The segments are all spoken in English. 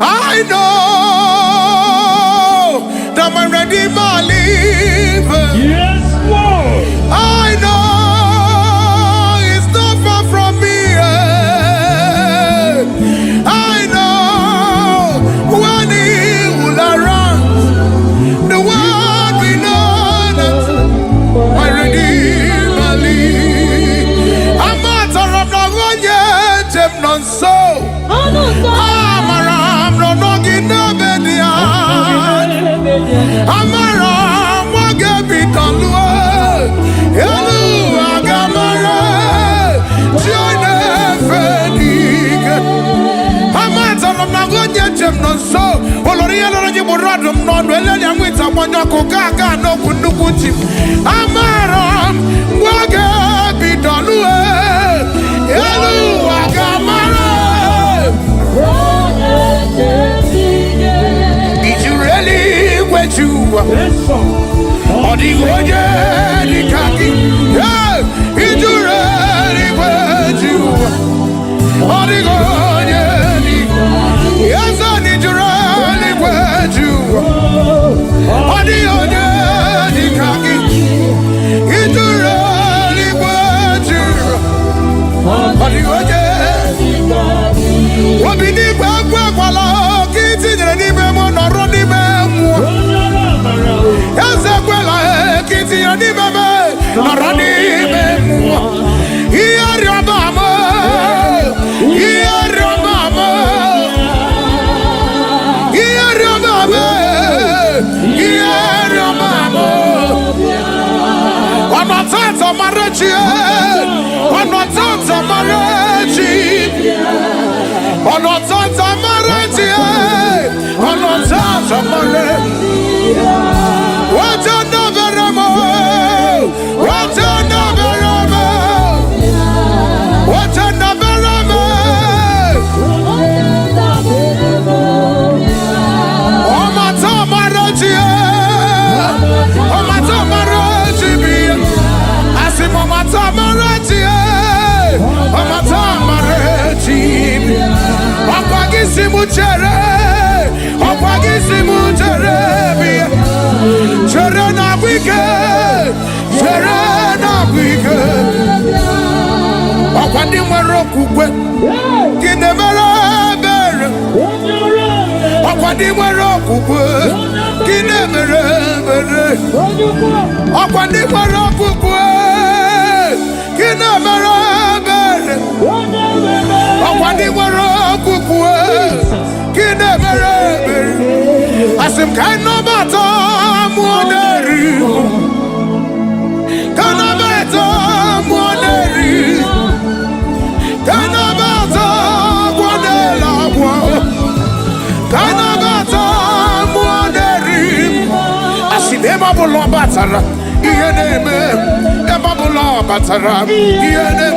I know that my Redeemer lives. Yes, Lord. I know He's not far from me. I know when He will arise, the world will know that my Redeemer lives. I'm not a robber yet, I'm not so. Amara, moge bitalua, elu agamara, tione fediga. Amata nagonya jemno so, olori elori buradum non wele yamwita mwanya kugaga no kunukuti. Amara, moge bitalua, elu agamara. Did you really wet you? Or the Goya, the khaki? Yeah, did you really wet you? Or the Goya, yes, I need you really wet you. Or the Goya, the khaki? Did you really wet you? Or the Goya? What be the Bagwala? Kitty, the Nemo, nor Ronnie Memo. Yes, I will. Kitty, and the Memo, nor Ronnie Memo. Here, your mama. Here, your mama. Here, your mama. Here, your mama. One more time to marriage. One more time to marriage. On our sons of marriage, on our sons of marriage. What another amor, what another amor, what another amor. On my top marriage, on my top marriage, I see my top marriage, on my top marriage. Opagisimu chere, opagisimu chere, chere na wike, chere na wike. Opadi mwero kukwe, kine mere mere. Opadi mwero kukwe, kine mere mere. Opadi mwero kukwe, kine mere mere. Opadi mwero kukwe, kine mere mere. Asim kaino bata muoneri, kaino bata muoneri, kaino bata muonela kwa, kaino bata muoneri. Asim ema bulo batara, iyene me, ema bulo batara, iyene.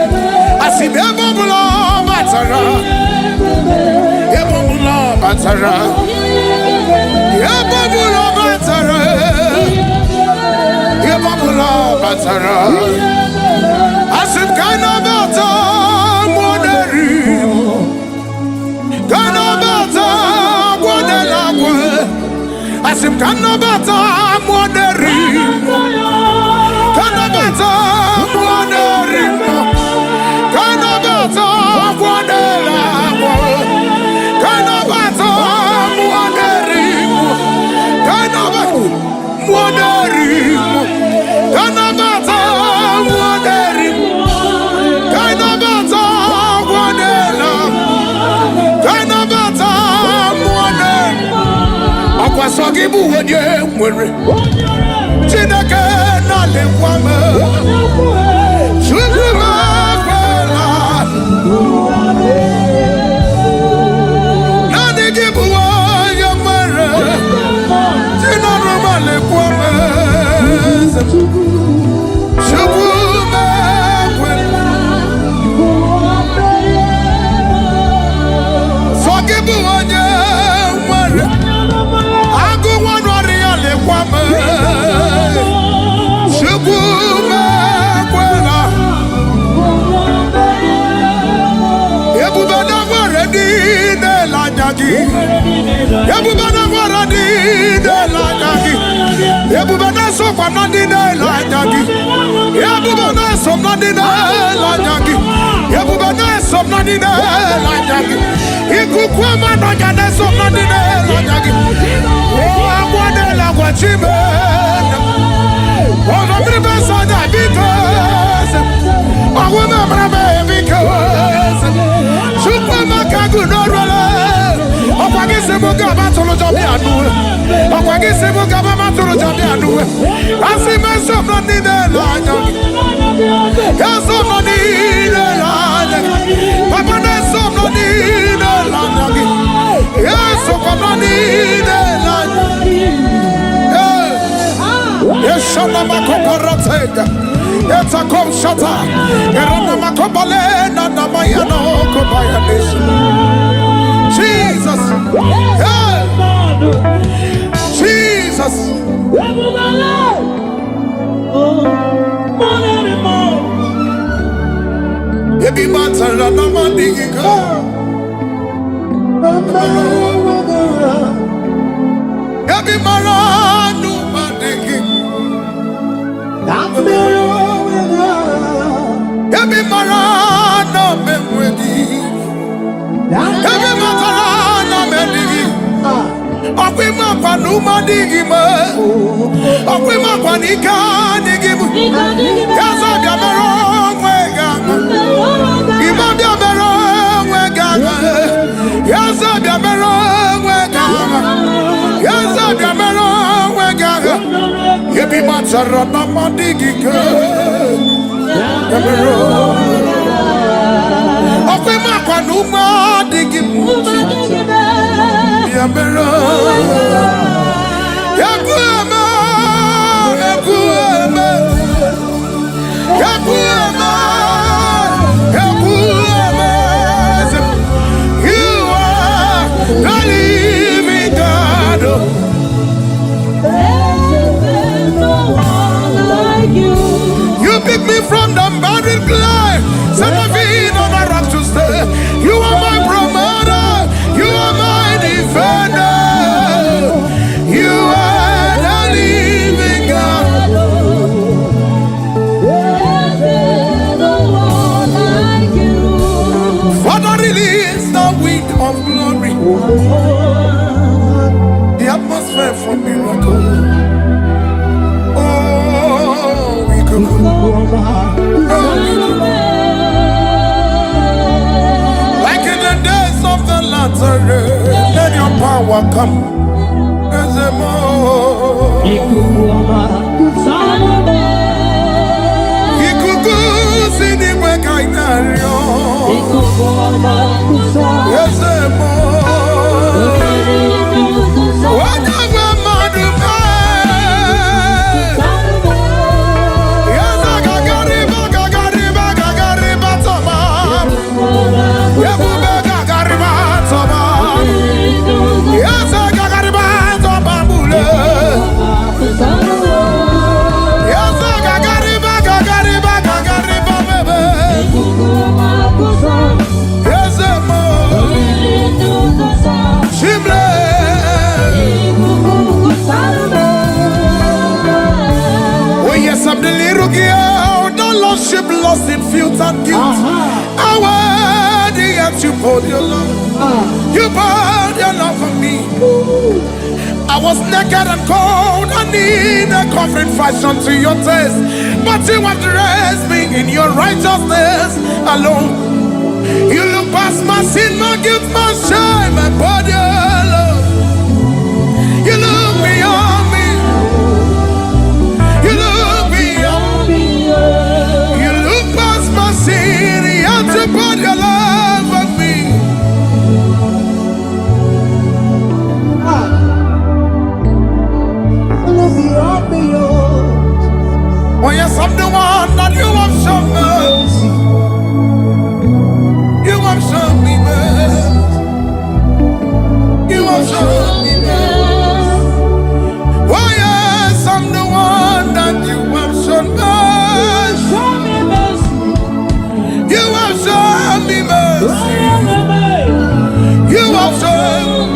Asim ema bulo batara. Yebabula batara, yebabula batara, yebabula batara. Asim kana bata moderi, kana bata modela kwe. Asim kana bata moderi, kana bata moderi, kana bata modela kwe. Sogibu wenye mwere Chineke na lekwame Chukuma kwela Nani gibu wenye mwere Chinaruma lekwame Chukuma kwela Sogibu wenye mwere Yabubana waradi de lanyagi. Yabubana sokwanadi de lanyagi. Yabubana somnadi de lanyagi. Yabubana somnadi de lanyagi. Ikukwama no jade somnadi de lanyagi. Oh akwade la kwachime. Oh no pribesa da because. Oh woman brave because. Super makagu no rola. Okwagise muga batolo jabi anu. Okwagise muga batolo jabi anu. Asime somnadi de lanyagi. Somnadi de lanyagi. Papa ne somnadi de lanyagi. Yes, somnadi de lanyagi. Yes, shana makoparatega. It's a kom shata. Erana makobale na namayano kobayanis. Jesus. Yeah. Jesus. Ebi matara na mandiga. Ebi maranu mandiga. Ebi maranu memwedi. Ebi matara memwedi. Okwima panu mandiga ma. Okwima panika digimu. Yaza biamero mwega. Imam biamero mwega. Yaza biamero mwega. Yaza biamero mwega. Yebi matara na mandiga. Biamero. Okwima panu mandigimu. Biamero. Yakuama. Yakuama. Yakuama. Yakuama. You are the living God. You pick me from the barren clay, set my feet on a rock to stay. You are my promoter, you are my defender. You are the living God. Father, release the wind of glory, the atmosphere for miracle. Like in the days of the latter, let your power come. As a more. Ikuku sini wekainario. As a more. Whatever madume. Lost in filth and guilt. How worthy yet you poured your love. You poured your love for me. I was naked and cold. I need a covering fashion to your taste. But you have dressed me in your righteousness alone. You look past my sin, my guilt, my shame, my body alone. You look beyond me. You look beyond me. You look past my sin, you have to put your love on me. Oh yes, I'm the one that you have shown mercy. You have shown me mercy. You have shown me mercy. Oh yes, I'm the one that you have shown mercy. You have shown me mercy. You have shown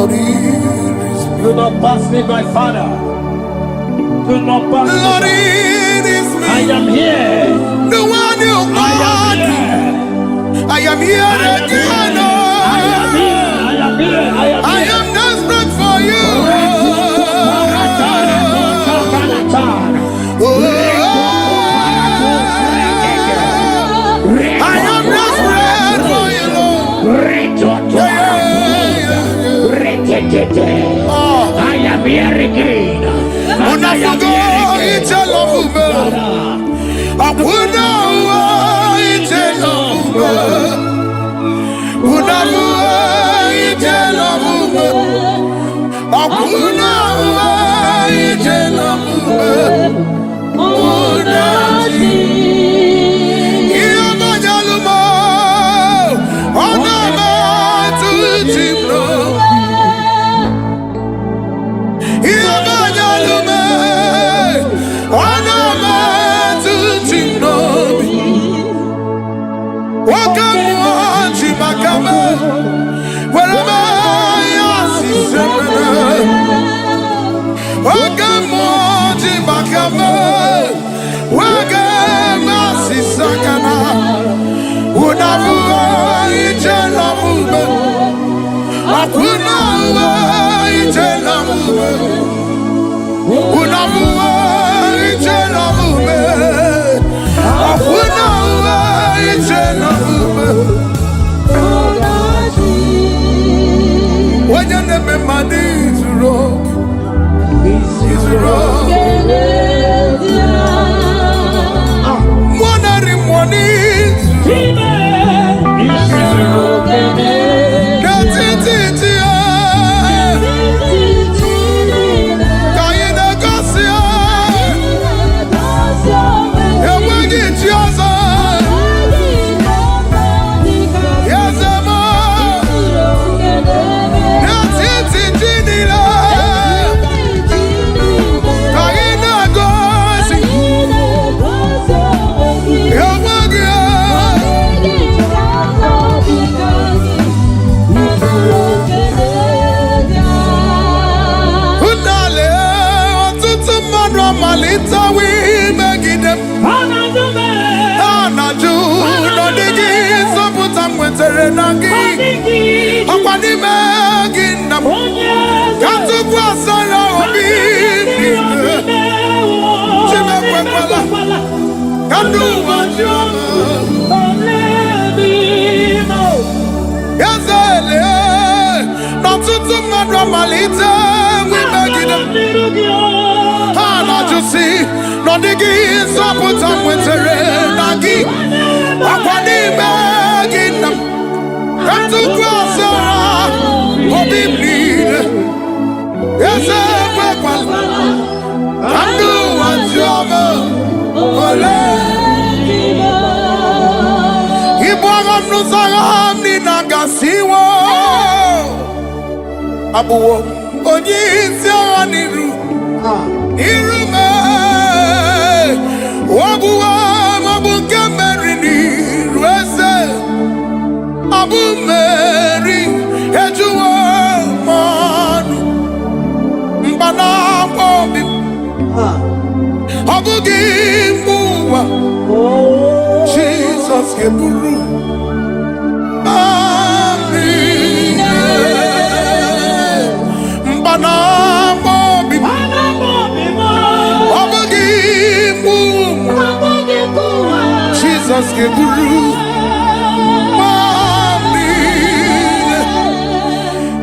Lord, it is me. Do not pass me by, Father. Do not pass me Lord, by. it is me. I am here. The one you want. I am here again. I am desperate for you. I am desperate for you, Lord. I am here again. Abuwo onye isi agha n'iru me wabuwa mabu nke mmeri n'iru eze abu mmeri ejuwo mmanụ mkpana obi ọ bụghị mgbe ụwa Jizọs ga-eburu Jesus ke buru mami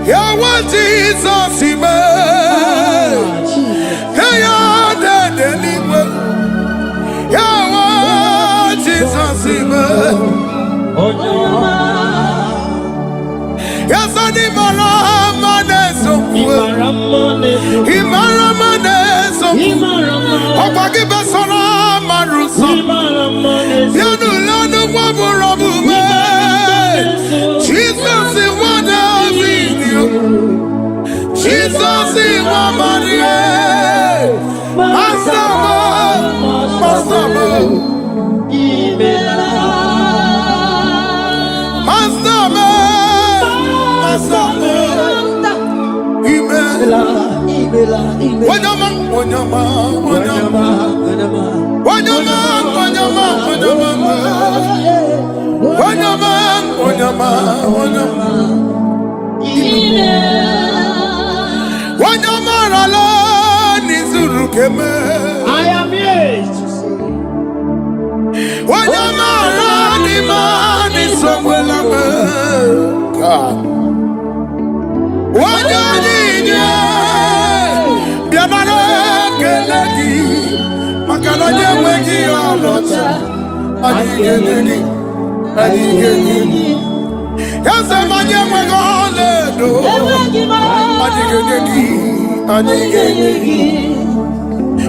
ya wa Jesus ime ya de niwe ya wa Jesus ime ya sani mara maneso imara maneso opagi besona maruso yanu lanu waburabu me Jesus is one of you Jesus is one Maria Masama I am here to see. God.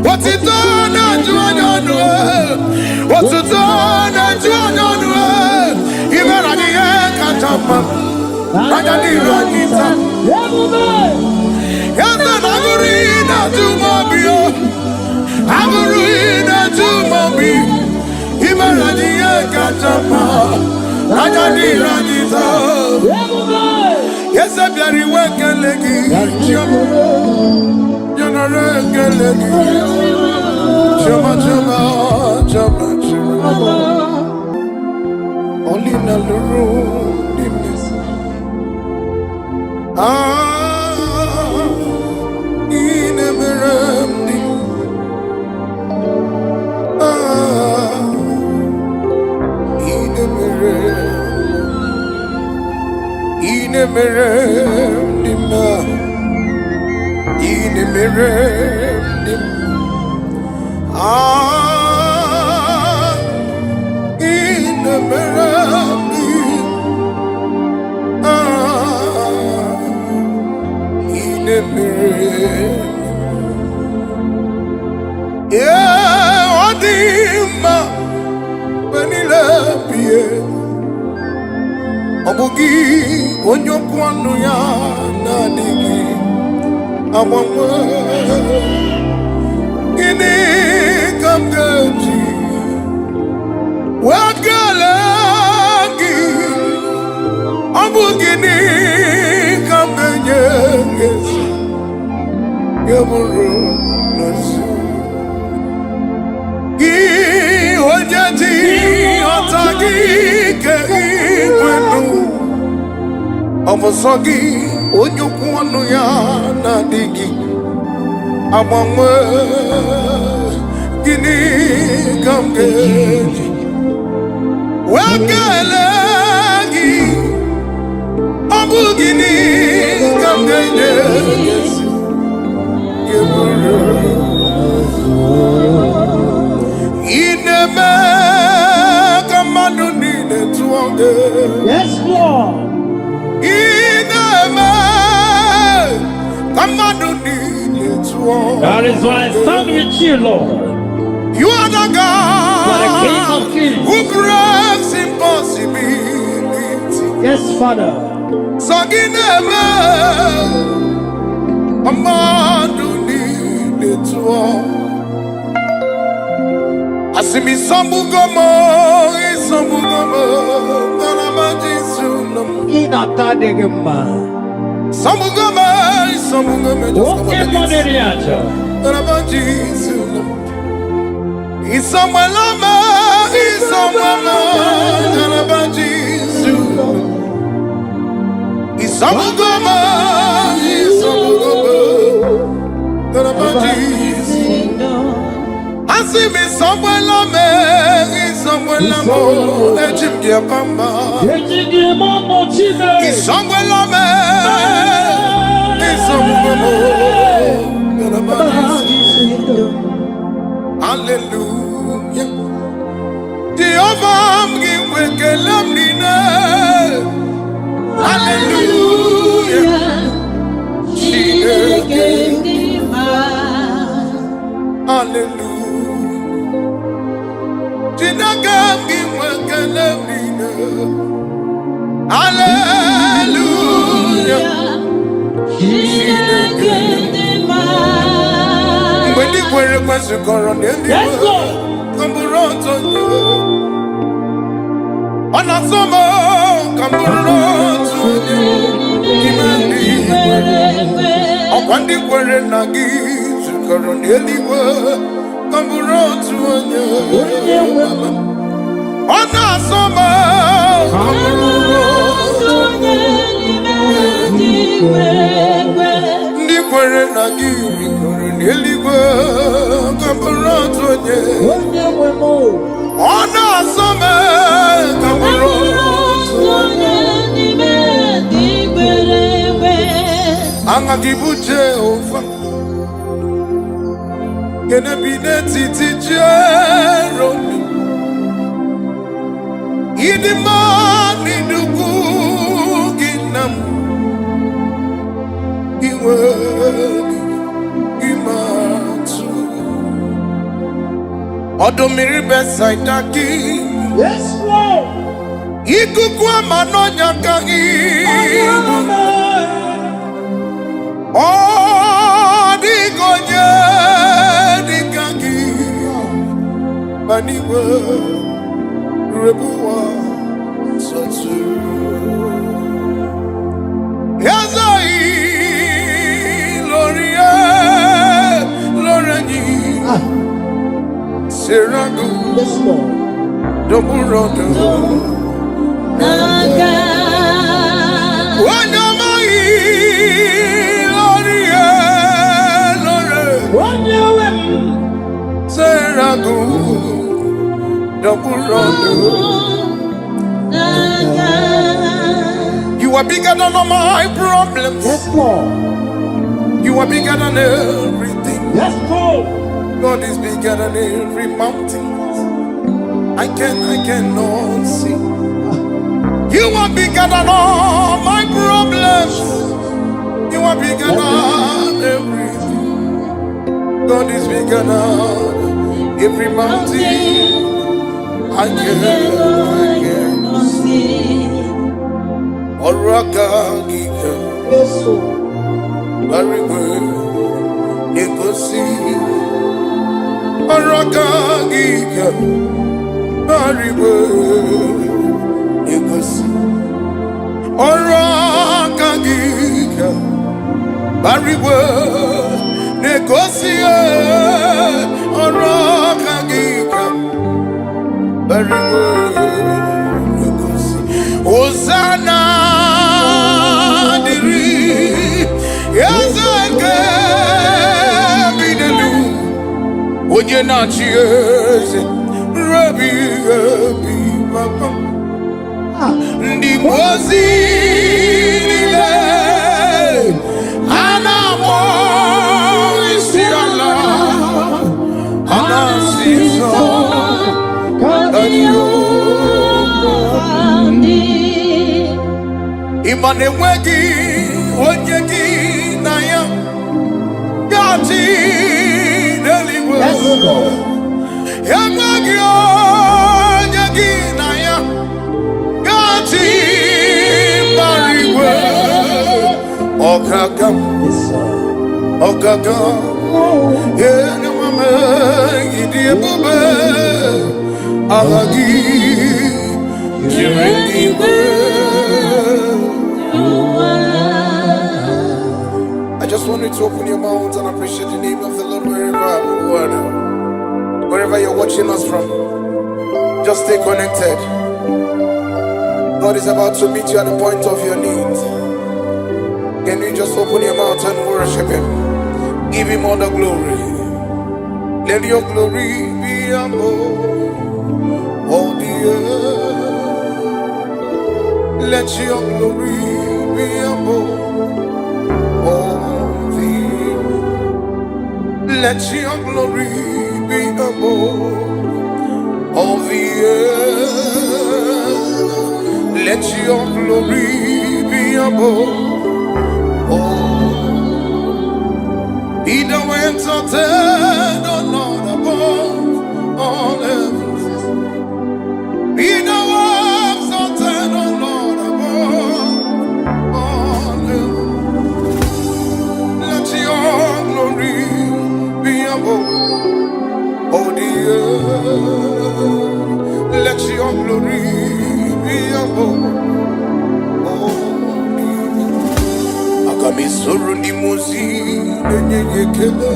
What's it done? What's it done? Even at the end, catch up. I got the Ranita. Yes, and I'm reading to Mobile. I'm reading to Mobile. Even at the end, catch up. I got the Ranita. Yes, I'm very welcome, lady. You're not a good lady. Chuma. Only in the room, the miss. In a mirror. In a mirror. In a mirror. In a mirror. In the mirror, in the mirror, yeah, what the when he left you, Obugi, on your kwanu ya na digi, amamwe, ini kamgaji. What galagi? Abugini kambenyenges. Yaburu nasu. Gi hojati otagi ke ikwenu. Amosogi onyokwanu ya nadigi. Amamwe gini kamgeji. Wakalagi Abugini Kamgene Ineme Kamaduni Netuange. Yes, Lord. Ineme Kamaduni Netuange. That is why I stand with you, Lord. You are the King God of kings. who breaks impossibility. Yes, Father. Sagineme Amadu Niletua Asimi Sambugomo Garamaji Sunam Inatadegema. Sambugomo Okay, Moneriacha. Garamaji Sunam Isamuelama Garamaji Sunam Samugoma, Asimi Samuela me, Samuela mo, Ejimdia Pamba, Samuela me, Samuela Hallelujah. Jehovah, give Kelamina. Hallelujah. Hallelujah. Jinagami Wakalamina. Hallelujah. When you were a question, Yes, Lord. come around to you. On a summer, come around to you. When the were Coroneliwa, Camburotu, Ona Soma, Nikwere na giri, Coroneliwa, Camburotu, Ona Soma, Camburotu, Angagibuche Ofa. Gonna be the teacher, in the morning, the cooking, he will give us Odomiri beside the king. Yes, Lord. He could come on your oh, the goya, the kaki, Maniwa, Rebuwa, Satsu. Yazai, Loria, Lorani, Serago, Yes, Lord. Doburodo, Naga. You are bigger than all my problems. Yes, Lord. You are bigger than everything. Yes, Lord. God is bigger than every mountain. I cannot see. You are bigger than all my problems. You are bigger than everything. God is bigger than every mountain. I cannot see. Oraka Gika, Yes, Lord. very good. You could see. Oraka Gika, very good. You could see. Oraka Gika, very good. Negotiate. Oraka Gika, very good. Hosanna diri yazake bidelu onye na chieze rabi papa ndi mozi nile anamo isiala anasiso kadiyo Imane wegi onyegi na ya gati deliwe. Yes, Lord. Ya wegi onyegi na ya gati bariwe. Okagam, Yes, sir. okagam. Ene mame idi ebube ahagi jireniwe. I just want you to open your mouth and appreciate the name of the Lord wherever you're watching us from. Just stay connected. God is about to meet you at the point of your need. Can you just open your mouth and worship Him? Give Him all the glory. Let your glory be above all the earth. Let your glory be above all the earth. Let your glory be above all the earth. Let your glory be above all. Be thou exalted, O Lord, above all heavens. Be thou exalted, O Lord, above all heavens. Let your glory be above all the earth. Let your glory be above all the earth. Agamisoro ni mozi Nenyekele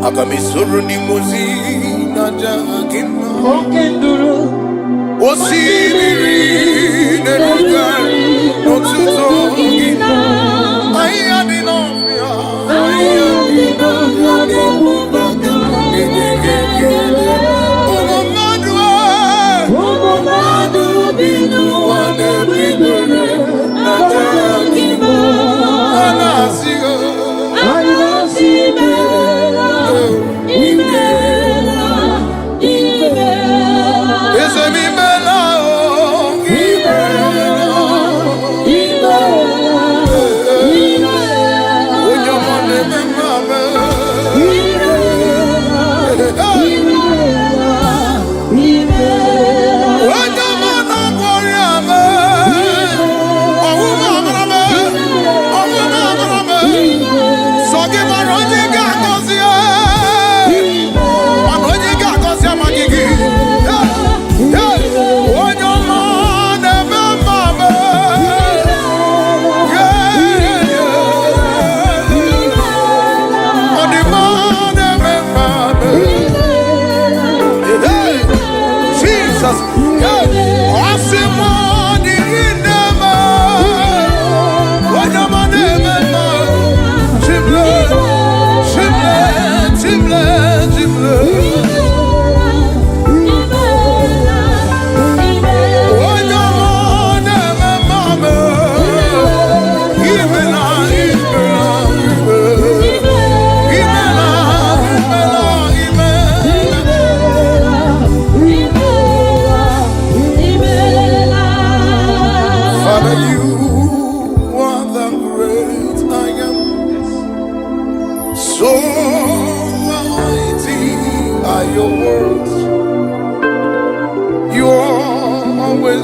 Agamisoro ni mozi Najagima Okenduru Osibiri Nenuga Notuto Gina Ayadinomia Ayadinomia Nenyekele Umomadu Binu Wane Binu Najagima Anasigo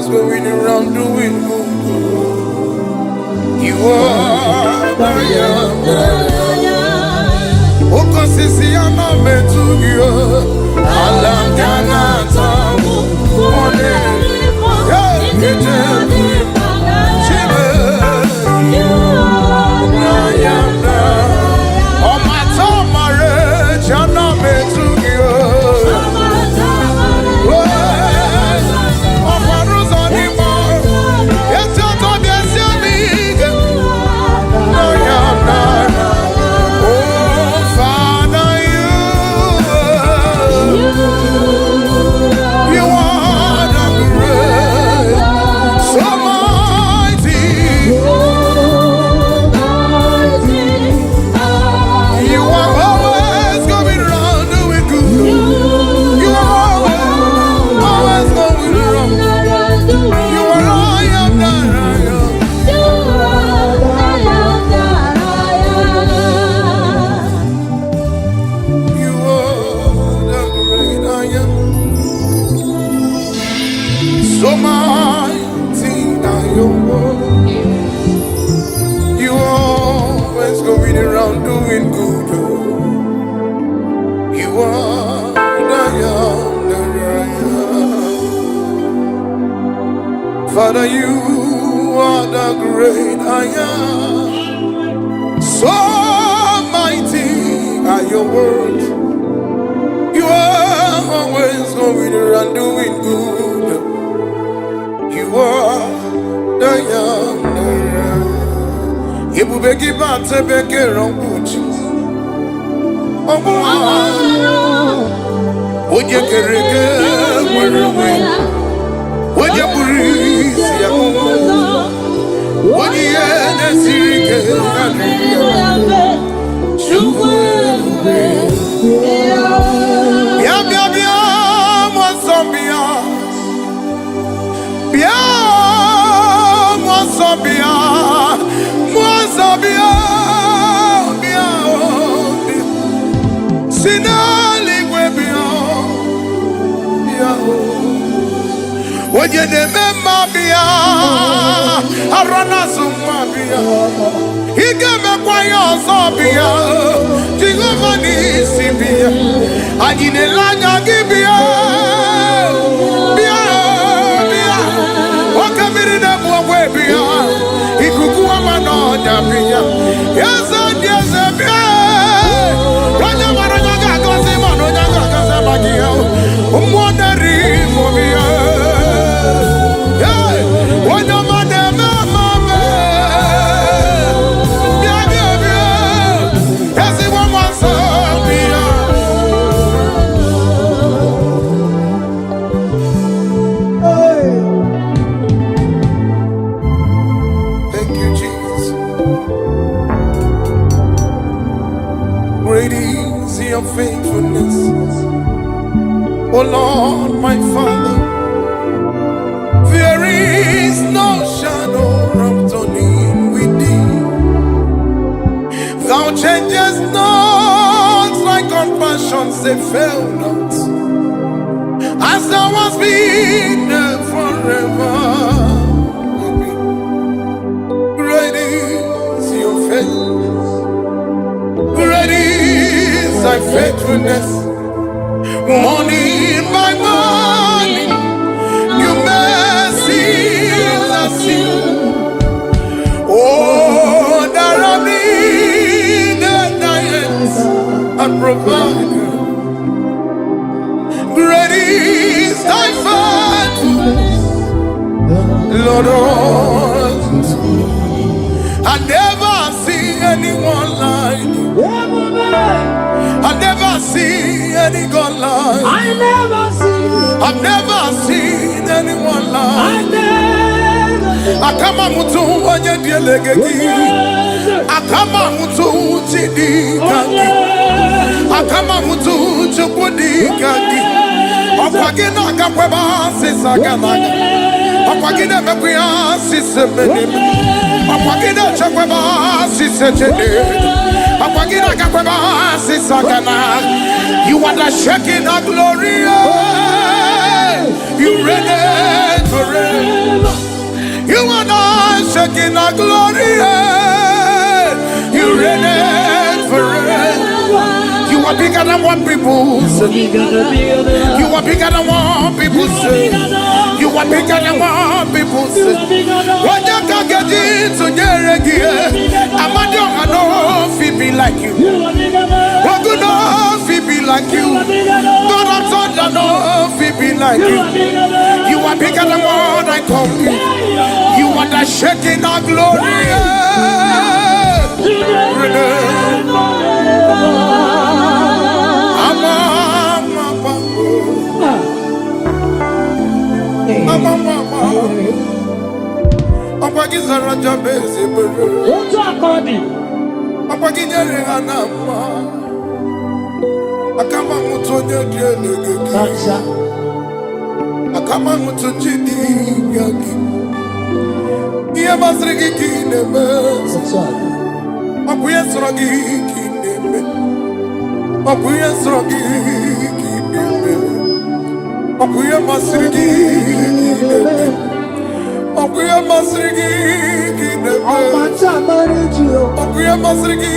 going around doing good. You are the young. Oh, consisi ana metugia. Alam kana tamu. One. Yeah, kete. Chibe. You are the young. Oh, my tamare. Jana metugia. Father, you are the great I am. So mighty are your words. You are always going around doing good. You are the young. You begi bate bege rambuchi. Oye kereke werewe. Oye buri. What you remember bia, arana summa bia. He gave me quiet sobia, Jehovah nisi bia. Ajine lanya gibia, bia bia. Okamiri ne mwe bia, ikukuwa mano O Lord, my Father, there is no shadow of turning with thee. Thou changest not, thy compassions they fail not. As thou hast been there forever. Great is your faithfulness. Great is thy faithfulness. Morning by morning, your mercies are seen. Oh, that I need thy hands and provide. Great is thy faithfulness, Lord. I never see anyone like you. I never see any God like you. I've never seen anyone like you. Akama mutu wanye dielegegi. Akama mutu chidi kaki. Akama mutu chukudi kaki. Okwagina kakweba sisaganaga. Okwagina mekuya sisemenime. Okwagina chakweba sisechede. Okwagina kakweba sisaganaga. You are the shaking of glory. You reign forever. You are the shaking of glory. You reign forever. You are bigger than what people say. You are bigger than what people say. You are bigger than what people say. When you can get into Jeregia, I'm not going to be like you. What good enough be like you? God, I'm so enough be like you. You are bigger than what I call you. You are the shaking of glory. Akama mutu chidi yagi. Iya basrigi kineme. Akuya srogi kineme. Akuya srogi kineme. Akuya basrigi kineme. Akuya basrigi kineme. Akuya basrigi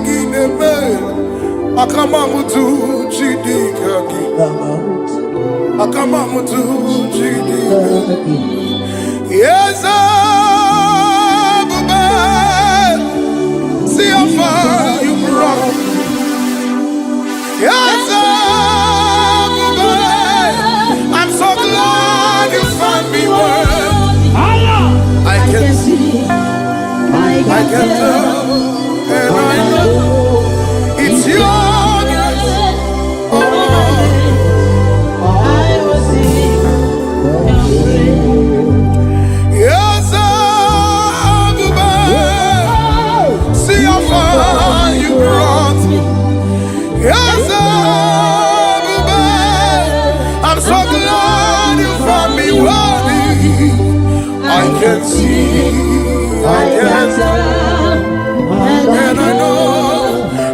kineme. Akama mutu chidi yagi. Akama mutu chidi. Yes, Abuja. See how far you brought me. Yes, Abuja. I'm so glad you found me worthy. I can see, I can tell, and I know it's your grace. Yes, Abuja. See how far you brought me. Yes, Abuja. I'm so glad you found me worthy. I can see, I can tell, and I know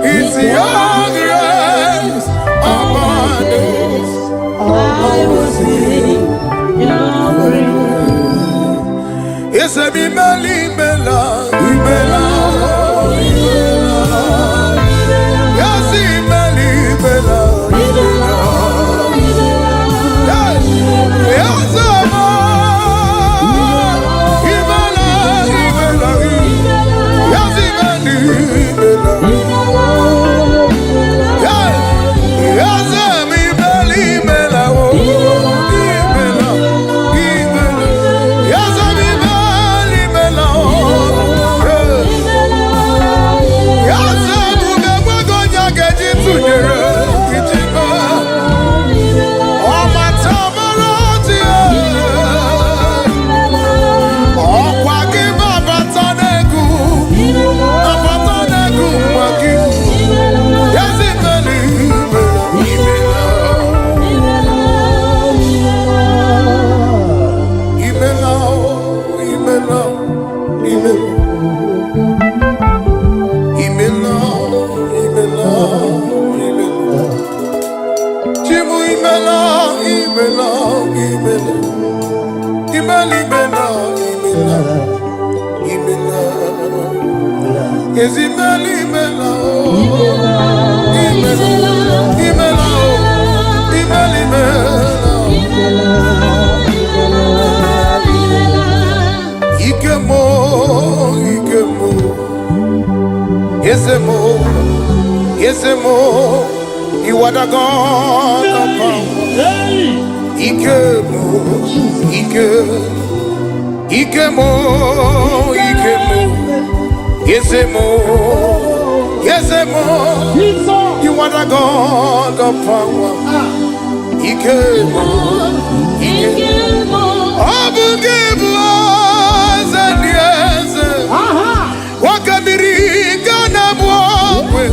it's your grace upon us. I will sing your grace. Yes, I be Meli Bella, Bella, yes, Meli Bella, yes, You are the God of power. Ikemo, Ikemo, Yesemo. You are the God of power. Ikemo, Abugebu, Zaniese. Wakamiri, Ganabwe,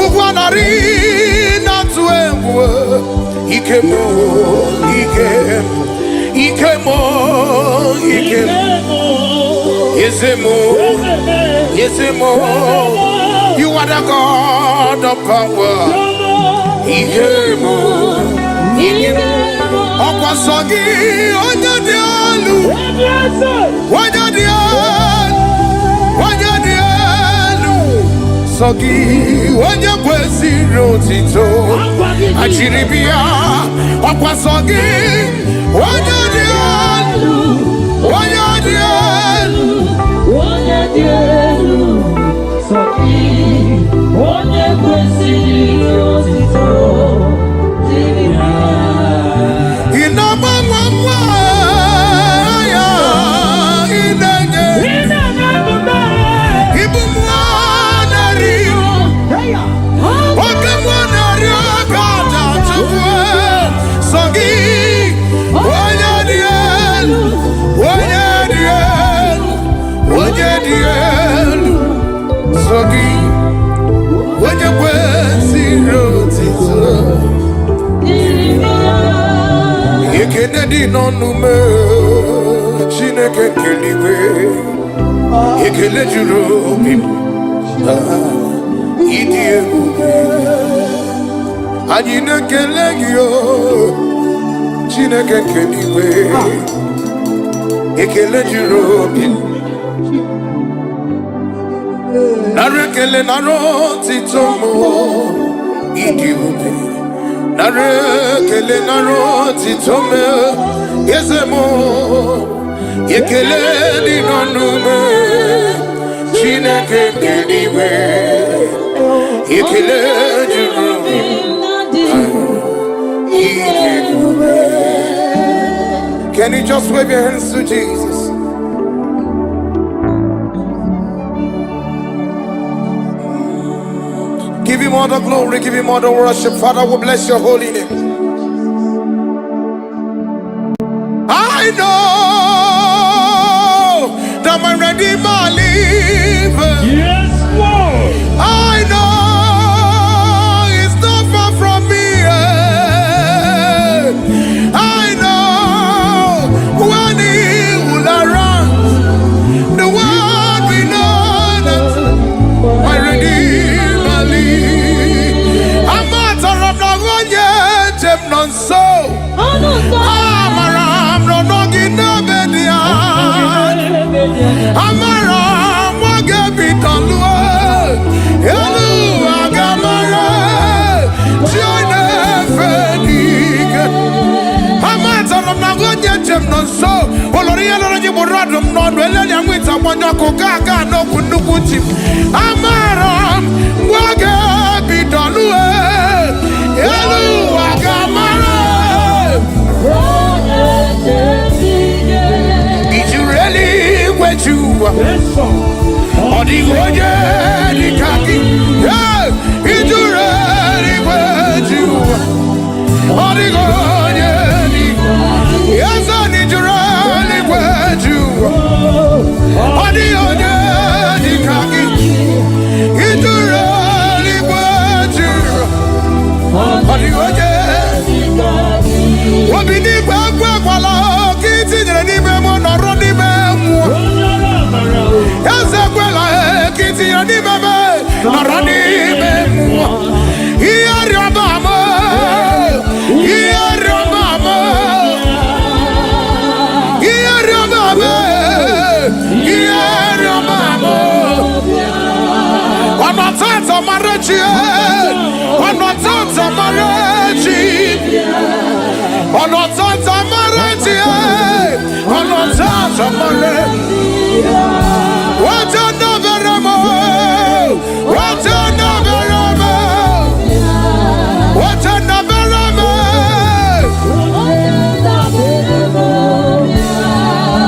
Uguanari, Natuemwe. Ikemo, Yesemo. You are the God of power. Ikemo. Okwasogi, Onyadialu. Sogi, Onyakwesi Rotito. Achiribia, Okwasogi, Onyadialu. Sogi, Onyakwesi Rotito. Kennedy no nume Chineke keliwe Ekele juru bim Idi ebube Anyine kelegio Chineke keliwe Ekele juru bim Nare kele naro titomo Idi ebube Nare kele naro titome Yesemo Yekele di nonume Chineke keliwe Yekele jurumi Can you just wave your hands to Jesus? Give him all the glory, give him all the worship. Father, we bless your holy name. I know that my Redeemer lives. Yes, Lord. I know it's not far from me. I know when he will arise, the world will know that my Redeemer lives. I'm not a one yet, I'm not so. Amara, Moga Bitalua, Elu Agamara, Jona Fedig. Amata Nagoya Gemnon so, Oloria Radum non Velia with a Monaco Gaga no Kundukuchi. Amara, Moga Bitalua, Elu Agamara. You or the Oye, the Kaki, yeah, it's ready with you or the Oye, yes, I need you ready with you or the Oye, the Kaki, it's ready with you or the Oye, what be the back while kids in the name of Naroni. Kiti yani bebe, narani bemu. Iya riabama, iya Marachi, Onotanta Marachi, Onotanta Marachi, Onotanta Marachi. What another amor, what another amor, what another amor.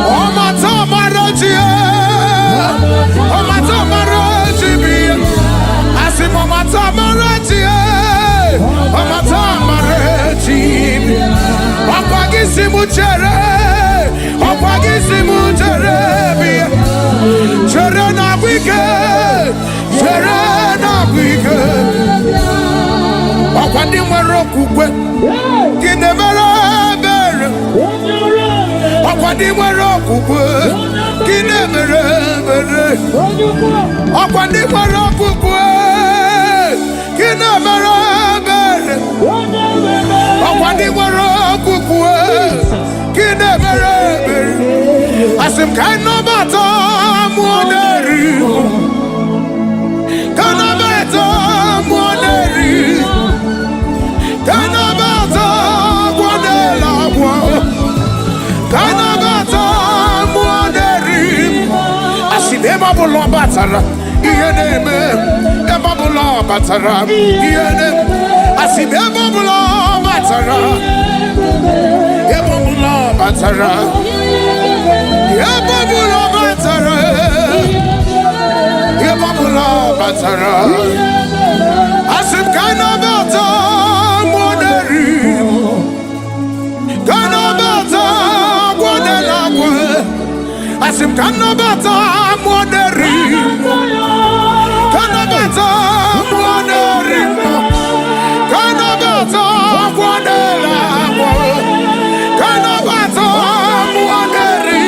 Oh my God, Marachi, oh my God, Marachi, I see my God, Marachi, oh my God, Marachi. Oh Pagisimu Chere, oh Pagisimu Chere. Serena wicked, Serena wicked. Okwadi mwero kukwe, kine mere. Okwadi mwero kukwe, kine mere. Okwadi mwero kukwe, kine mere. Okwadi mwero kukwe, kine mere. Asim kaino bata muoneri, kana bata muoneri, kana bata muonela wa, kana bata muoneri. Asim ema bulo batara, iyene me, ema bulo batara, iyene. Asim ema bulo batara, ema bulo batara. Yababula batara, Yababula batara. Asim kana bata moneri, kana bata monela kwe. Asim kana bata moneri, kana bata moneri, kana bata monela kwe, kana bata moneri.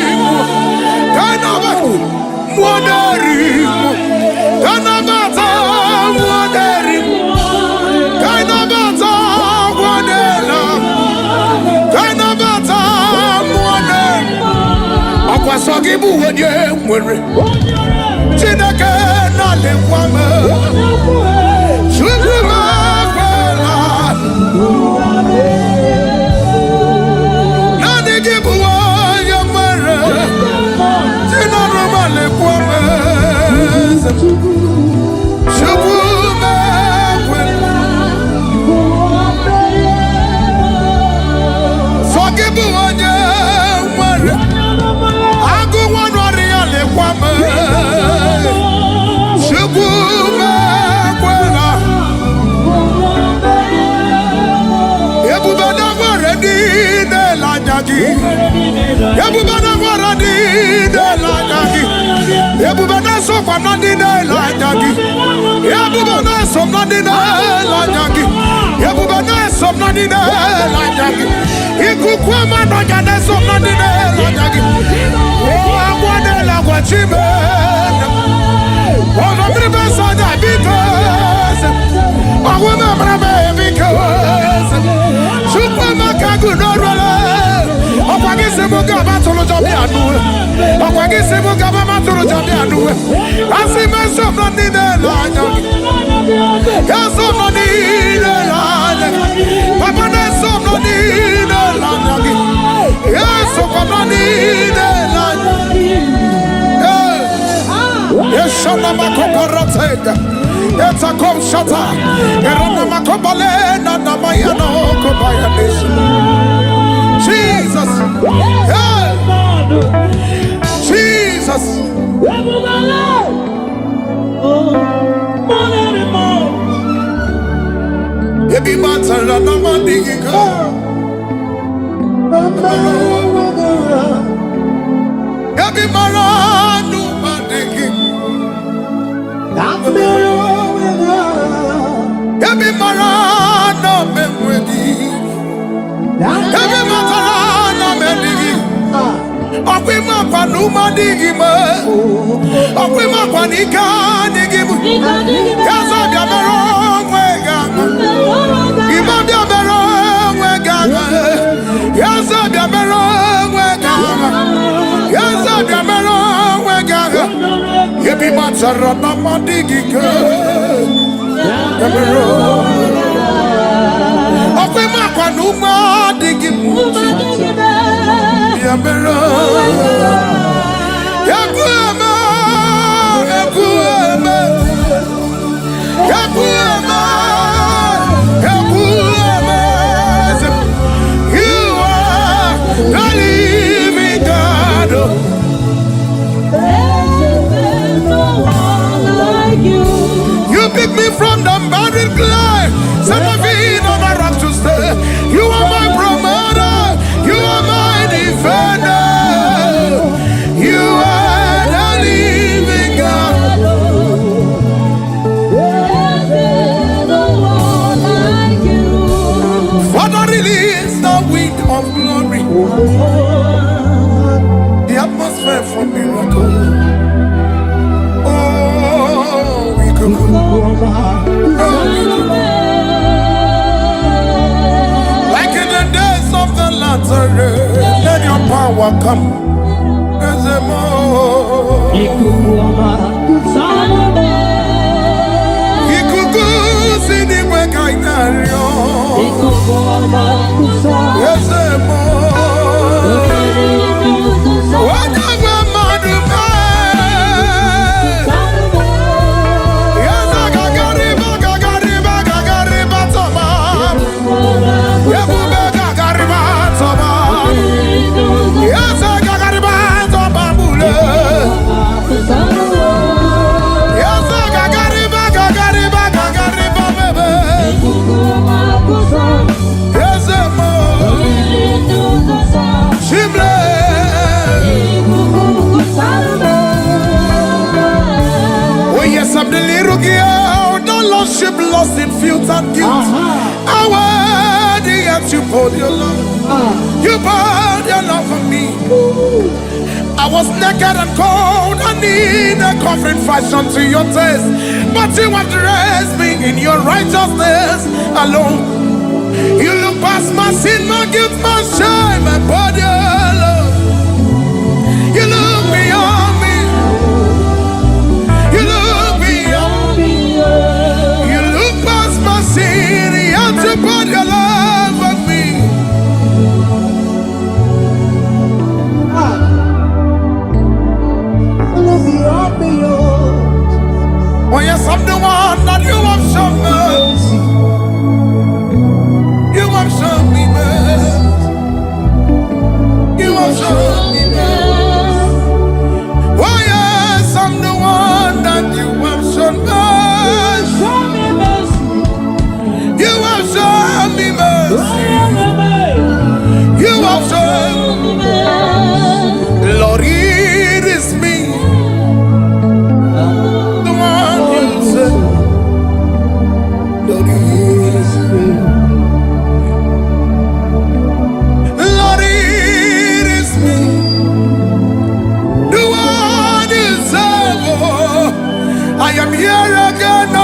Sogibu wenye mwere Chineke na lekwame Chukuma kwela Nani gibu wenye mwere Chinaruma lekwame Chukuma kwela Sogibu wenye mwere It's a come shata. Jesus. Jesus. Ebi matara na mandiga. Ebi maranu mandigi. Ebi marana memwedi. Ebi matara na mendigi. Okwima kwa numa digi me. Okwima kwa nika digi mu. Kaza bia mero mwega. Ima bia mero mwega. Yaza bia mero mwega. Yaza bia mero mwega. Ebi matara na mandigi ke. Pick me from the barren clay, set my feet on the rock to stay. You are my promoter, you are my defender, you are the living God. Father, release the wind of glory, the atmosphere for miracle. Like in the days of the Lazarus, let your power come. There's a more. There's a I'm the little girl, no lost ship, lost in fields and guilt. How worthy yet you poured your love. You poured your love for me. I was naked and cold, I need a covering fashion to your taste. But you have dressed me in your righteousness alone. You look past my sin, my guilt, my shame, my body alone. You look beyond me. You look beyond me. You look past my sin, and you put your love on me. Look beyond me, oh yes, I'm the one that you have shown mercy. You have shown me mercy. You have shown me mercy. Oh yes, I'm the one that you have shown mercy. You have shown me mercy. You have shown me mercy. Lord, it is me, the one you said. Lord, it is me. Lord, it is me, the one you said. Oh, I am here again. Oh,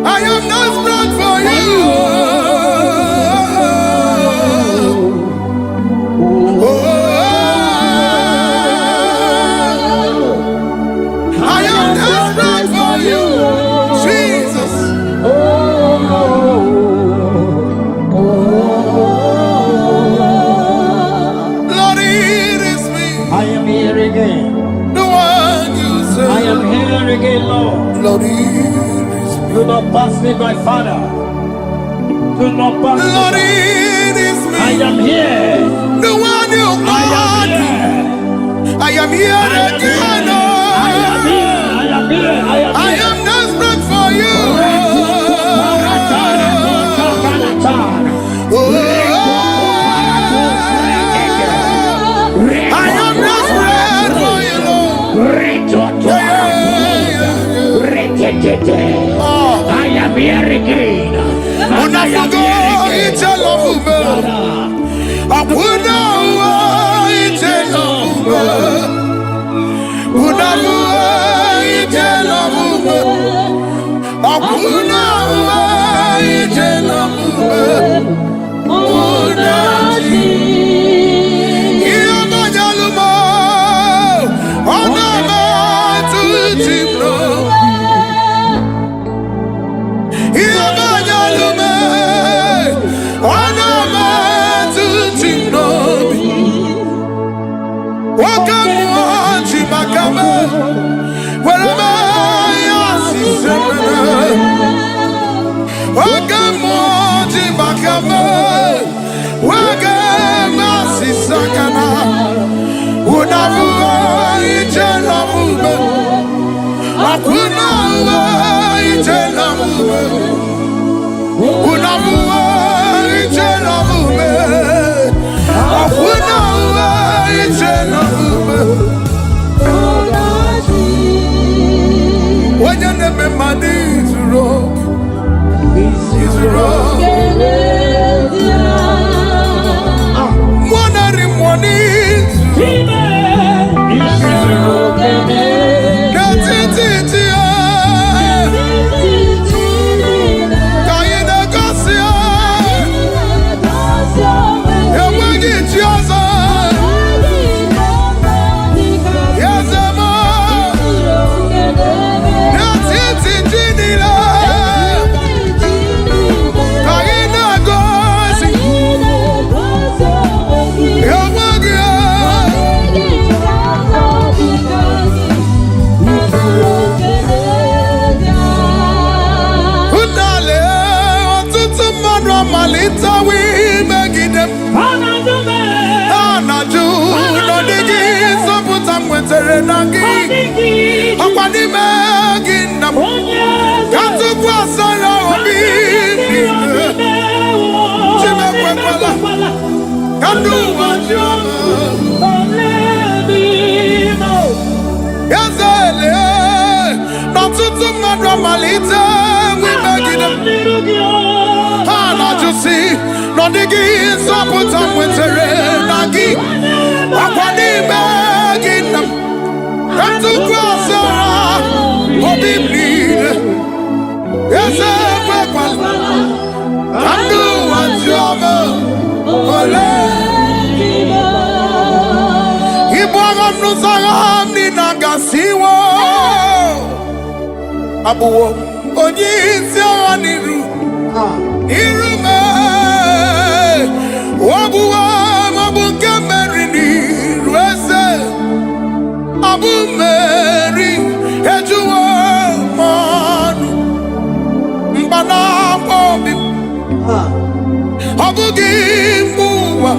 I am not strong for you. Oh, I am not strong for you, Jesus. Lord, it is me, I am here again. the one you said. I am here again, Lord. Lord, it is me. Do not pass me by, Father. Do not pass me Lord, by. it is me, I am here. the one you I am called. here. I am here I am here. again. I am here. I am here. I am I here. am desperate for you. I am desperate for you, Lord. I am here again. And I am here again. Oh, Wagamoji bakame, wagamasi sakana, unavuwa ijela mube, akunavuwa ijela mube, unavuwa ijela mube, akunavuwa ijela mube. Wanyane me mani zuro. Abuwo onye isi agha n'iru irume wabuwa mabu nke mmeri n'iru eze abu mmeri ejuwo mmanụ mgbana obi ọ bụghị mgbe ụwa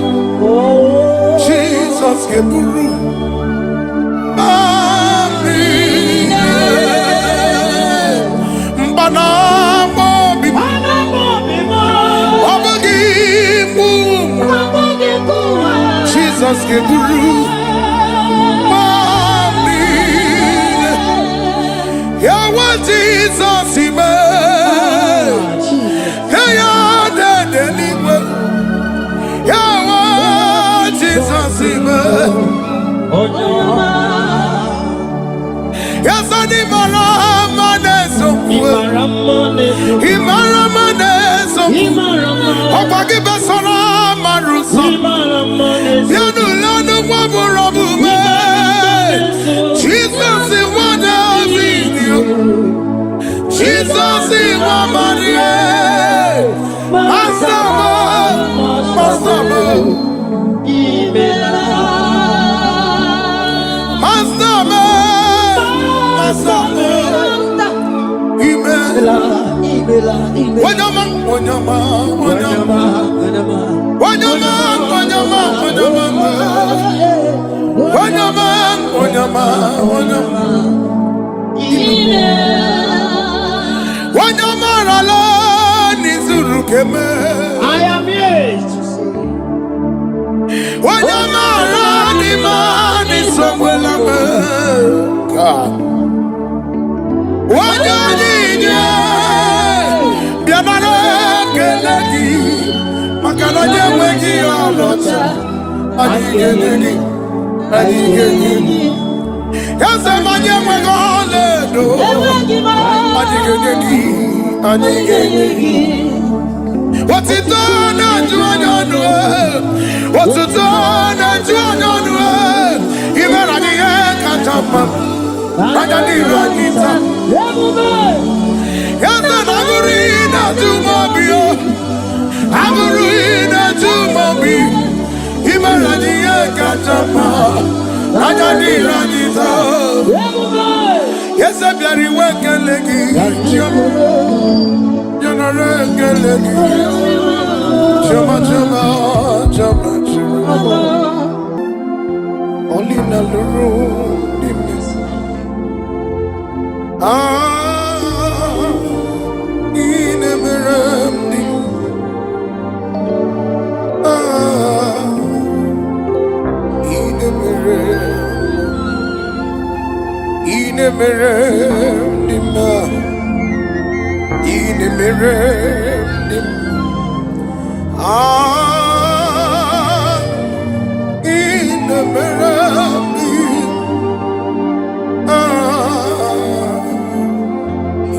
Jizọs ga-eburu Jesus ke buru mami ya wa Jesus ime ya de niwe ya wa Jesus ime ya sani mara maneso imara maneso opagi besora maruso Jesus is one of you. Jesus is one of you. Master, I am here to see. God. What's it done? What's it done? Even at the end, can't jump up. I can't even get up. Yes, I'm Agurina to Mobio. Agurina to Mobio. Even at the end, can't jump up. I can't even get up. Yes, I'm very welcome. Only na luru di mes. Ine meremdi. Ine meremdi ma. Ine meremdi. Ine meremdi.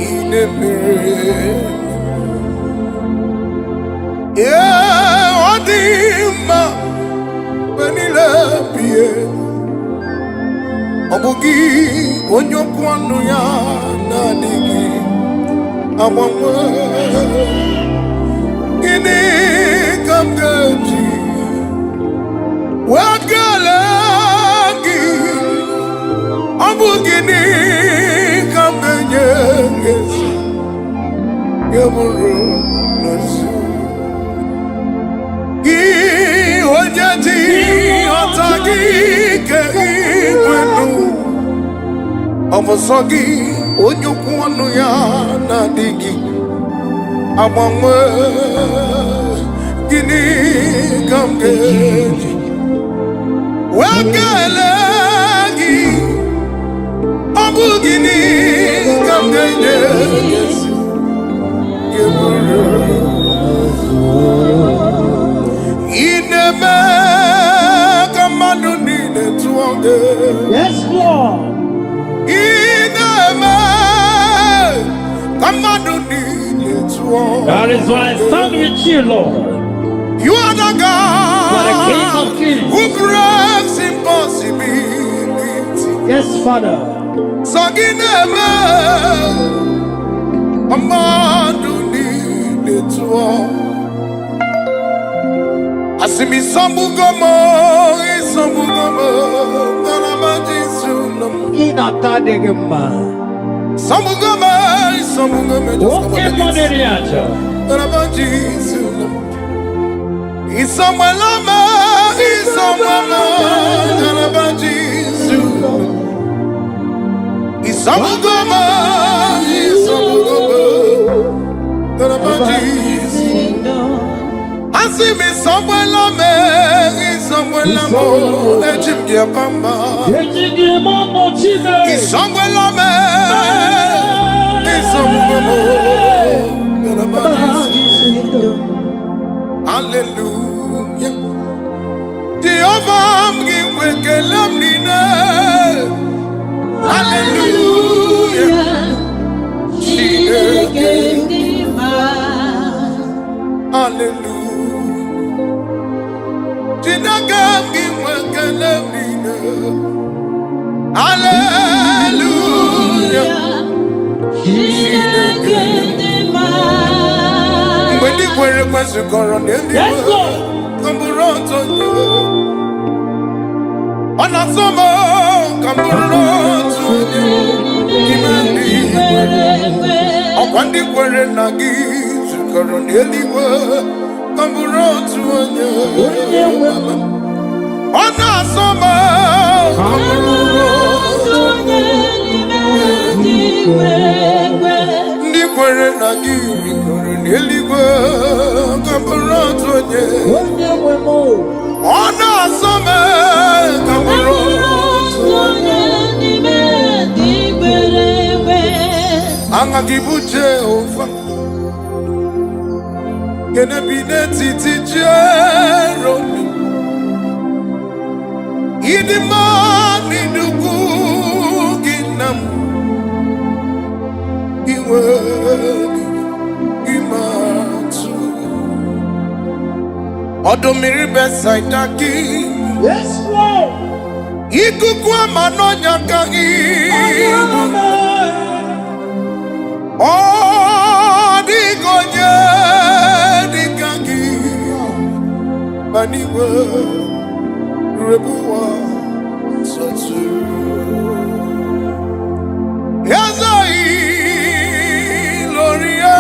Ine meremdi. Yeah, odima benile pie. Obugi onyokwanu ya na digi. Amamwe ini kamgaji wagalagi abugini kambenyengesi yamuru nasu gi hojati otagi ke ikwenu omosogi onyokwanu ya na digi. Amamwe gini kamgeji wagalagi abu gini kamgeji ineme kamadu nine tuonge. Yes, Lord. Ineme kamadu nine. That is why I stand with you, Lord. You are the God You are the King of Kings. who breaks impossibility. Yes, Father. Sagineme amadu ni letuo. Asimi sambugomo, nalamaji sunam. Inatadegema. Sambugomo, Okay, Moneriacha. nalamaji sunam. Isamwelama, nalamaji sunam. Isambugomo, nalamaji sunam. Asimi samwelame, isamwelamo, ejimdia pamba. Isamwelame, isamwelamo, nalamaji sunam. Hallelujah. Jehovah mgiwekelam nina. Hallelujah. Hallelujah. Jinaga mgiwekelam nina. Hallelujah. When the query was a coron, Yes, Lord. Camburoto, on a summer, Camburoto, upon the query nagis, coron, Camburoto, on a summer, Camburoto, Nikwere na giri kore n'eluigwe Kamburoto nye Ona asome Kamburoto Anga gibu Jehova Kene bine titi Jeromi Idimani nuku ginam Imatu Odomiri besaidaki. Yes, Lord. Ikuku amanonya kangibu Odigonye dikangi Maniwe rebuwa sotu Yazai Lorie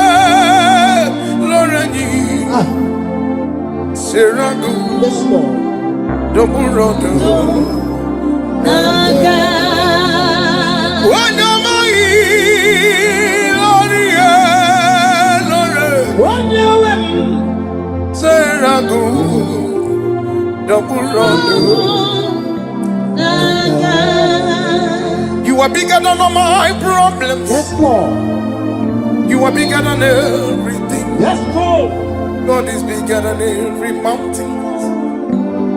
Seragu, Yes, Lord. double rondo. Naga. Wanyamai, Lore, Wanyawem. Seragu, double rondo. Naga. You are bigger than all my problems. Yes, Lord. You are bigger than everything. Yes, Lord. God is bigger than every mountain.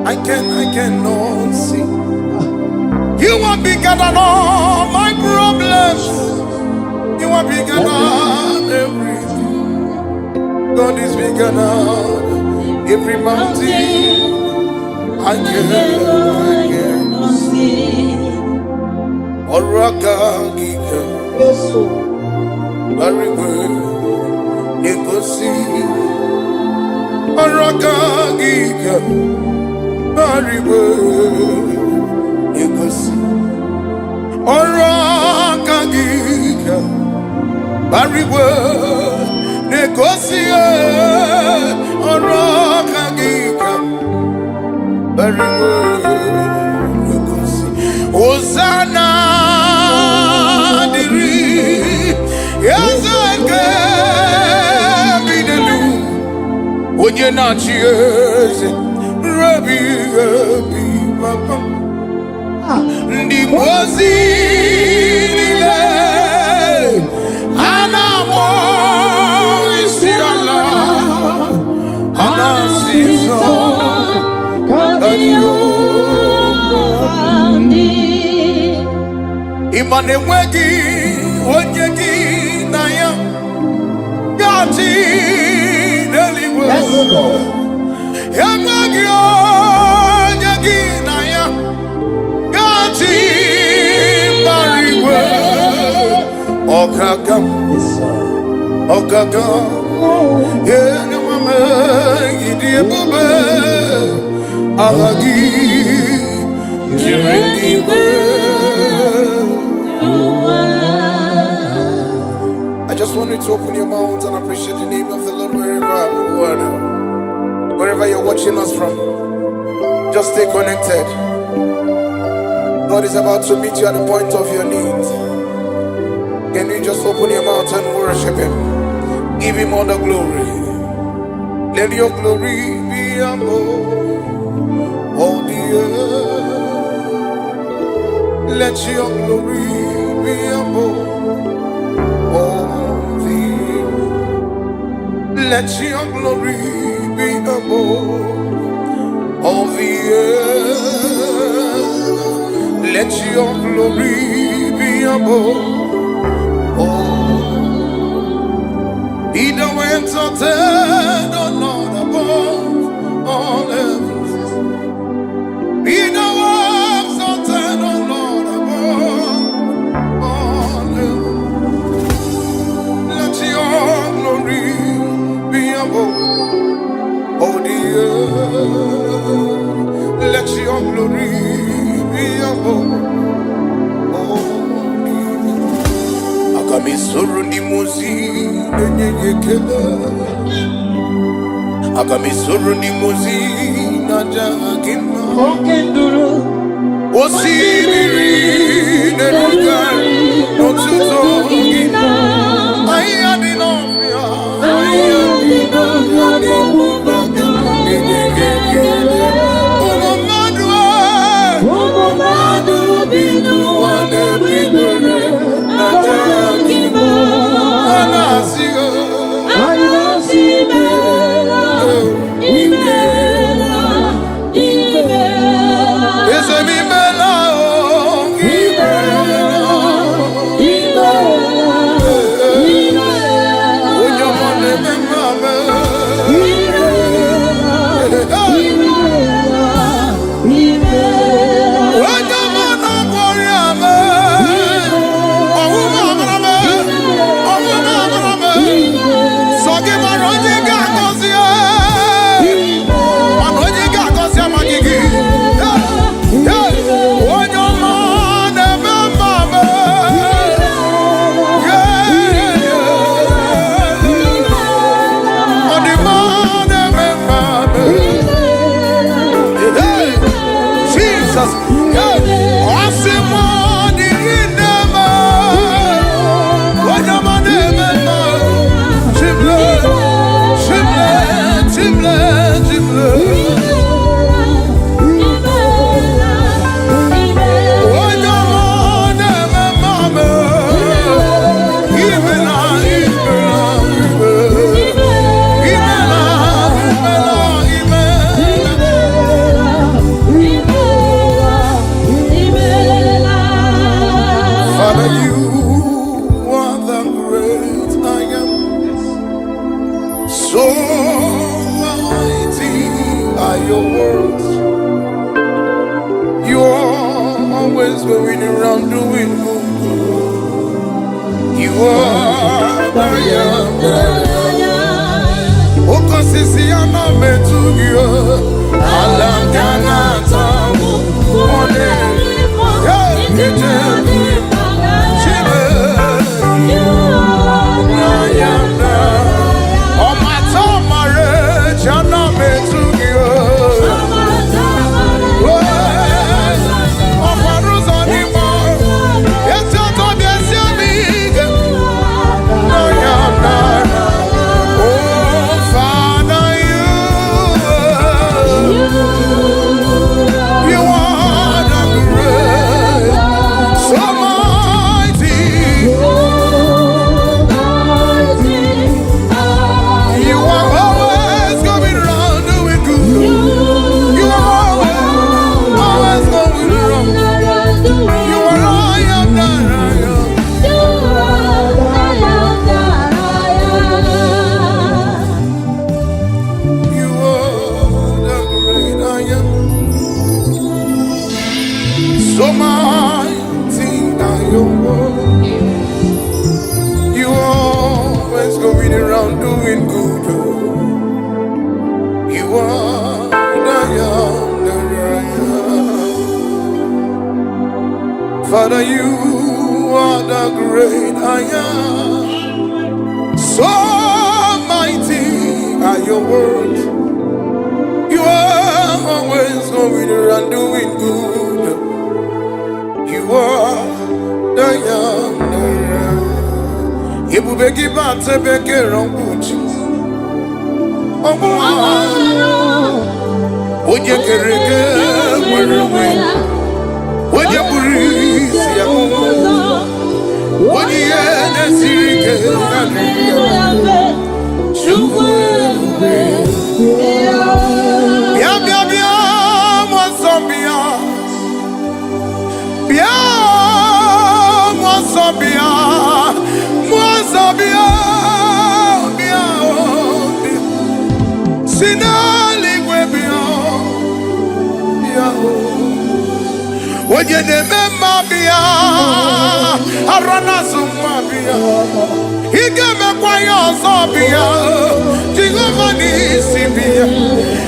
I cannot see. You are bigger than all my problems. You are bigger than everything. God is bigger than every mountain. I cannot see. Oraga giga, Yes, Lord. very good. Negosi. Oraga giga, very good. Negosi. Oraga giga, very good. Negosi. Oraga giga, very good. Negosi. Hosanna. When you're not yours, Rabbi, Papa, the Mozie, Anna, is your love, Anna, sees Imanewegi, Onyegi, Naya, Gati, Deliver. Yes, Lord. Yamagio, Onyegi, Naya, Gati, Mariwe, Okagam, Yes, sir. Okagam, Yenamame, Idiabube, Ahagi, Jireniwe. I just want you to open your mouth and appreciate the name of the Lord wherever you're watching us from. Just stay connected. God is about to meet you at the point of your need. Can you just open your mouth and worship Him? Give Him all the glory. Let your glory be above all the earth. Let your glory be above all the earth. Let your glory be above all the earth. Let your glory be above all. Be thou exalted, O Lord, above all heavens. Be thou exalted, O Lord, above all heavens. Let your glory be above all the earth. Let your glory be above all the earth. Akamisuru ni muzi nenyekela. Akamisuru ni muzi na jagima. Okenduru. Osibiri nerugari notuto gina. Ayadinofia. Ayadinofia nebubaga. Nenyekela. Umomadu binu wane bibere. Najagima. Anasigo. Anasibela, Ibela, Ibela. Ese mi bela, oh, Ibela. Ibela, Ibela. Unyamane memame. always going around doing good. You are the O consisi ana metugiyo alam ganata one Father, you are the great I am. So mighty are your words. You are always going around doing good. You are the young. You will give out to beg your Gucci. Would you get would you breathe? Would you Would you remember Bia? Arana Sumabia. He gave me quiet Sobia. Tigomani Sibia.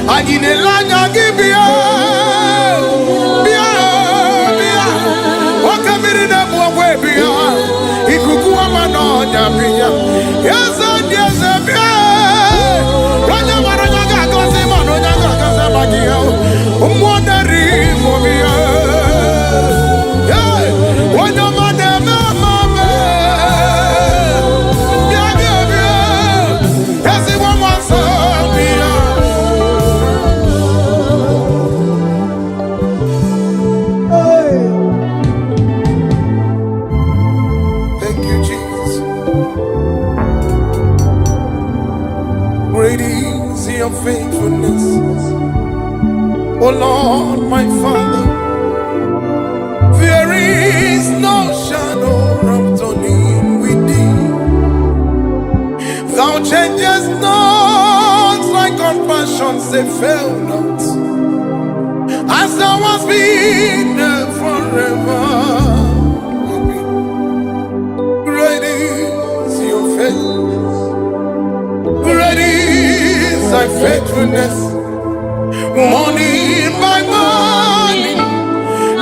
And in a lanya Gibia. Bia, Bia. Wakamiri na Bia. He could go on Bia. Yes, and yes, Bia. Raja Maranga Gosimano Nagasabagia. Wandering for Bia. Faithfulness, oh Lord, my Father, there is no shadow of turning with thee. Thou changest not, thy compassions they fail not, as thou hast been there forever. Great is your faithfulness. Great is thy faithfulness, morning by morning,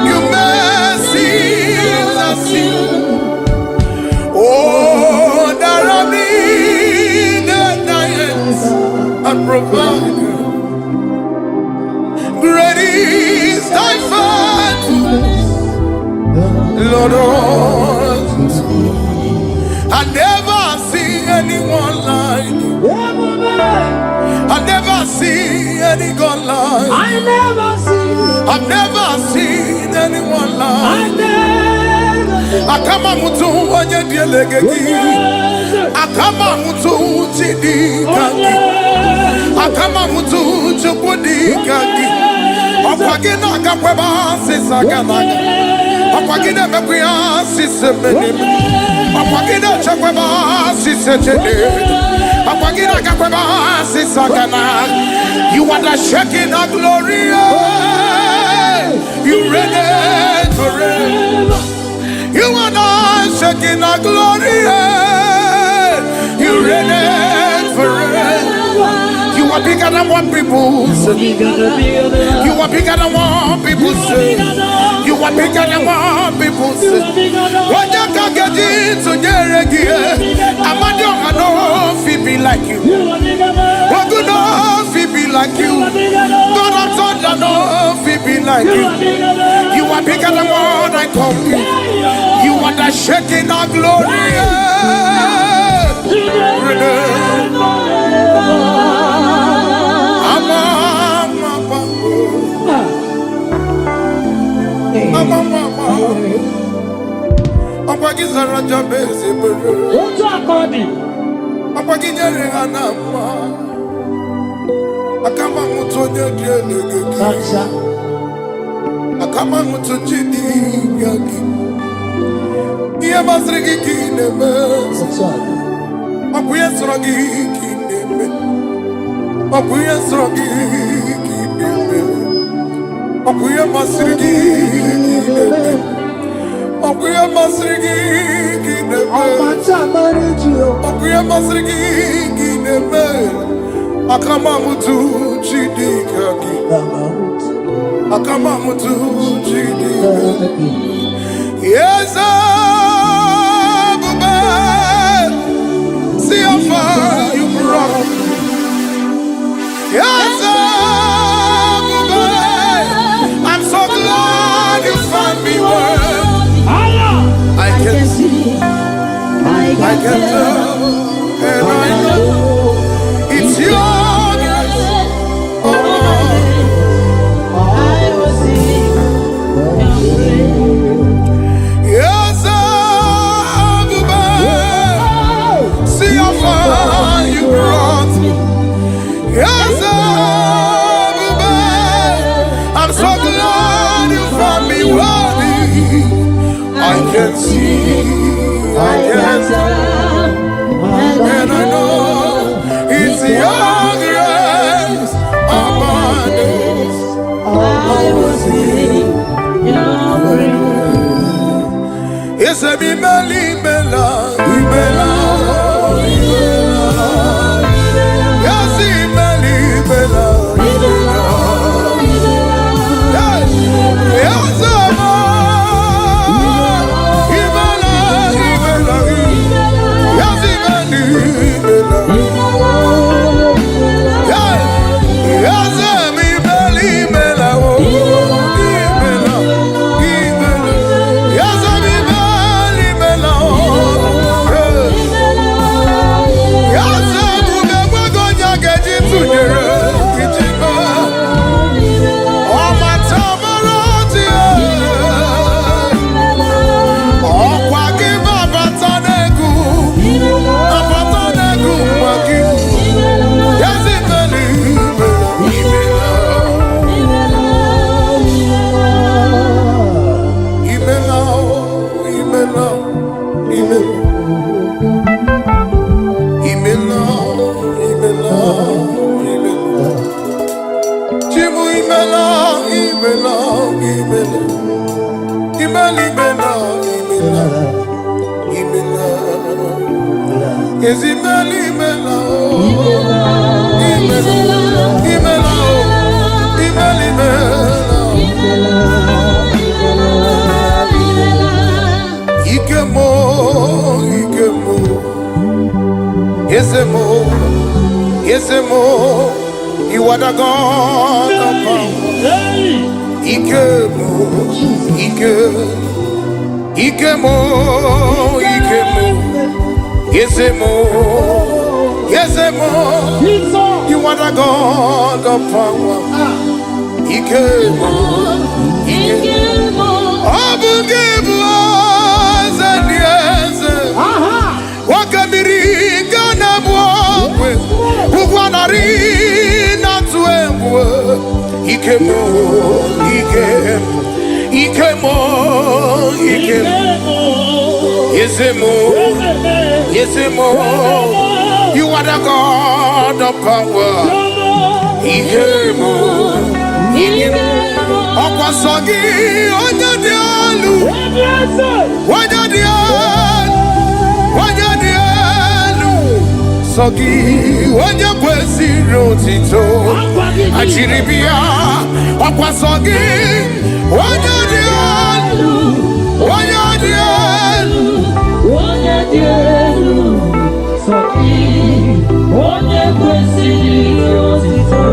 your mercies I see. Oh, that I need thy hands and provide. Great is thy faithfulness, Lord. I never see anyone like you. I've never seen any God like you. I've never seen anyone like you. Akama mutu wanye dielegeki. Akama mutu chidi kaki. Akama mutu chukudi kaki. Okwagina kakweba sisa ganaga. Okwagina mekuya sisa menimi. Okwagina chakweba sisa chedi. You are the shaking of glory. You reign forever. You are not shaking our glory. You reign forever. You are bigger than what people say. You are bigger than what people say. You are bigger than what people say. What you can get into I'm not be like you. What good enough be like you. God of thunder enough be like you. You are bigger than what I call you. You are the shaking of glory. Yes, see how far you brought me. Yes, I'm so glad you found me worthy. I can see, I can tell, and I know it's your grace. I will sing your praise. Yes, see how far you brought me. Yes, I'm so glad you found me worthy. I can see, I can tell, and I know it's your grace upon us. I will sing your praise. Yes, I be Meli Mela, Mela. You are the God of power. Ikemo, Ikemo, Yesemo. You are the God of power. Ikemo, Abugebo, Zaniese. Wakamiri Ganabwe, Uguanari, Natuemwe. Ikemo, Yesemo. You are the God of power. Ikemo. Okwasogi onyadialu onyadialu sogi onyakwesiri otito achiribia okwasogi onyadialu sogi onyakwesiri otito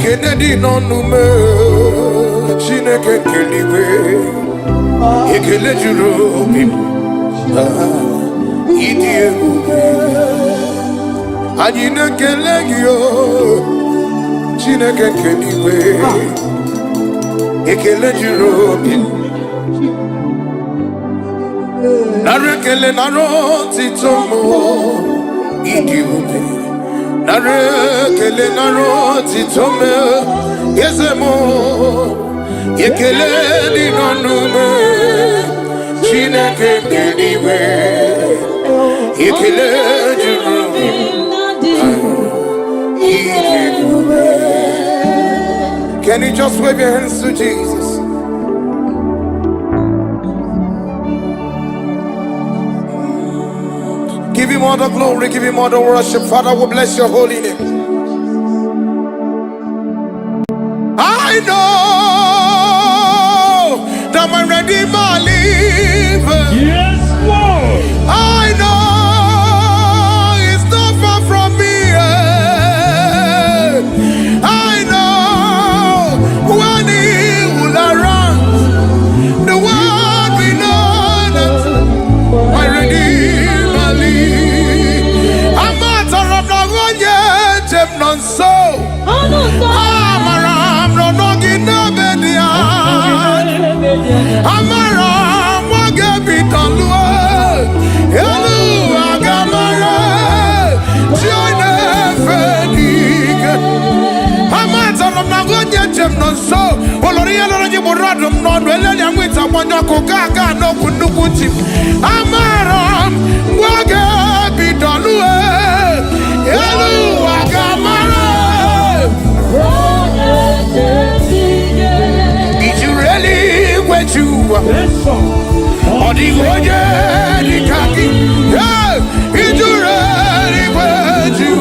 Kennedy no nume Chineke keliwe Ekele juru obi Idi ebube Anyị na-ekele gị o Chineke keliwe Ekele juru obi Nara ekele nara otito mo Idi ebube Nare kele naro titome yezemo yekele di nonume Chineke keliwe yekele jurumi Can you just wave your hands to Jesus? Give him all the glory, give him all the worship. Father, we bless your holy name. I know that my Redeemer lives. Yes, Lord. I know he's not far from me. I know when he will arise, the world will know that my Redeemer lives. I'm not a robber yet, I'm not so. Amara, moge bitanluwa, elu agamara, tione fenike. Amata lomnagonye jemnonso, olori elori muradum non weleli amwita mwanyako kaka no kunukuti. Amara, moge bitanluwa, elu agamara. Did you really? You or the Goya, the Kaki, yeah, it's ready with you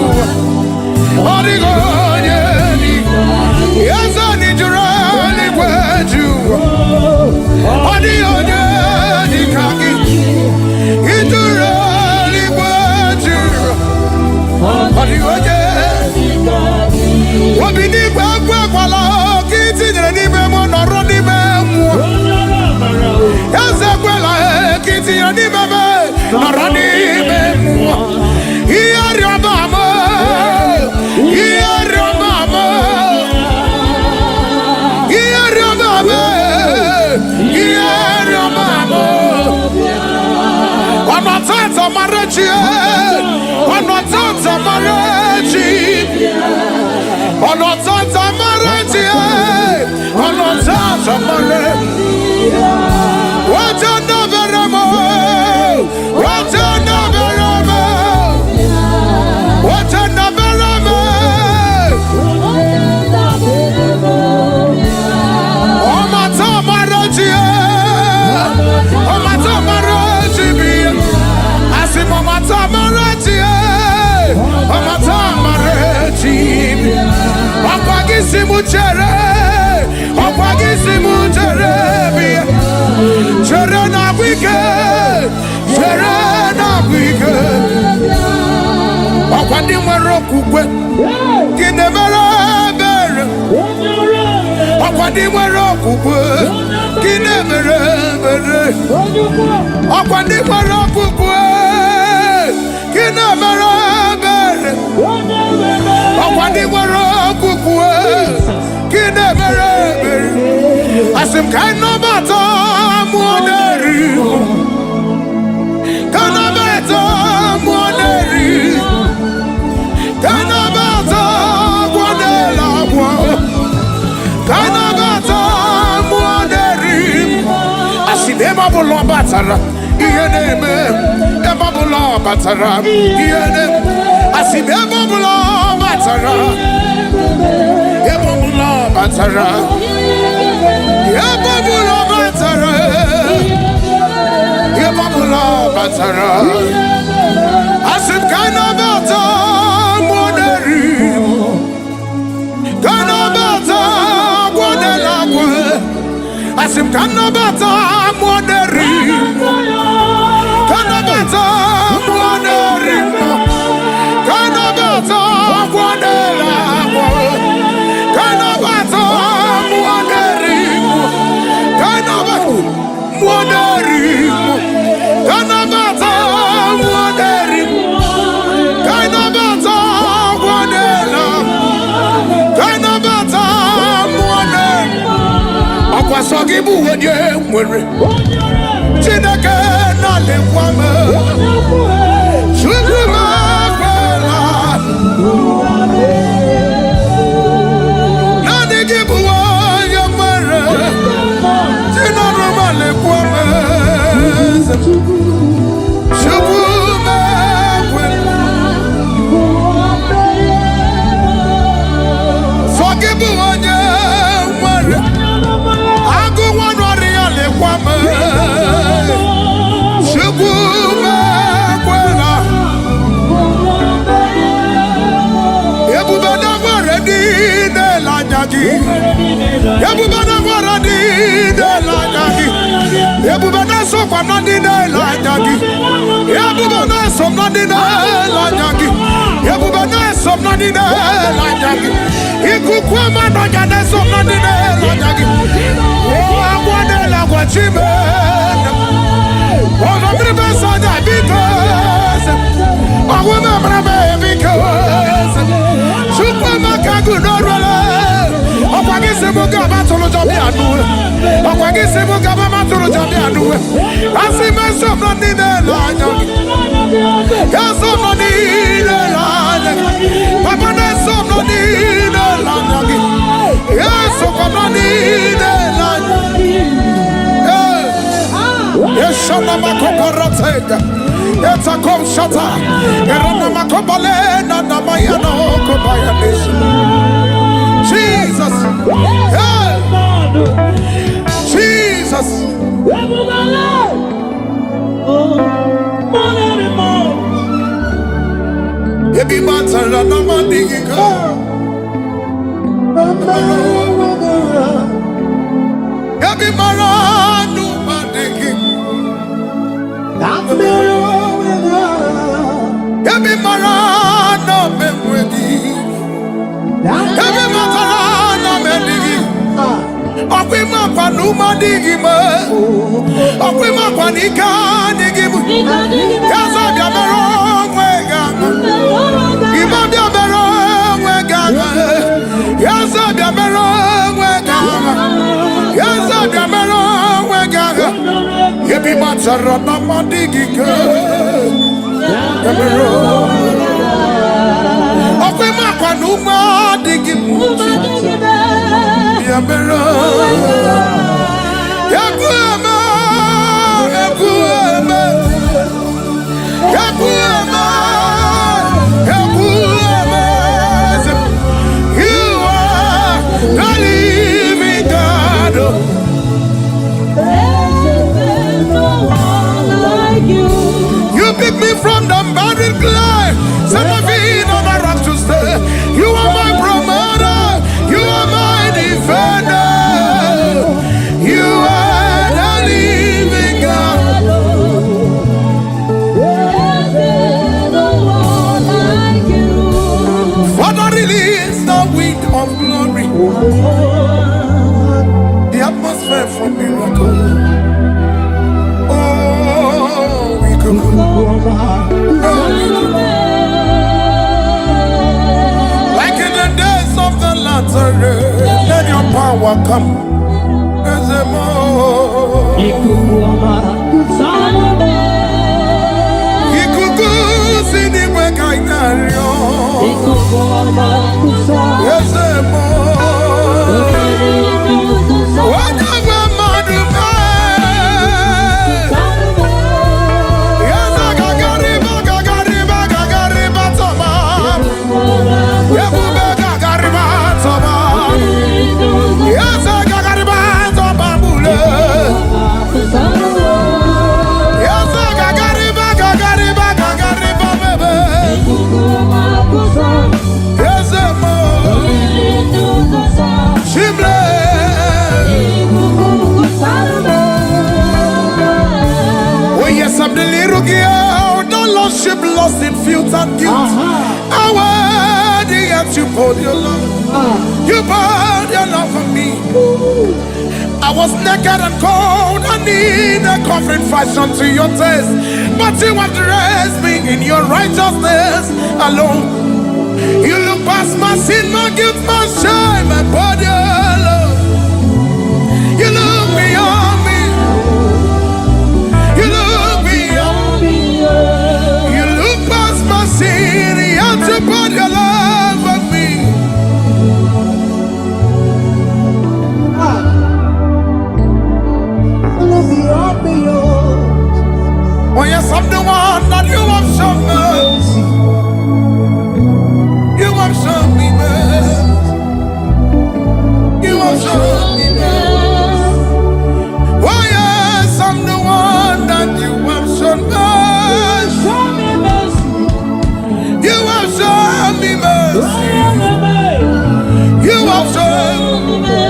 or the Goya, yes, I need you ready with you or the Goya, the Kaki, it's ready with you or the Goya, what we need, while kids in the name of running. Kiti yoni bebe, narani bemu. Iyari mama, iyari mama, iyari mama, iyari mama. Wanatata marechi, wanatata marechi, wanatata marechi, wanatata marechi. What another ramo? What another ramo? What another ramo? Oh my tamaraji, oh my tamaraji, I see my tamaraji, oh my tamaraji. Apagisi muchere, apagisi muchere. Serena wicked, Serena wicked. Akwadi marokukwe, kinemera bere. Akwadi marokukwe, kinemera bere. Akwadi marokukwe, kinemera bere. Akwadi marokukwe. Asim kanabata muaderi, kanabata muaderi, kanabata muadela wa, kanabata muaderi. Asim ema bulo batara, iyeneme ema bulo batara, iyeneme. Asim ema bulo batara, ema bulo batara. Yababula batara, yababula batara. Asim kanabata moderi, kanabata modelakwe. Asim kanabata moderi, kanabata moderi, kanabata modelakwe, kanabata moderi. Sogibu wenye mwere Chineke na lekwame Chukuma kwela Nani gibu wenye mwere Chinaruma lekwame Chukuma kwela Sogibu wenye mwere It's a come shata. Jesus. Jesus. Ebi matara na mandiga. Ebi maranu mandiga. Ebi marana memwedi. Ebi matarana medigi. Okwi mapanu mandigi me. Okwi mapanika digi mu. Kaza biamero mwega. Ima biamero mwega. Kaza biamero mwega. Kaza biamero mwega. Ebi matarana mandigi ke. Okwe makwanu madigi Yabero Yakuama Yakuama Yakuama Yakuama You are the living God. You pick me from the barren clay, set my feet on the rock to stay. You are my promoter, you are my defender. You are the living God. Father, release the wind of glory, the atmosphere for miracle. Like in the days of the latter, let your power come. shame and guilt. How worthy yet you poured your love. You poured your love for me. I was naked and cold. I need a covering fashion to your taste. But you have dressed me in your righteousness alone. You look past my sin, my guilt, my shame, my body alone. You look beyond me. You look beyond me. You look past my sin, and you put your love on me. Oh yes, I'm the one that you have shown mercy. You have shown me mercy. You have shown me mercy. Oh yes, I'm the one that you have shown mercy. You have shown me mercy. You have shown me mercy.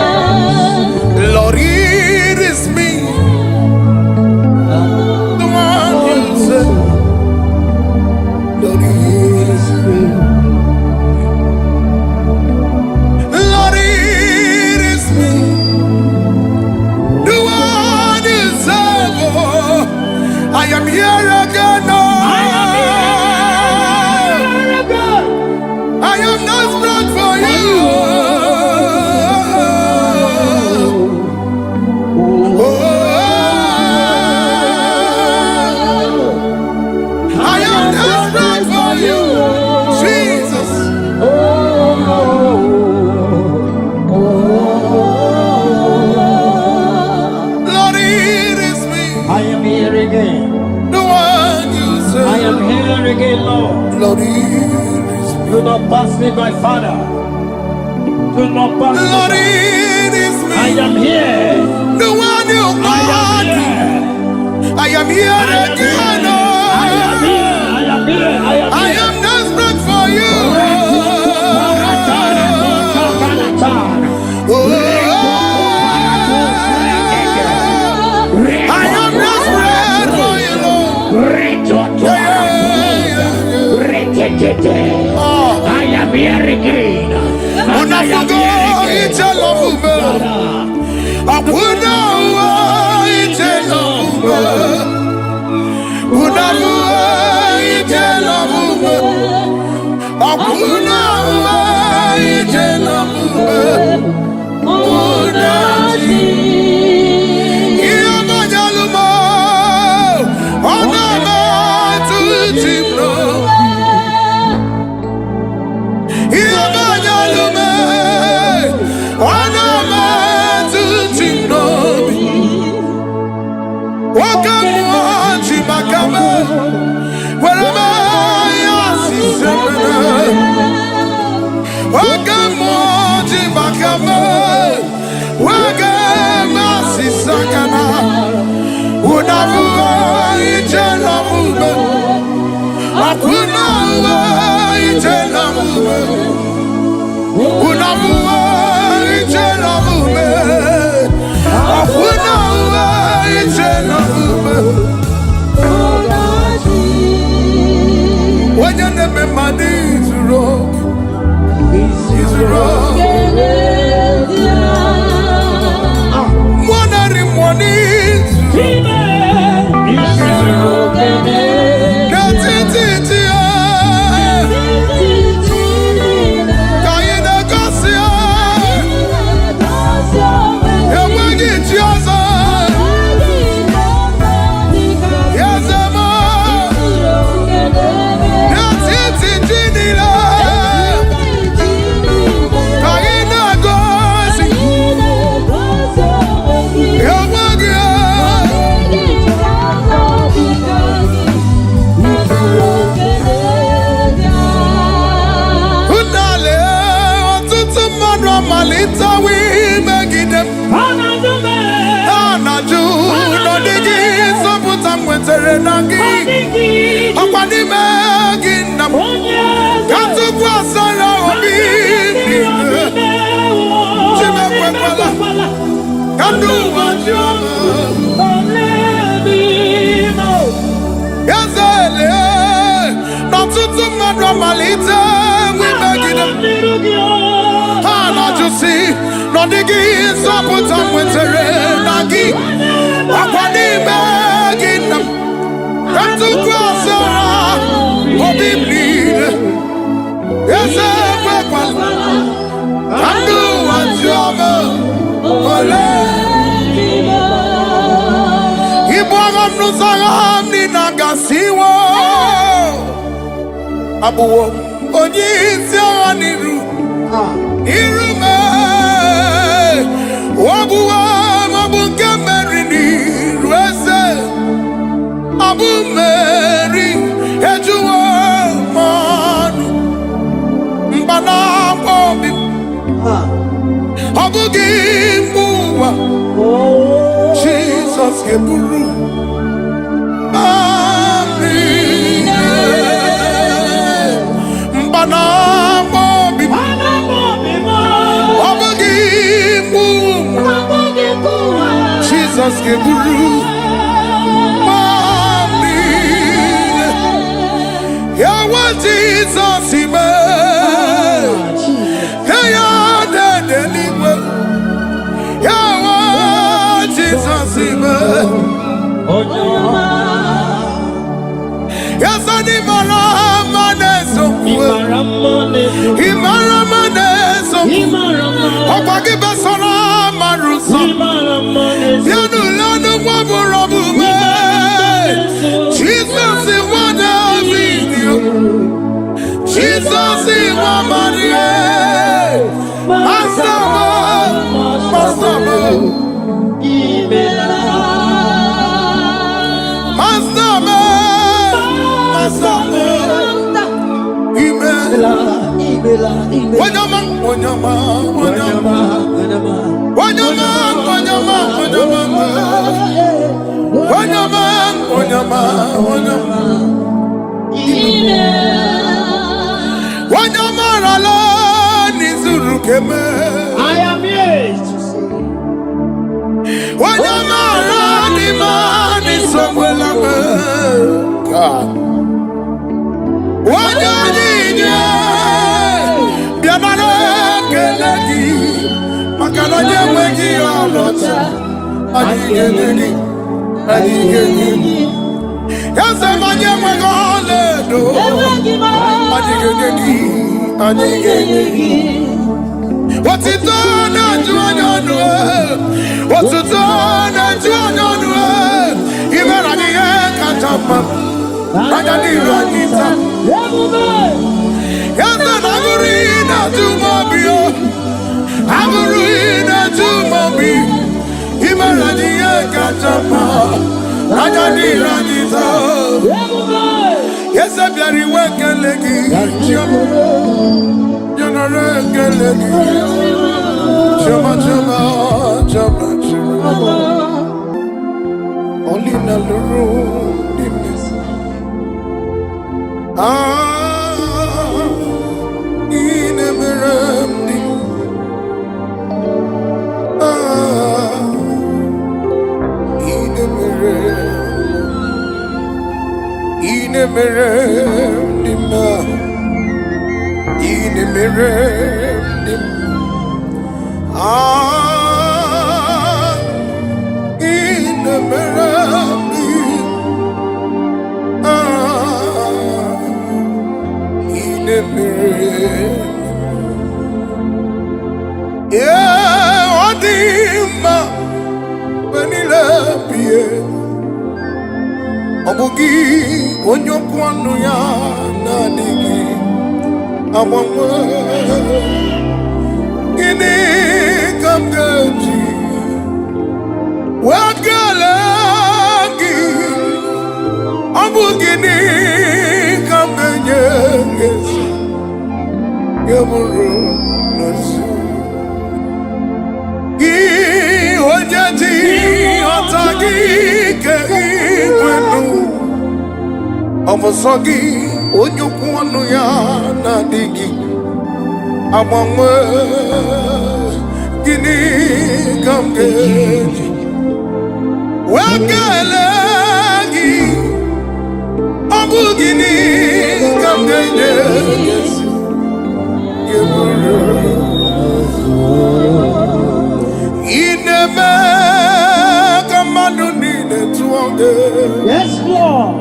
Lord, it is me. I am here again. Oh. I am desperate for you. Oh. I am desperate for you, Jesus. Lord, it is me. I am here again. I am here again, Lord. Lord, it is me. Do not pass me by, Father. Do not pass me Lord, by. it is me. I am here. The one you called. I am here again. I am here. I am desperate for you. I am desperate for you, Lord. I am here again. When your name is money is wrong, is wrong. Money is wrong. That's it. malite wimegide ha na-ajụsi n'ọdịghị nzọpụta nwetere na gị akwa n'ime gị nna m ka ntụkwasịra obi m niile eze ekwekwala ka ndụ ụwa ji ọma ole ibu agha m n'ụzọ agha m niile agasiwo abụwo onye isi agha n'iru m ọbụwa maọbụ nke mmeri n'iru eze abụ mmeri ejuwo mmanụ mgbanaka obi ọ bụghị mgbe ụwa Jizọs ga-eburu mgbanaka obi ọ bụghị mgbe ụwa Jizọs ga-eburu ya nwa Jizọs ime ya dede n'igwe ya nwa Jizọs ime ya sani mara mma na-esokwu ịmara mma na-esokwu ọkwa gị besara mara ụzọ bịa n'ụlọ n'ụgbọ bụrụ ọbụme Jizọs nwa David Jesus is Maria, Master, I am here to see. When you're married, the man is somewhere like God. When you're in here, you're not a lady. Makanaje wengi olota. Adigeni. Yes, I'm a young one. Adigeni. What's it done? What's it done? Even at the end, catch up. I got the Ranita. Yes, and I'm arena to Mobio. I'm arena to Mobio. Even at the end, catch up. I got the Ranita. Yes, I'm very welcome, lady. Only na luru dimes. Ine meremdi. Ine meremdi ma. In the mirror, in the mirror, in the mirror. Yeah, Odima, when he left you, Obugi, when you want to ya, Amangwa Gini Kamgaji Wakalagi Abu Gini Kamganyanges Yamuru Nasu Gi Wajati Otagi Kei Wenu Amasagi Onyukwanu ya na digi Amangwe Gini kamgeji Wakalagi Abu Gini kamgeji Yes, Lord.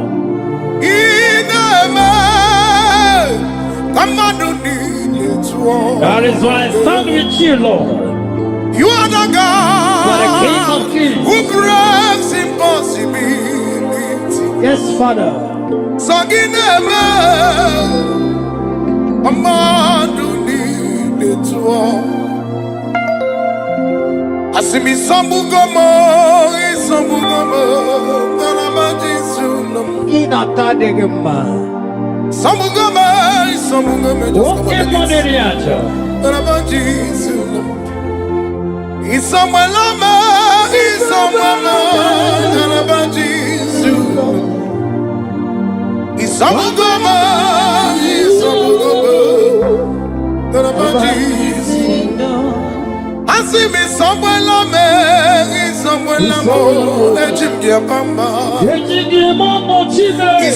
That is why I stand with you, Lord. You are the God who breaks impossibility. Yes, Father. Sagineme, Amadu need it all. Asimi Sambugomo, Sambugomo, Nanabaji Sunam. Inatadegema. Sambugomo, Sambugomo, Okay, Moneriacha. Nanabaji Sunam. Isamuelama, Isamuelama, Nanabaji Sunam. Samugoma, Samugoma, Nanabaji. Asimi Samuelame, Samuelamo, Ejimdia Bamba.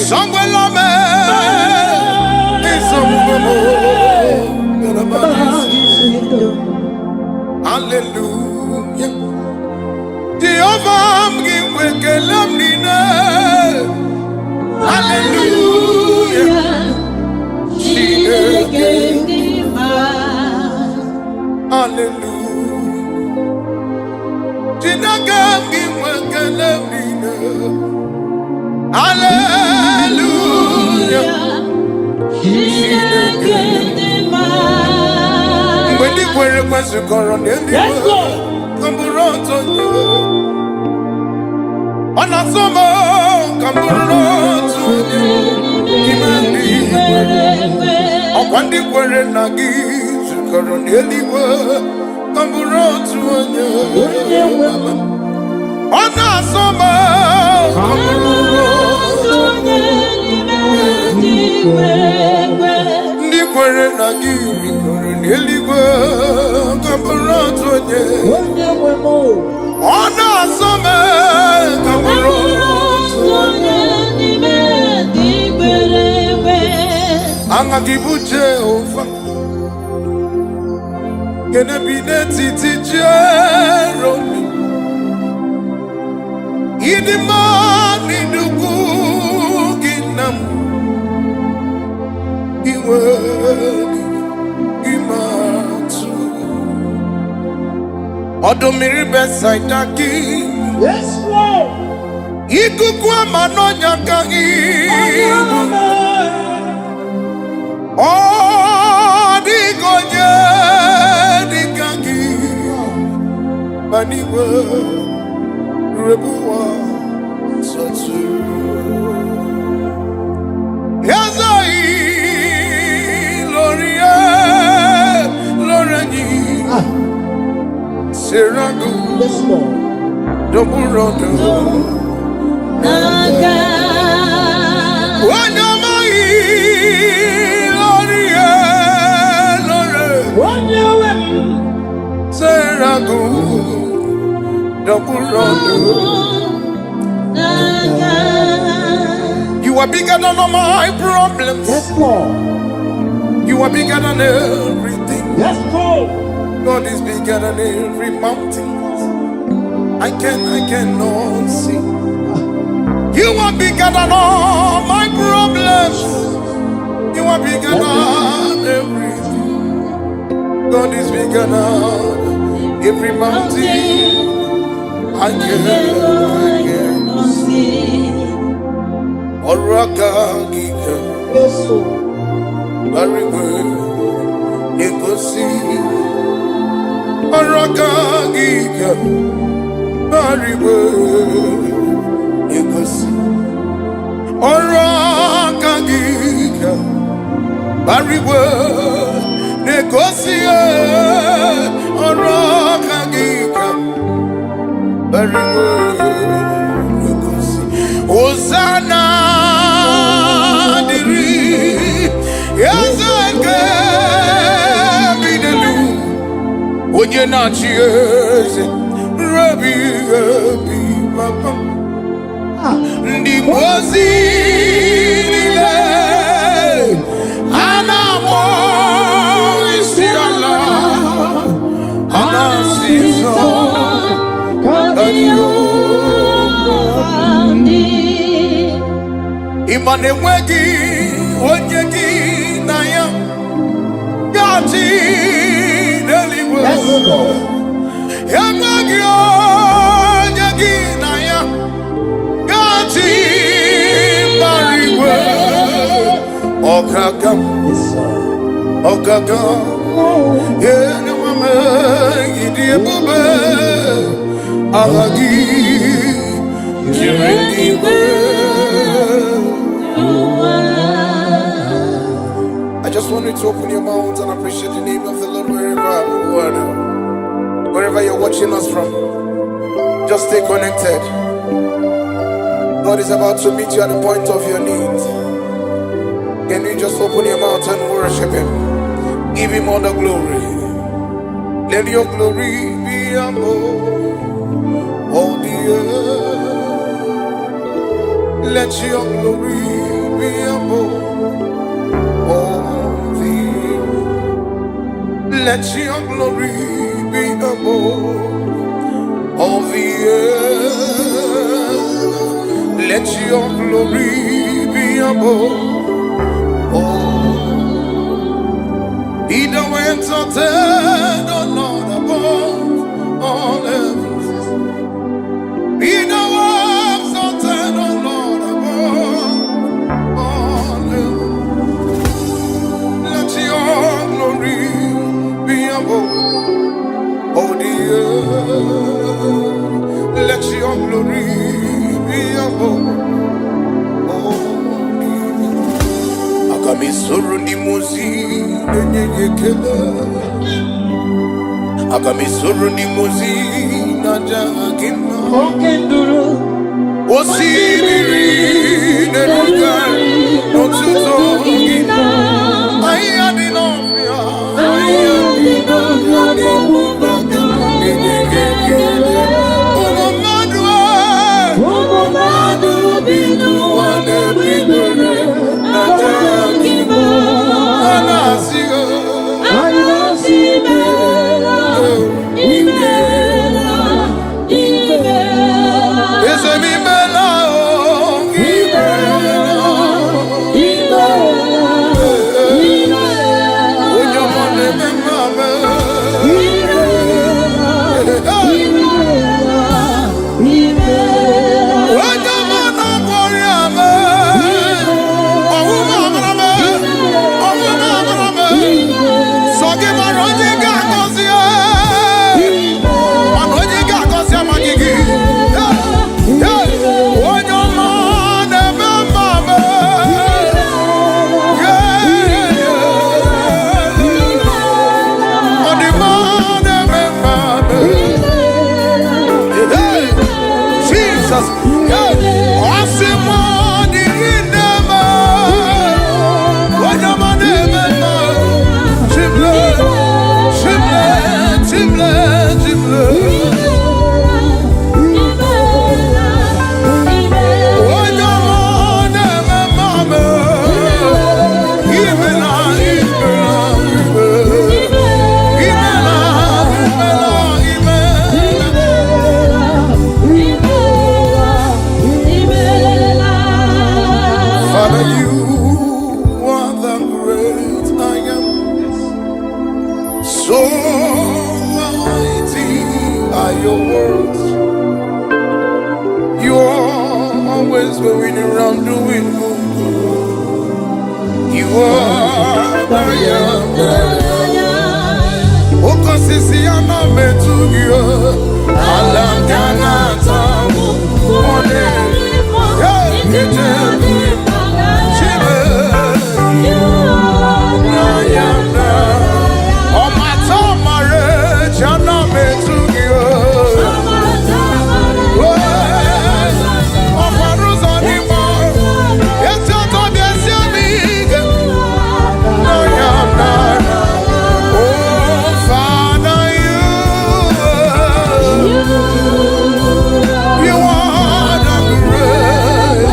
Samuelame, Samugoma, Nanabaji. Hallelujah. Jehovah, Mgiwekelam Nina. Hallelujah. Hallelujah. Hallelujah. When the word was a coron, on a summer, come on the word Nagi, Coronelli, come on a summer, the word Nagi, Coronelli, come on a summer, come Angagibu Jehovah, gonna be netiti Jeromi. Idimani dugu ginam, iwani imatu. Odomiri besaidaki. Yes, Lord. Ikukwa manonya kagi. Oh, digoje dikagi maniwe rebuwa sotu yazai lorie loreni seragu doburodo Naga You are bigger than all my problems. Yes, Lord. You are bigger than everything. Yes, Lord. God is bigger than every mountain. I cannot see. You are bigger than all my problems. You are bigger than everything. God is bigger than every mountain. I cannot see. Oraka Gika. Yes, Lord. Very good. Negosi. Oraka Gika. Very good. Negosi. Oraka Gika. Very good. Negosi. Oraka Gika. Very good. Negosi. Hosanna. When you're not yours, Rabbi, Papa, the Mozie, Anna. Imane wegi onyegi na ya gati deliwe. Yamagi onyegi na ya gati bariwe. Okagam, okagam. Yene mama idiye bube agagi jireniwe. I just want you to open your mouth and appreciate the name of the Lord wherever you're watching us from. Just stay connected. God is about to meet you at the point of your need. Can you just open your mouth and worship Him? Give Him all the glory. Let your glory be above all the earth. Let your glory be above all the earth. Let your glory be above all the earth. Let your glory be above all. Be thou exalted, O Lord, above all heavens. Be thou exalted, O Lord, above all heavens. Let your glory be above all the earth. Let your glory be above all the earth. Akamisuru ni muzi nenyekele. Akamisuru ni muzi na jagima. Okenduru. Osibiri neruga notuzo gina. Ayadinofia. Ayadinofia nebubaga nenyekele. Umumadua. Umumadu binu wane bibere na jagima. Anasigo. Anasimela. Imela. Imela. Esemimela. Imela. Imela. Imela. Onyamone memame. Imela. Imela. Imela. Onyamona koriame. Owuma marame. Owuma marame. Sogi maroji gakosia. Maroji gakosia magigi. Onyamone memame. Onyamone memame. Jesus. Asimoni inema. Onyamone memame. Chimle. Chimle. Chimle. Chimle. Onyamone memame. Imela. Imela. Imela. Imela. Father, you are the great I am. So mighty are your words. You are always going around doing good. You are the young. Okosisi anametugia. Alangana tamu. One. You are the great.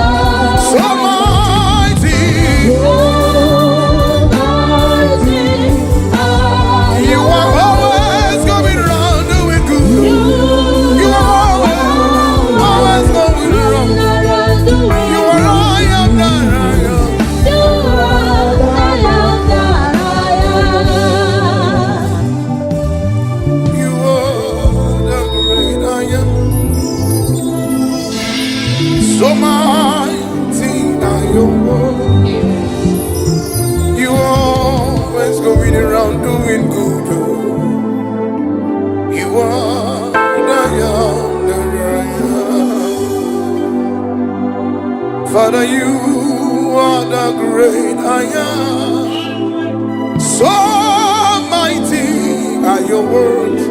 So around doing good. You are the young, the am. Father, you are the great I am. So mighty are your words.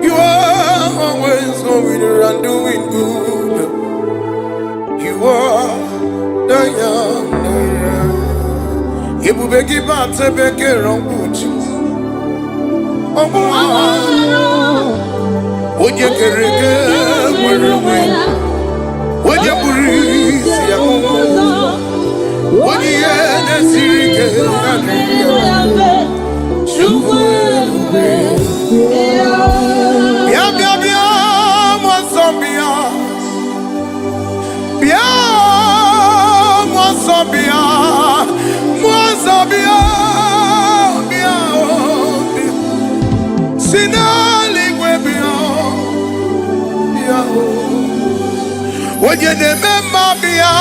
You are always going around doing good. You are the young, the am. Ibu begi bate begi rambuchi. Oye kereke werewe. Oye burisi ya Mungu. Oye ene sirike kanuya. Shuwewe. Bia bia bia mwasambia. Bia mwasambia. Mwasambia. Bia sinali bia. Bia oye ne mema bia.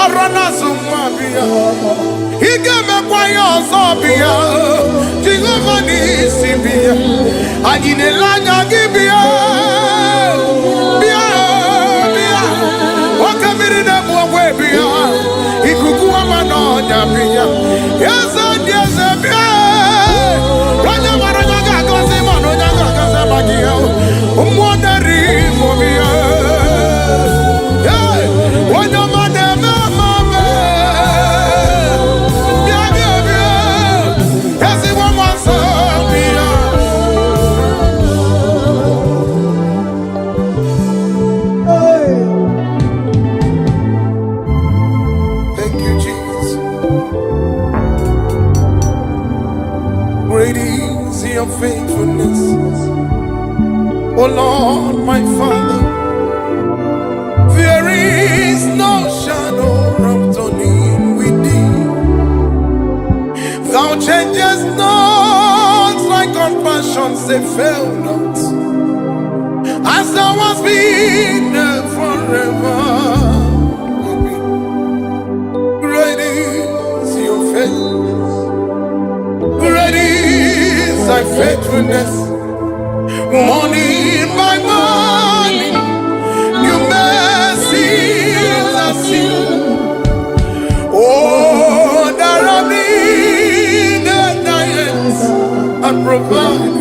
Arana summa bia. Ige me kwa yo bia. Jingoma ni sibia. Ajine lanya gibia. Bia bia. Wakamiri ne mwe bia. Ikukuwa manonya bia. Yesa yesa bia. Ranya maranya gagozi manonya gagozi bagia. Umwandari mobia. Wanya mademe mame. Bia bia bia. Yesi wamansa bia. Thank you, Jesus. Great is your faithfulness, O Lord, my Father. There is no shadow of turning with thee. Thou changest not, thy compassions they fail not. As thou hast been there forever. Great is your faithfulness. Great is thy faithfulness. Morning by morning, your mercies I see. Oh, that I need thy hands and provide.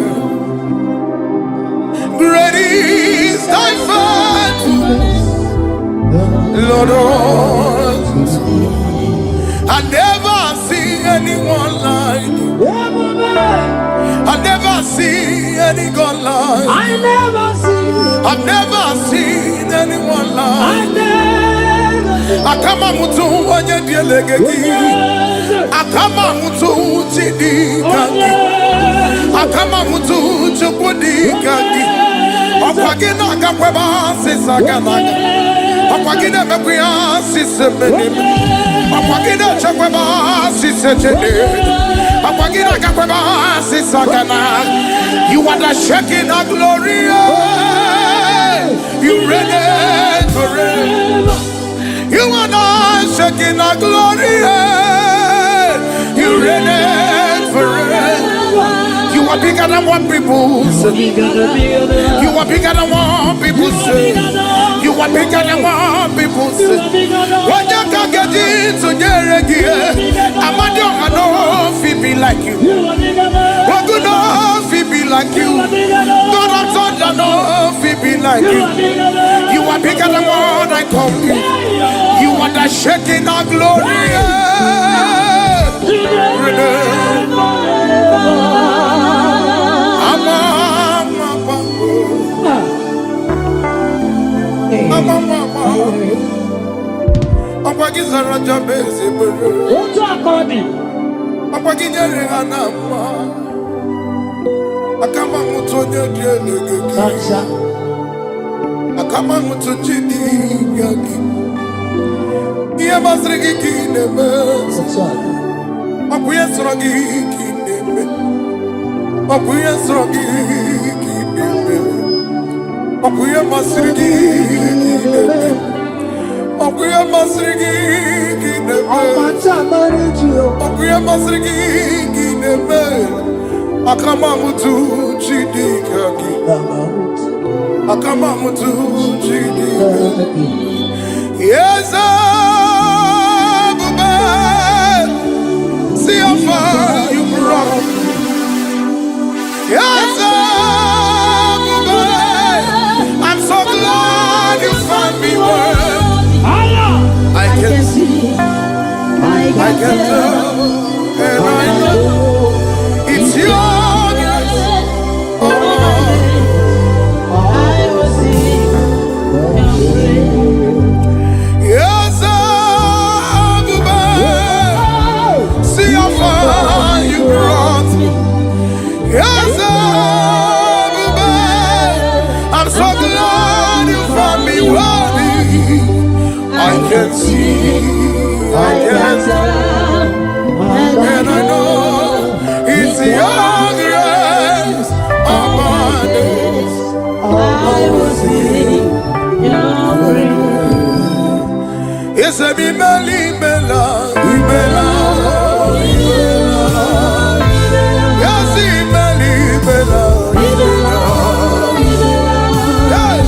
Great is thy faithfulness, Lord. I never see anyone like you. I never see any God like you. I've never seen anyone like you. Akama mutu onye dielegeki. Akama mutu chidi kaki. Akama mutu chukudi kaki. Okwagina akakweba sisaganaga. Okwagina mekuya sisemenim. Okwagina chakweba sisechenim. Okwagina akakweba sisaganaga. You are the shaking of glory. You reign forever. You are the shaking of glory. You reign forever. You are bigger than what people say. You are bigger than what people say. You are bigger than what people say. When you can get into Jeregi, I'm not be like you. What good enough be like you? God of thunder, no be like you. You are bigger than what I call you. You are the shaking of glory. Akama mutonye dielege. Akama mutonjidi yagi. Iya masrigi kineme. Akuye srogi kineme. Akuye srogi kineme. Akuye masrigi kineme. Okuya masrigi ginebe. Okuya masrigi ginebe. Akamamutu chidikaki. Akamamutu chidikaki. Yes, Abuja. See how far you brought me. Yes, Abuja. I'm so glad you found me worthy. I can see, I can tell, and I know it's your grace. Oh, I will sing your praise. Yes, Abuja. See how far you brought me. Yes, Abuja. I'm so glad you found me worthy. I can see, I can tell, and I know it's your grace upon us. I will sing your praise. Yes, I be Meli Mela, Mela, yes, Meli Mela, yes,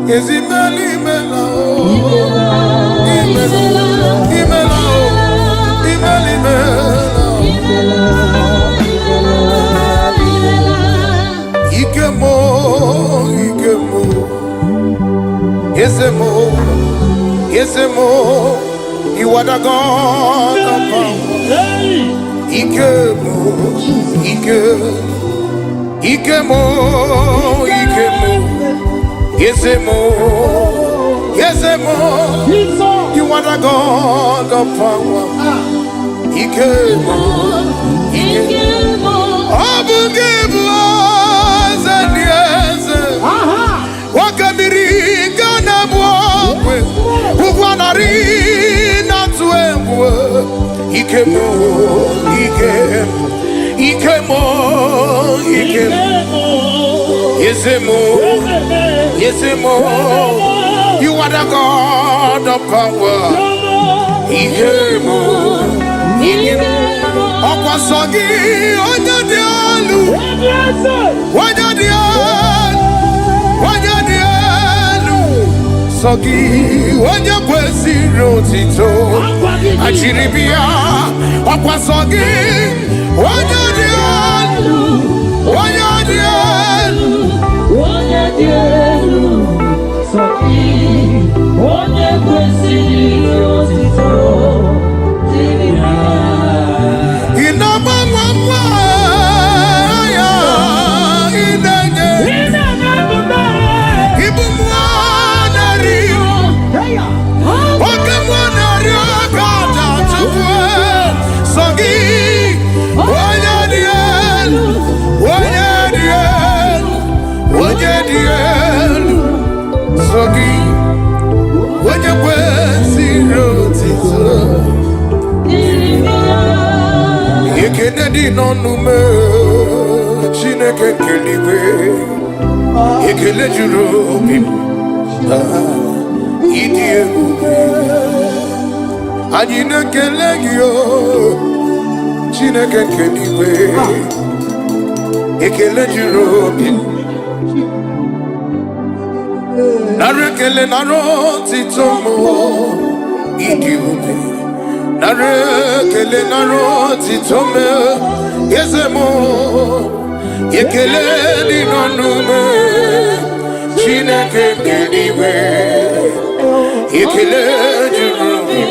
Is it Meli Mela? Ikemo, Ikemo, Yesemo, Yesemo, you are the God of power. Ikemo, Ikemo, Ikemo, Ikemo. Yesemo, Yesemo, you are the God of power. Ikemo, Ikemo, Abugebu, Zanieze, Wakamiri, Ganabwe, Uwanari, Natuemwe, Ikemo, Ikemo, Ikemo, Ikemo. Yesemo, Yesemo, you are the God of power. Ikemo, Ikemo, Okwasogi, Onyadialu, Onyadialu, Sogi, Onyakwesi Rotito, Achiribia, Okwasogi, Onyadialu, Onyadialu. Kennedy no nume Chineke keliwe Ekele juru obi Idi ebube Anyị na-ekele gị o Chineke keliwe ekele jurobi narekele naro titomo idiube narekele naro titome yezemo ekele di nonume chineke ngeniwe ekele jurobi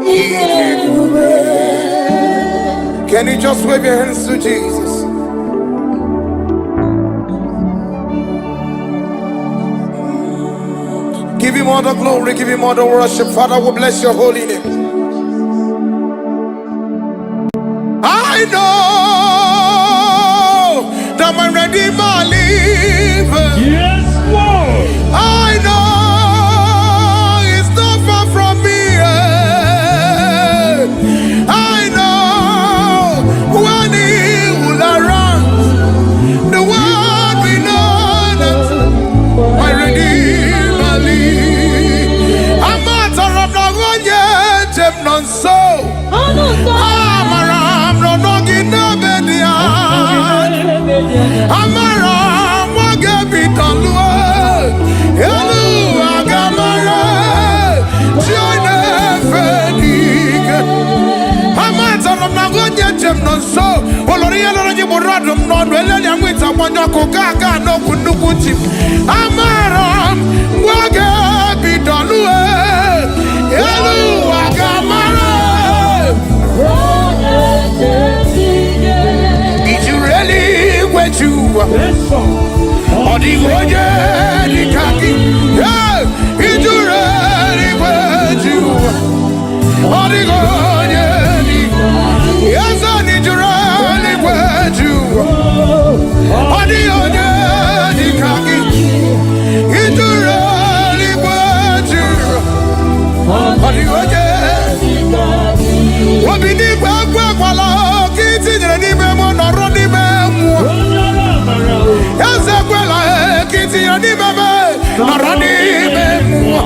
idiube. Can you just wave your hands to Jesus? Give him all the glory, give him all the worship. Father, we bless your holy name. I know that my Redeemer lives. Yes, Lord. I know he's not far from me. I know when he will arise, the world will know that my Redeemer lives. I'm not a rob, no one yet, I'm not so. I'm a ram, no doggy, no baby. I'm a ram, what get me done? Hello, I got my ram. Join the fatigue. I'm not going to get them no so. Oloriano, you would rather not really young with someone no coca, no kundukuchi. I'm a ram, what get me done? Hello, I got my ram. Did you really wet you? Or the Oye, the Kaki? Yeah, did you really wet you? Or the Oye, yes, I need you really wet you. Or the Oye, the Kaki? Did you really wet you? Or the Oye? What be the back while I get in the memo, not running memo? Yes, well, I get in the memo, not running memo.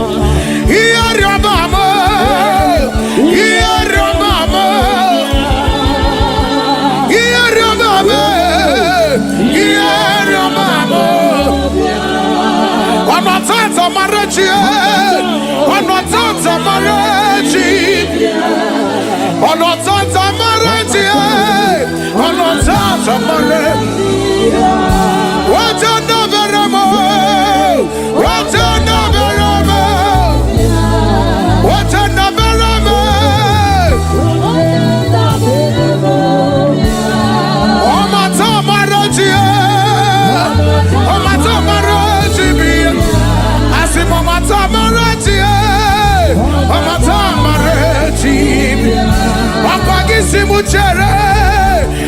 Here, your mama, here, your mama, here, your mama, here, your mama. I'm not tired of marriage, I'm not tired of marriage. On not tired of marriage, on not tired of marriage. What a novel, what a novel, what a novel. Oh, my time, marriage, oh, my time, marriage. I see my time, marriage, oh, my time, marriage. Akwagisi muchere,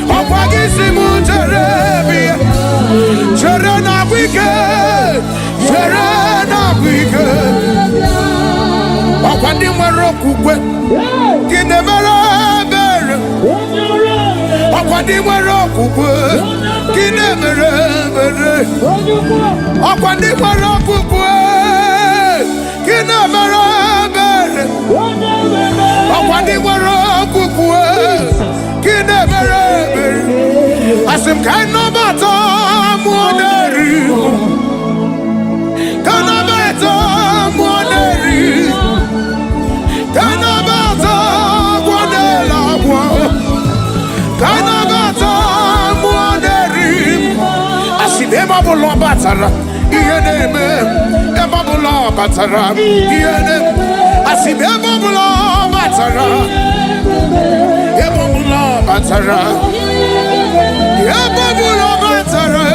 akwagisi muchere, chere na wike, chere na wike. Akwandi mwero kukwe, kine mere mere. Akwandi mwero kukwe, kine mere mere. Akwandi mwero kukwe, kine mere mere. Akwandi mwero kukwe, kine mere mere. Asim kaino bata muaderi, kana bata muaderi, kana bata muadela kwa, kana bata muaderi. Asim ema bulo batara, iyeneme, ema bulo batara, iyeneme. Asim ema bulo batara, ema bulo batara. Yebabula batara,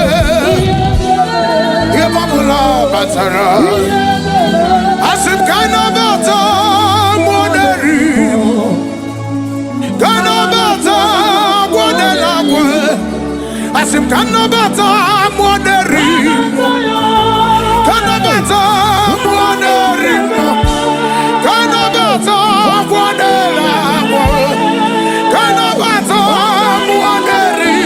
yebabula batara. Asim kana bata moderi, kana bata modela kwe. Asim kana bata moderi, kana bata moderi, kana bata modela kwe, kana bata moderi.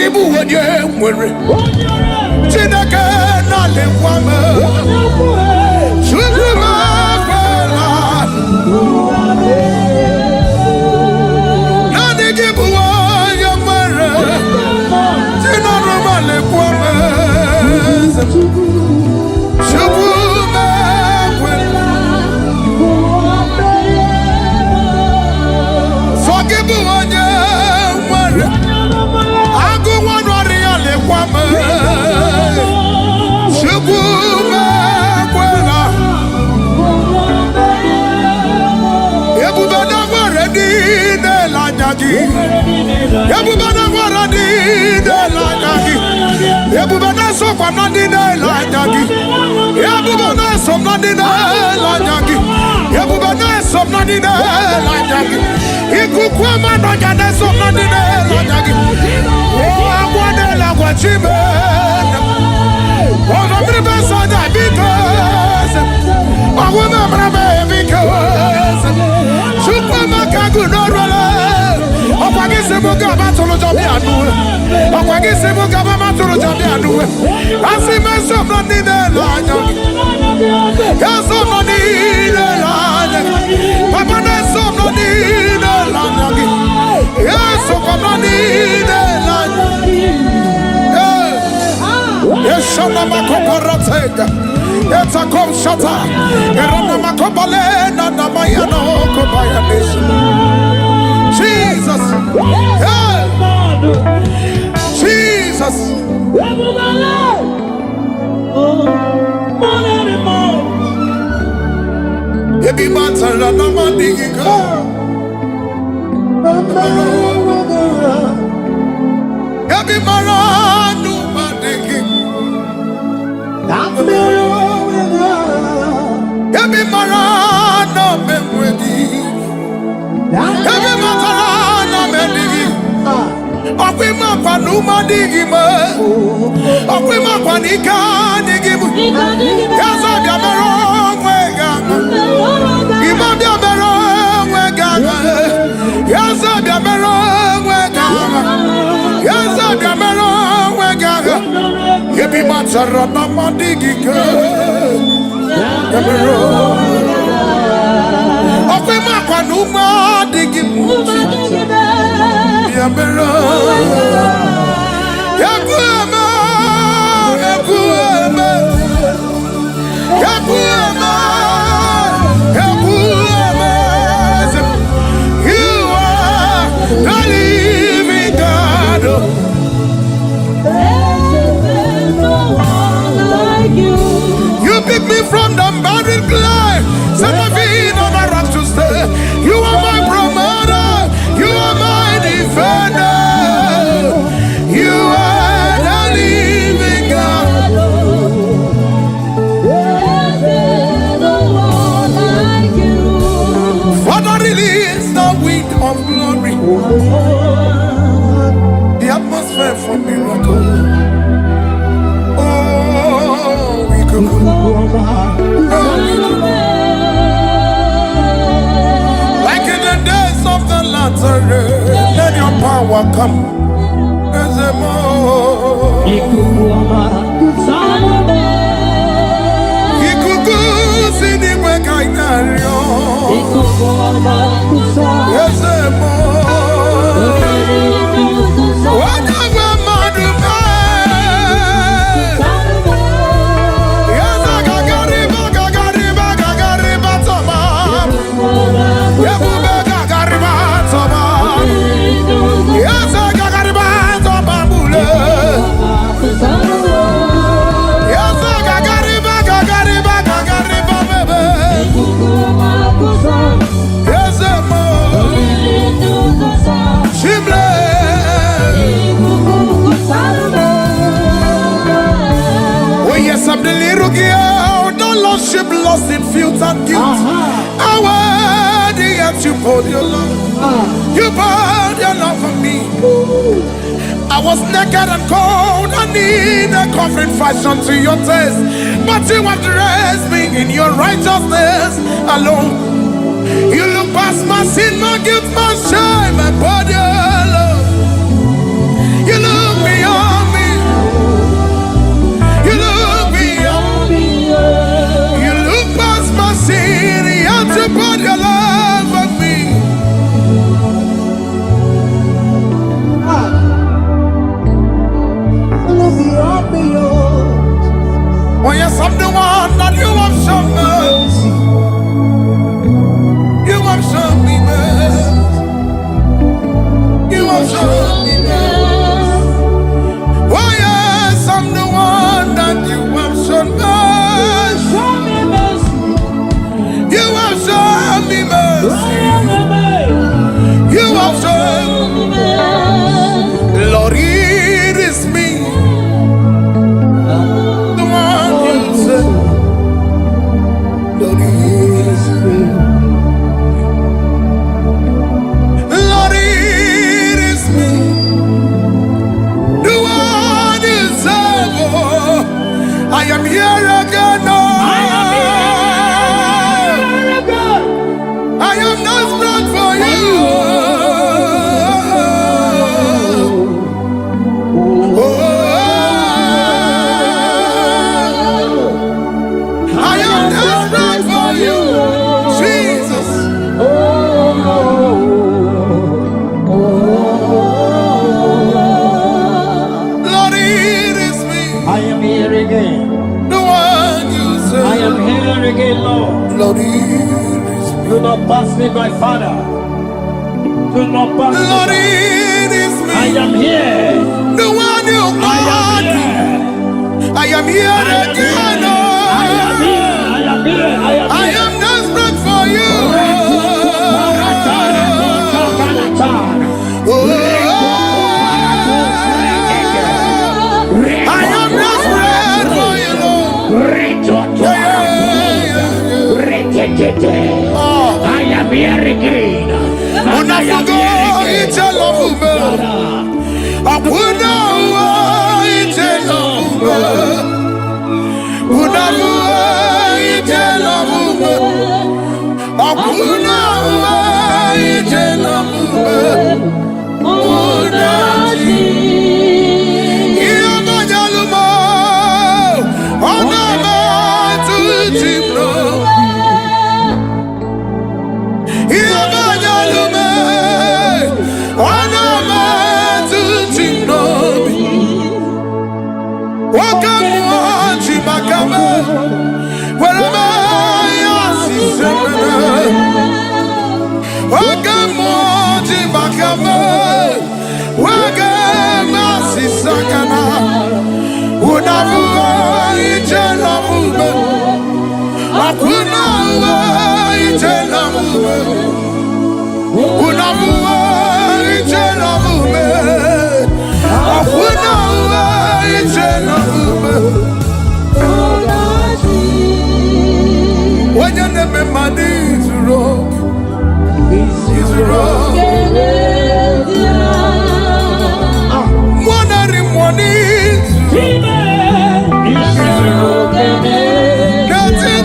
Ogibu onye nwere Chineke na lekwame Chukwu makwela Nani gibu onye nwere Chineke lekwame Chukwu makwela Forgive onye nwere Agụ nwanọrị ya lekwame Chukwu mekwela Ebube na nwere dị n'anya gị Ebube na nwere dị n'anya gị Ebube na sokwa na dị n'anya gị Ebube na som na dị n'anya gị Ebube na som na dị n'anya gị Ikuku ama na ya na som na dị n'anya gị Agwa n'ela gwa chime Ogo mribe soja because Ogo mribe because Chukwu makagu n'orwele Okwa gị si mụ gaba tụrụ jọbi anụwe Okwa gị si mụ gaba ma tụrụ jọbi anụwe Asị me som na dị n'anya gị Ya som na dị n'anya gị Papa na som na dị n'anya gị Ya sokwa na dị n'anya gị Yeshana makoparatega Eta kom shata Erana makopale Na mayano kobayanisha Jesus Hey Jesus Ebi matara na mandiga Ebi maranu mandiga Ebi maranu memwedi Ebi maranu medigi Okwi mapanu mandigi me Okwi mapanika digi mu Yaza biamero mwega Ima biamero mwega Yaza biamero mwega Yaza biamero mwega Ebi matara na mandigi ke Biamero Okwi mapanu mandigi mu Biamero Yakuama Yakuama Yakuama Yakuama You are the living God You pick me from the barren clay Set my feet on the rock to stay You are my promoter You are my defender You are the living God Father, release the wind of glory The atmosphere for miracle Oh, we could Like in the days of the Lazarus Let your power come as a more Ikuku sini wekainario As a more Whatever madume Yaza gagariba toma Yebube gagariba toma Yaza gagariba toma bule Yaza gagariba bebe Yaza mo Shimle Oh yes, I'm the little girl The lost ship lost in filth and guilt How worthy yet you poured your love You poured your love for me I was naked and cold I need a covering fashion to your taste But you have dressed me in your righteousness alone You look past my sin, my guilt, my shame, my body alone You look beyond Lord. Lord, here is me. Do not pass me by, Father. Do not pass me Lord, by. here is me. I am here. The one you I am are. here. I am here I am again. here. I am here. I am here. I am I here. am desperate for you. I am desperate for you, Lord. I am here again. And I am here again. When your name money is wrong, is wrong. Money is wrong. That's it.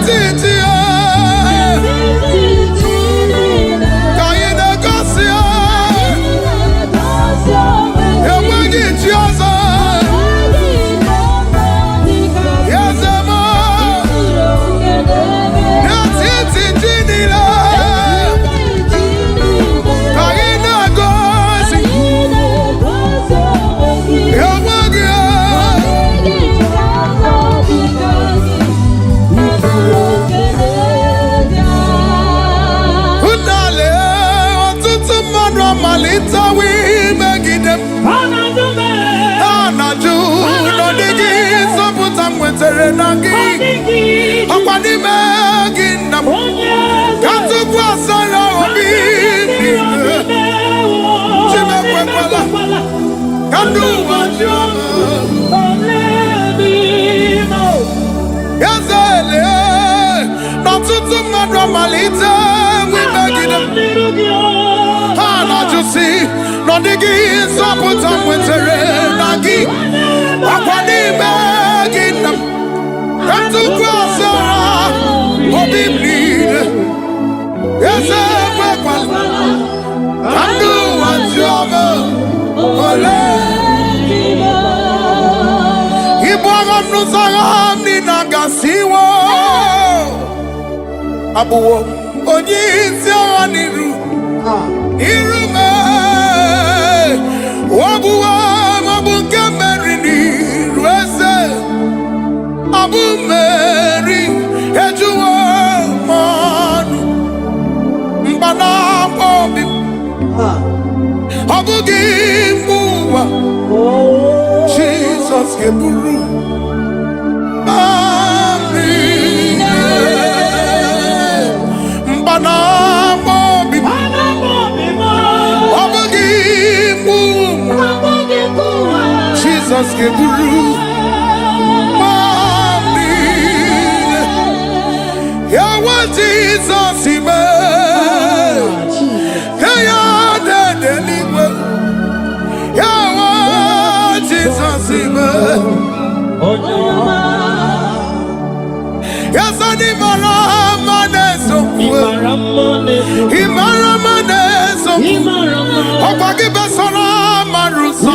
Abuwo onye isi agha n'iru irume wabuwa mabu nke mmeri n'iru eze abu mmeri ejuwo mmanụ mkpana obi ọ bụghị mgbe ụwa Jizọs ga-eburu Jesus ke buru mami ya wa Jesus ibe ya de niwe ya wa Jesus ibe ya sani mara maneso imara maneso opagi besona maruso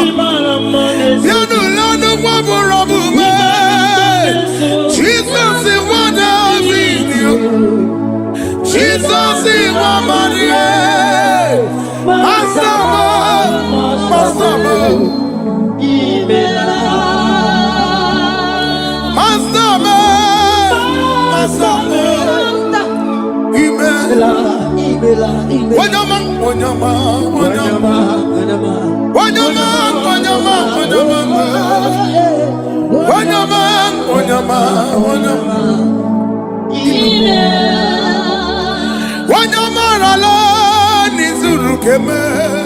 Yanu lanu waburabu me Jesus is one of you Jesus is one Maria Masama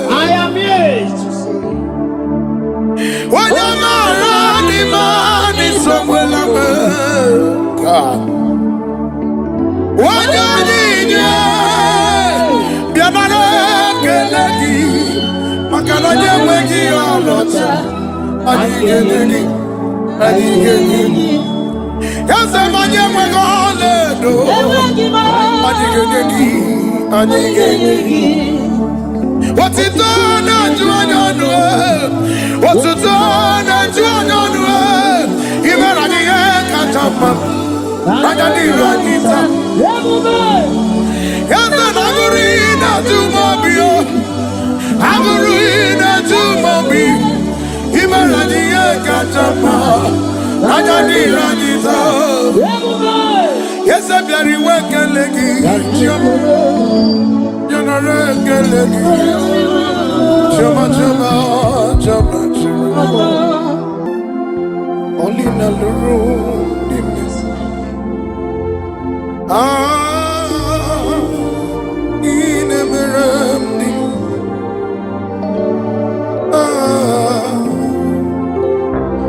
I am here to say. God. What's it done to what's it done to even at the end, can't have I didn't run it up. Yes, I'm agreeing to Mobile. I'm agreeing to Mobile. Even at the end, can't have I didn't run it up. Yes, I'm very welcome, lady. You're not welcome, lady. Chama. Only in the room, the miss. In a mirror,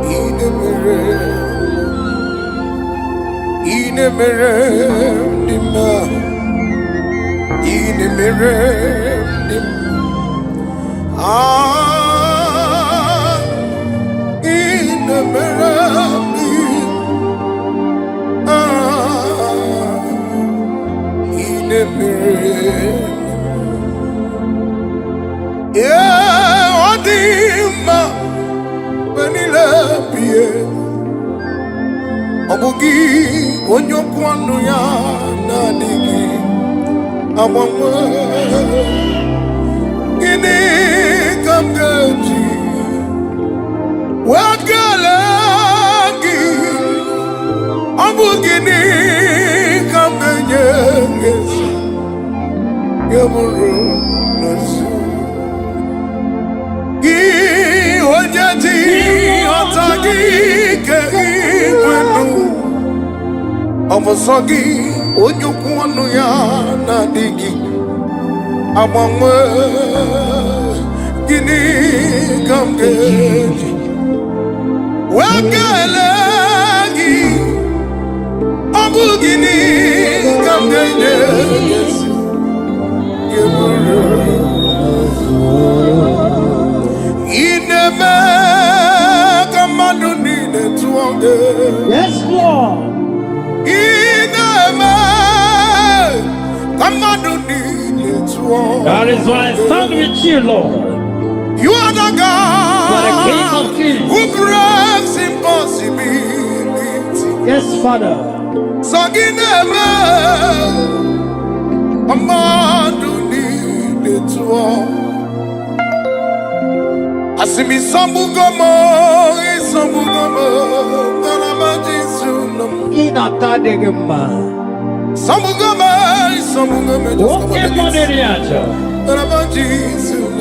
in a mirror, in a mirror, in a mirror, in the mirror, in the mirror. Yeah, what ima when he love you, Obugi, when you kwanu ya na digi, amamwe, ini kamgaji. Wagalagi Abugini Kambenyes Yaburu Nasu Gi Wajati Otagi Kewenu Amasogi Onyukwanu ya Nadigi Amamwe Gini Kambenyes Wakalagi Abugini Kambenyes Ineme Kamaduni Netuange. Yes, Lord. Ineme Kamaduni Netuange. That is why I stand with you, Lord. You are the God who breaks impossibility. Yes, Father. Sagineme Amaduni Netuange. Asimi Sambugomo, Galabajisum. Inatadegema. Samugoma, Okay, Moderiacha. Galabajisum.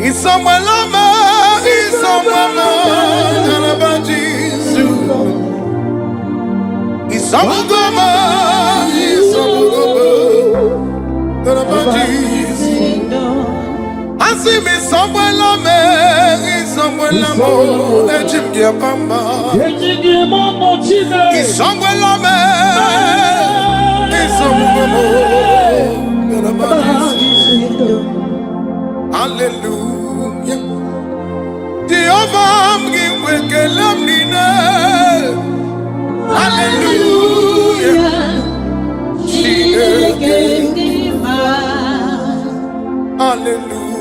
Isamalama, Galabajisum. Isamugoma, Galabajisum. Asimi somewhere lame, Ejimgia Bamba. Somewhere lame, hallelujah. Jehovah, give Kelamina. Hallelujah. Hallelujah.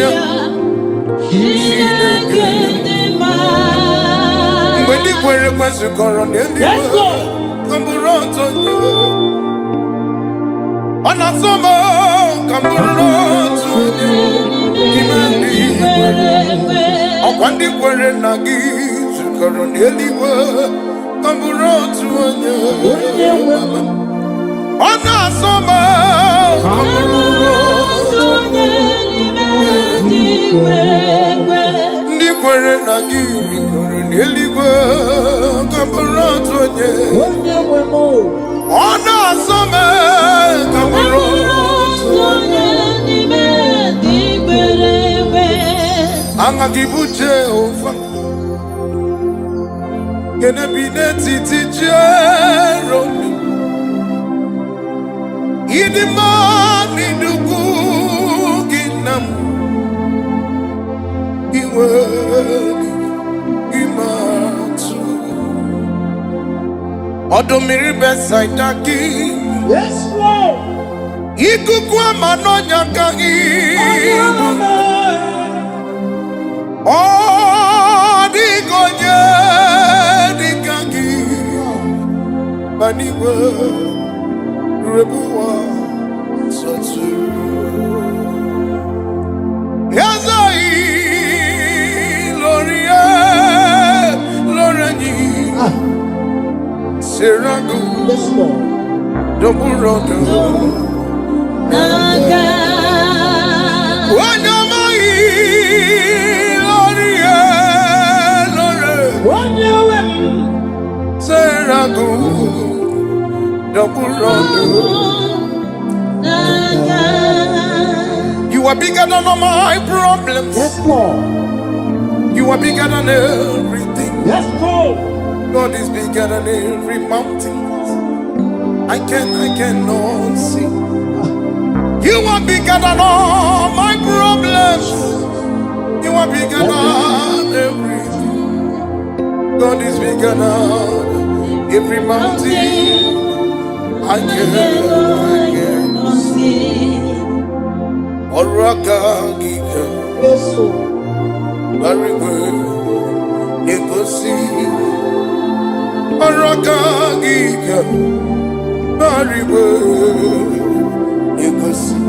Hallelujah. When the word was to go on the come around to you. On a summer, come around to you. On ndị kwere na gị zukọrọ n'eluigwe ka m bụrụ otu onye ọ na-asọ m ka m bụrụ otu onye ndị kwere na gị zukọrọ n'eluigwe ka m bụrụ otu onye ọ na-asọ m ka m bụrụ otu onye Angagi bụ Jehova kene bi n'etiti Jeromi ịdị mma n'ịdụkwu gị na m iwe ime atụ ọdụ mmiri Besaida gị ikuku ama n'ọnya ka gị ọ dịghị onye dịka gị ma n'igwe rube ụwa sọtụrụ ezoghị lori anyị sere agụ dọgburu ọdụ n'aka onye amaghị You are bigger than all my problems. Yes, Lord. You are bigger than everything. Yes, Lord. God is bigger than every mountain. I cannot see. You are bigger than all my problems. You are bigger than everything. God is bigger than every mountain. I cannot see. Oraka Gika, very good. You could see. Oraka Gika, very good. You could see.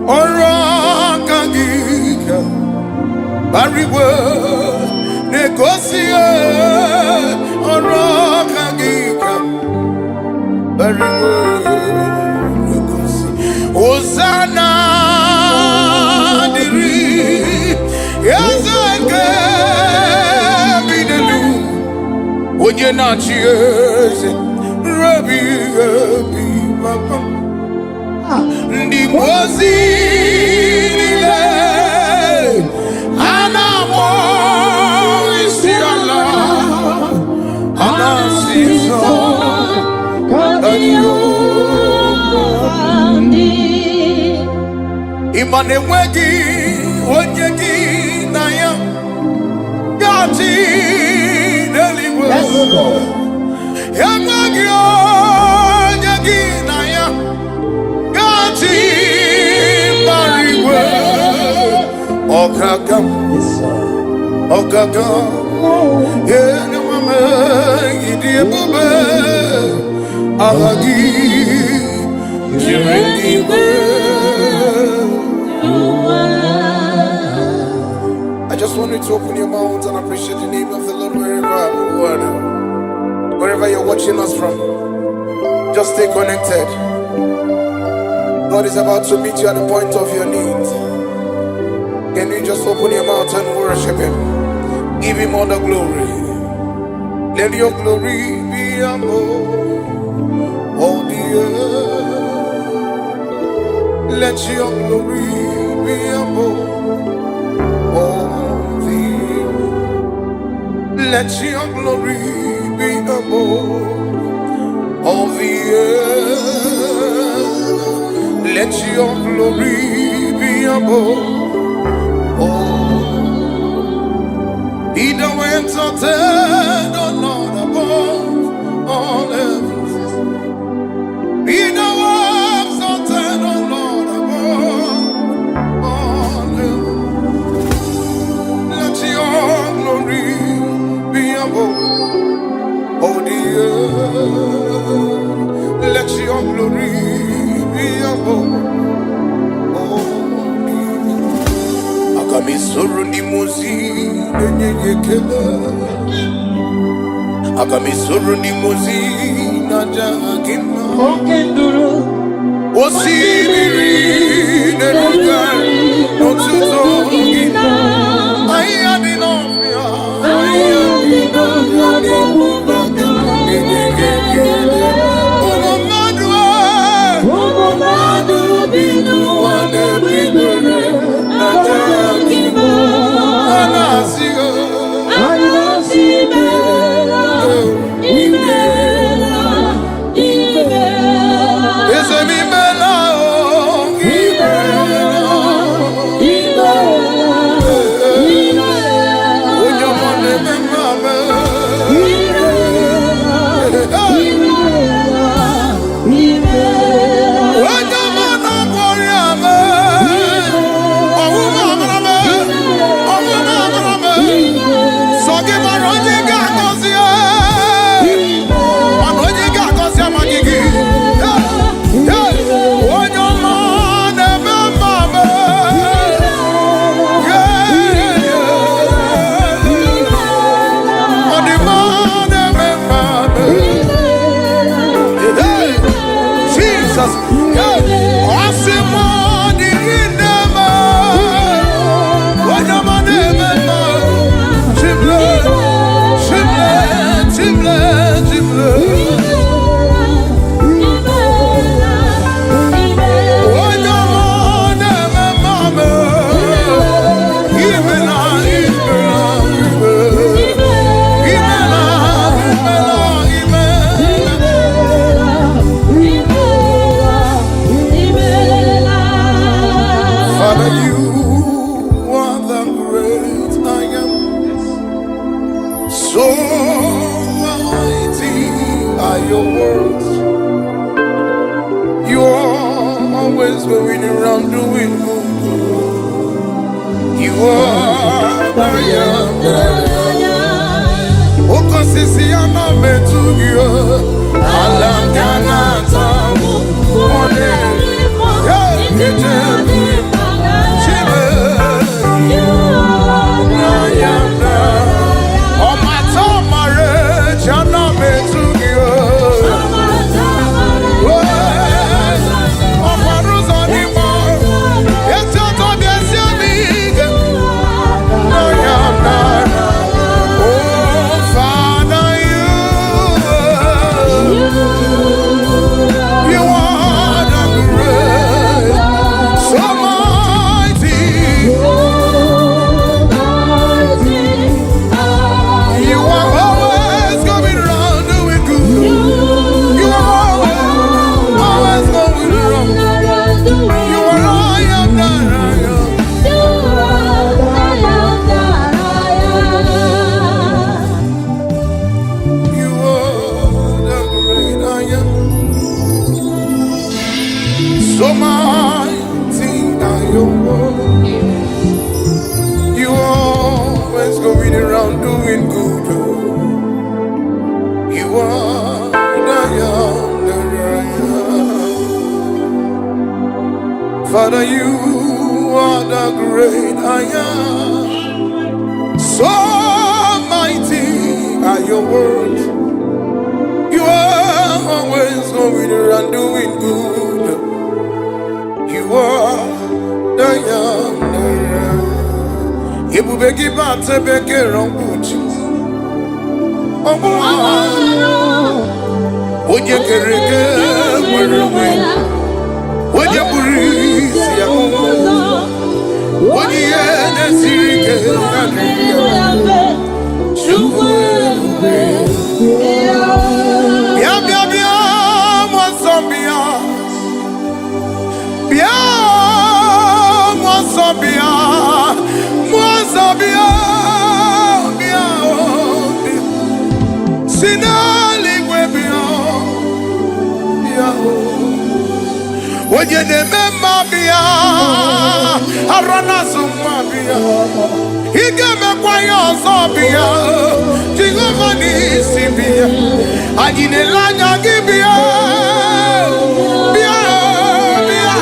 Oraka Gika, very good. Negotiate. Oraka Gika. Very good. Hosanna, diri, yazake, bidelu, onye na chieze, rabi, papa, ndi mozi, nile, anamo, isi Allah, anasizo. Imane wegi onye gị na ya gati n'eluigwe enweghị onye gị na ya gati mbara igwe ọgaga enweme ịdị ebube agha gị jiri igwe. I just want you to open your mouth and appreciate the name of the Lord wherever you're watching us from. Just stay connected. God is about to meet you at the point of your need. Can you just open your mouth and worship Him? Give Him all the glory. Let your glory be above all the earth. Let your glory be above all the earth. Let your glory be above all the earth. Let your glory be above all. Be thou exalted, O Lord, above all heavens. Be thou exalted, O Lord, above all heavens. Let your glory be above all the earth. Let your glory be above all the earth. Agamisoro ni mozi Nenyekele Agamisoro ni mozi Najagima Okenduru Osibiri Nenuga Notuto Gina Ayadinofia Ayadinofia Nenyekele Umomadu Binu Wane Bidure Najagima Anasigo Anasibela Ibela Ibela Esemimela Ibela Ibela Ujomone Memame Ibela Ibela Ujomone Moriame Ohuma Marame Ohuma Marame Sogi Maroji Gakosia Maroji Gakosia Magigi Ujomone Memame Odimone Memame Jesus, Osimoni Inema, Wajamanema, Chimle, Chimle, Chimle, Chimle, Wajamanema, Mama, Imela, Imela, Imela, Father, you are the great I am. So mighty are your words. You are always going around doing good. You are the I am. O consisi ana metu you. Alam yana tamu. One. Yeah. So mighty are your words. You always going around doing good. You are the Father, you are the great I am. So mighty are your words. You are always going around doing good. You are the You beg about to beg around Gucci. Oh, would you carry would you breathe? Would you when you remember Bia, Arana Sumabia, he gave me quiet Sobia, Tigomani Sibia, I didn't like a Gibia, Bia, Bia,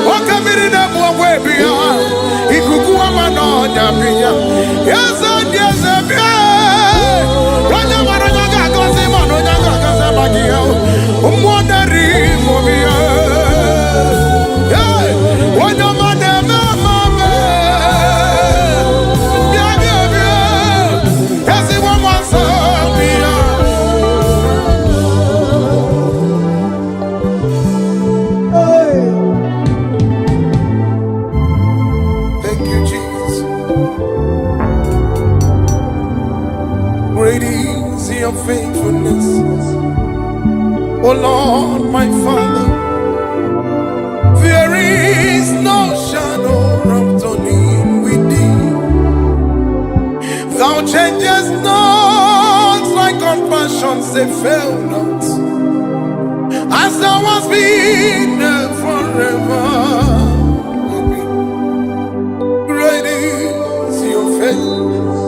what can be in the way Bia, he could go on. pinya. Yes, and yes, and yes. Ranya maranya gagosi manonya gagasa bagia. Umwandari mobia. Yeah, wanya madema mame. Bia bia bia. Yes, it won't want Sabia. Thank you, Jesus. Great is your faithfulness, oh Lord, my Father. There is no shadow of turning with thee. Thou changest not, thy compassions they fail not. As thou hast been there forever. Great is your faithfulness.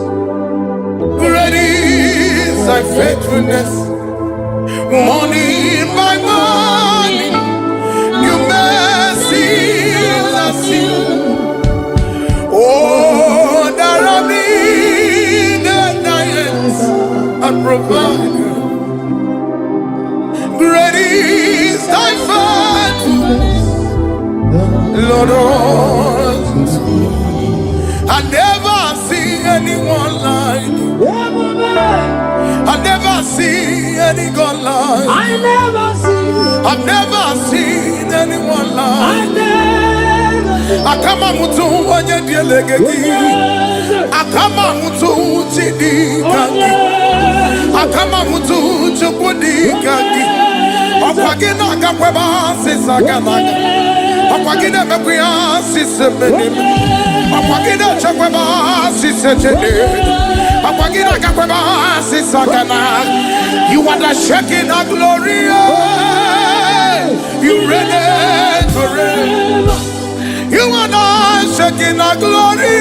Great is thy faithfulness. Morning by morning, your mercies I see. Oh, that I need the nights and provide. Great is thy faithfulness, Lord. I never see anyone like you. I never see any God like. I've never seen anyone like. Akama mutu wanye dielegeki. Akama mutu chidi kaki. Akama mutu chukudi kaki. Okwagina akakweba sisaganaga. Okwagina mekuya sisemenim. Okwagina chakweba sisechenim. You are the shaking of glory. You reign forever. You are the shaking of glory.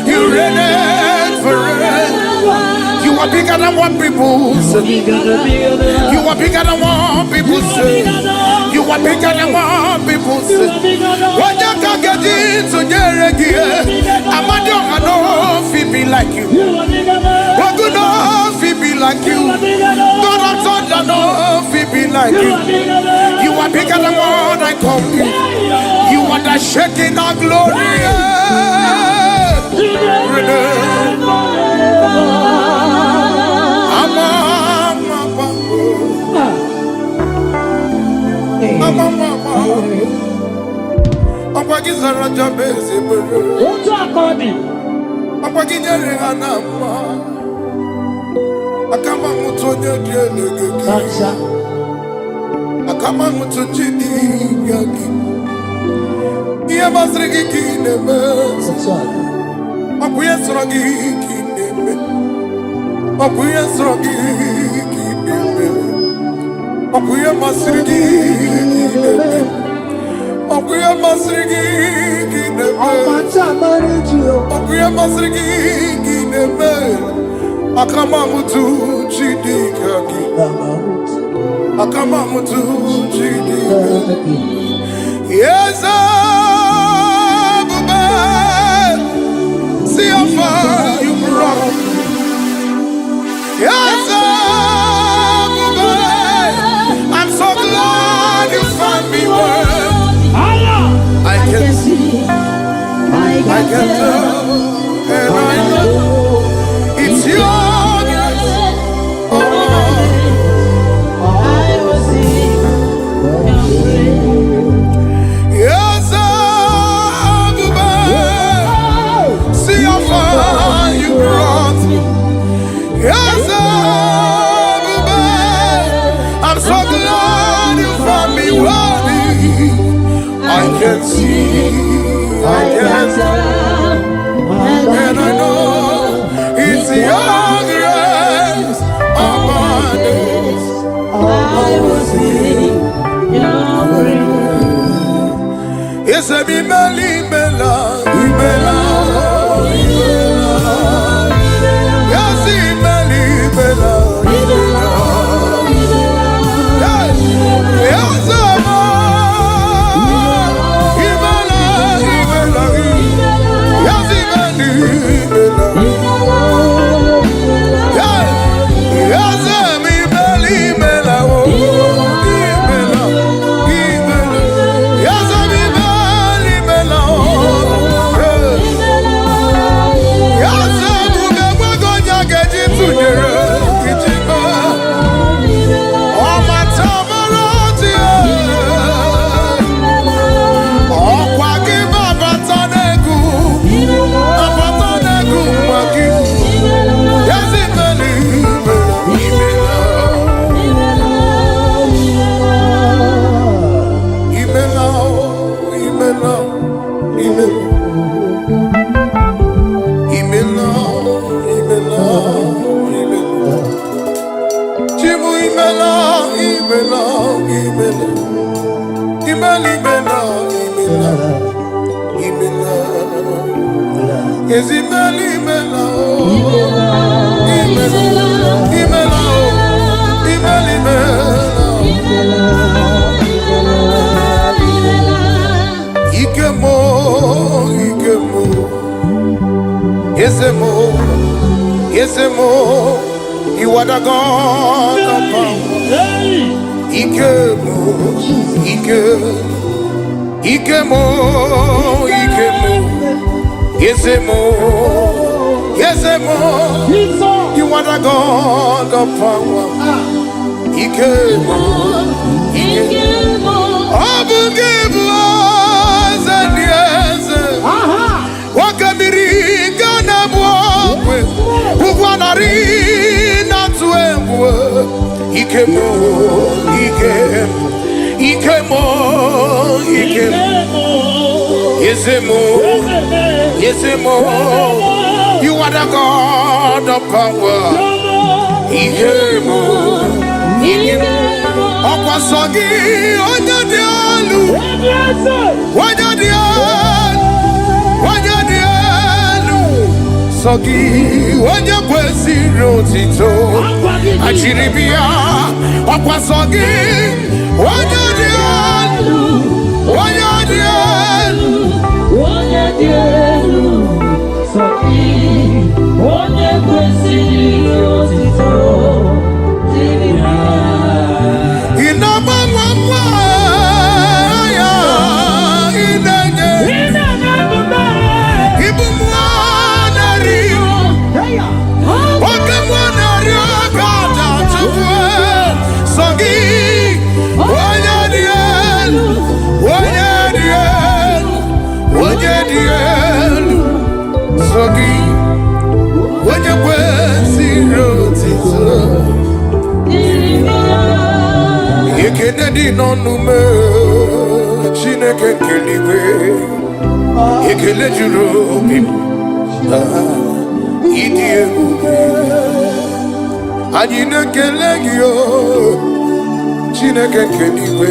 You reign forever. You are bigger than what people say. You are bigger than what people say. You are bigger than what people say. When you can get into Jeregia, I'm not be like you. What good enough be like you. God of thunder no be like you. You are bigger than what I come you. You are the shaking of glory. Akama mutonye dielegeki. Akama mutonjidi yaki. Iya masrigi kineme. Akuye srogi kineme. Akuye srogi kineme. Akuye masrigi kineme. Akuye masrigi kineme. Akuye masrigi kineme. Akama mutu chidikaki. Akama mutu chidikaki. Yes, Abuja. See how far you brought. Yes, Abuja. I'm so glad you found me well. I can see, I can tell, and I know it's your. I can see, I can tell, and I know it's your grace upon us. I will sing your praise. It's a bimeli bela, bela, yes, bimeli bela, yes, yes, Is imela imela oh. Imela imela oh. Imela imela. Ikemo ikemo. Yesemo yesemo. You are the God of power. Ikemo ikemo. Ikemo ikemo. Yesemo, yesemo, you are the God of power. Ikemo, ikemo, Abugebo, Zanieze, Wakamiri, Ganabwe, Uguanari, Natuemwe, Ikemo, ikemo, ikemo, ikemo, yesemo. Yesemo, you are the God of power. Ikemo, ikemo, Okwasogi, Onyadialu, Onyadialu, Sogi, Onyakwesi Rotito, Achiribia, Okwasogi, Onyadialu, Onyadialu. Ekenedi nonume Chineke keliwe Ekele juru obi Idi ebube Anyị na-ekele gị o Chineke keliwe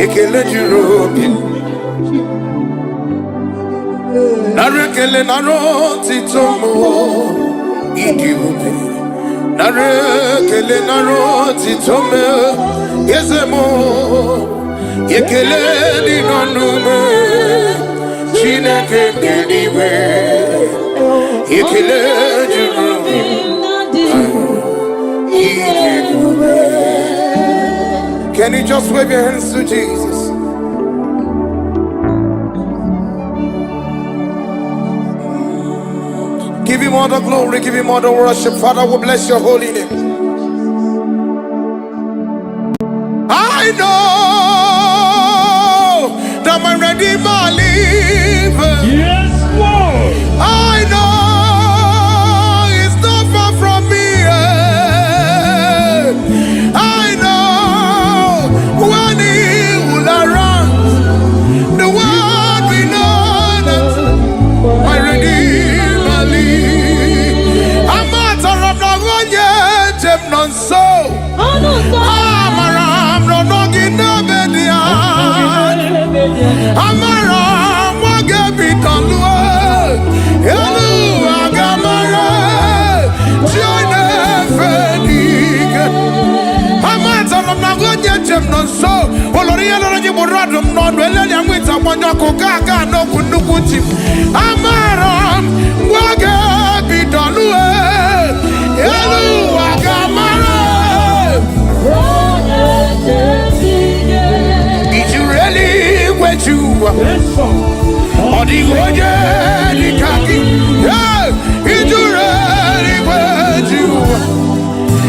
Ekele juru obi Nara ekele nara otito mo Idi ebube Nara ekele nara otito me Yesemo Ekele dị n'ọnụme Chineke keliwe Ekele juru Can you just wave your hands to Jesus? Give him all the glory, give him all the worship. Father, we bless your holy name. I know that my Redeemer lives. Yes, Lord. I know it's not far from me. I know when he will arise, the world will know that my Redeemer lives. I'm not a one yet, I'm not so. I'm around, no, no, get no bedia. I'm around, what get me done. Hello, Agamara, join the Fedig. I'm not a one yet, I'm not so. Oloriana, you would rather not really with someone no coca, no kunukuchi. I'm around, what get me done. Hello, Agamara. Did you really wet you? Or the Oje, the Kaki? Yeah, did you really wet you?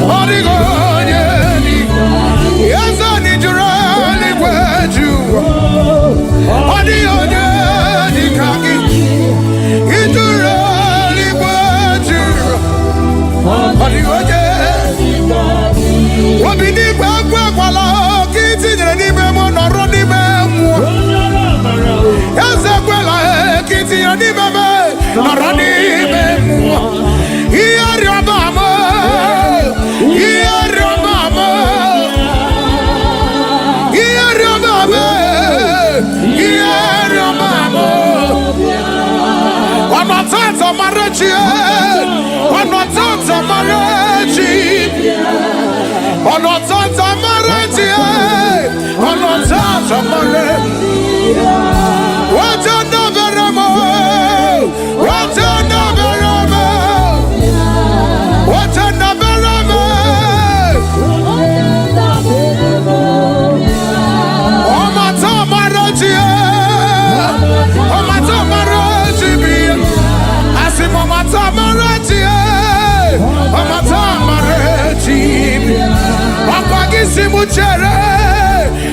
Or the Oje, yes, I need you really wet you. Or the Oje, the Kaki? Did you really wet you? Or the Oje? What be the back while kids in the Nemo or Ronimo? Yes, well, kids in the Nemo or Ronimo. Here, your mama. Here, your mama. Here, your mama. Here, your mama. marachi, onotata marachi, onotata marachi, onotata marachi. What another ramo, what another ramo, what another ramo. Oh my marachi, oh my marachi, I see mama marachi, oh my marachi, Opagisi muchere,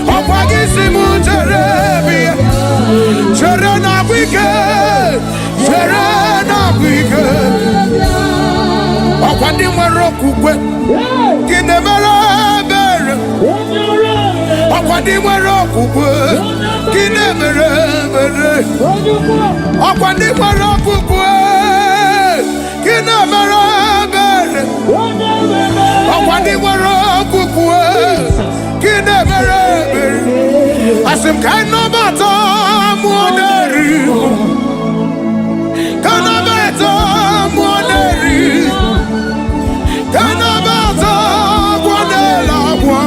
Opagisi muchere, chere na wike, chere na wike. Okwandi mwero kukwe, kine mere mere. Okwandi mwero kukwe, kine mere mere. Okwandi mwero kukwe, kine mere mere. Okwandi mwero kukwe, kine mere mere. Asim kaino bata muoneri, kaino bata muoneri, kaino bata muonela mwa,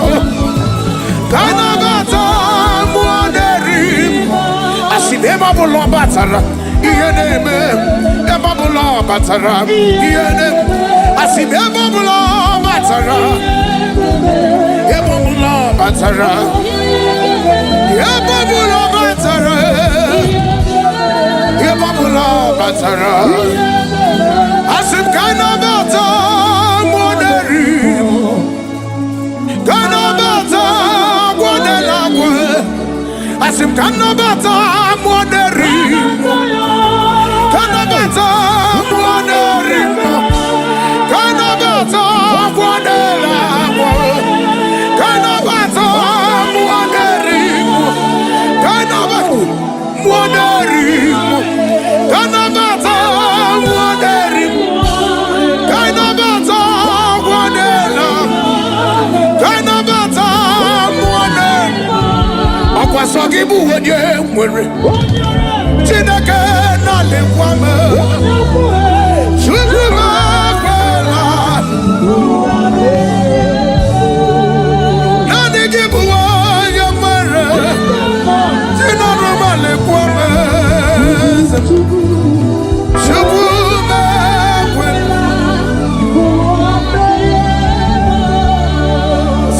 kaino bata muoneri. Asim ema bulo batara, iyeneme, ema bulo batara, iyeneme. Asim ema bulo batara, ema bulo batara. Yababula batara, yababula batara. Asim kana bata moneri, kana bata monela kwe. Asim kana bata moneri, kana bata moneri, kana bata monela kwe, kana bata moneri. Sogibu wenye mwere Chineke na lekwame Chukuma kwela Nani gibu wenye mwere Chinaruma lekwame Chukuma kwela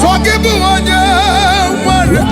Sogibu wenye mwere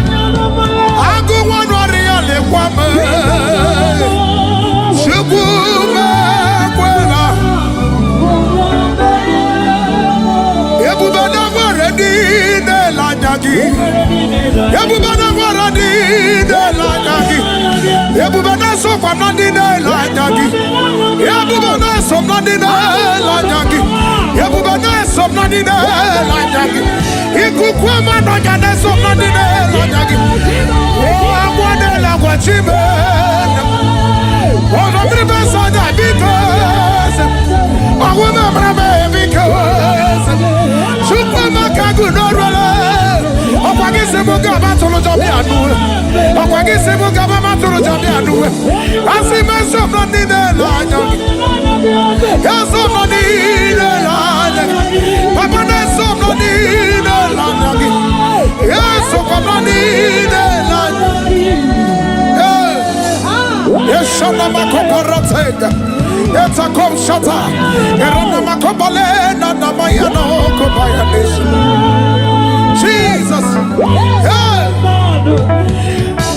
Jesus,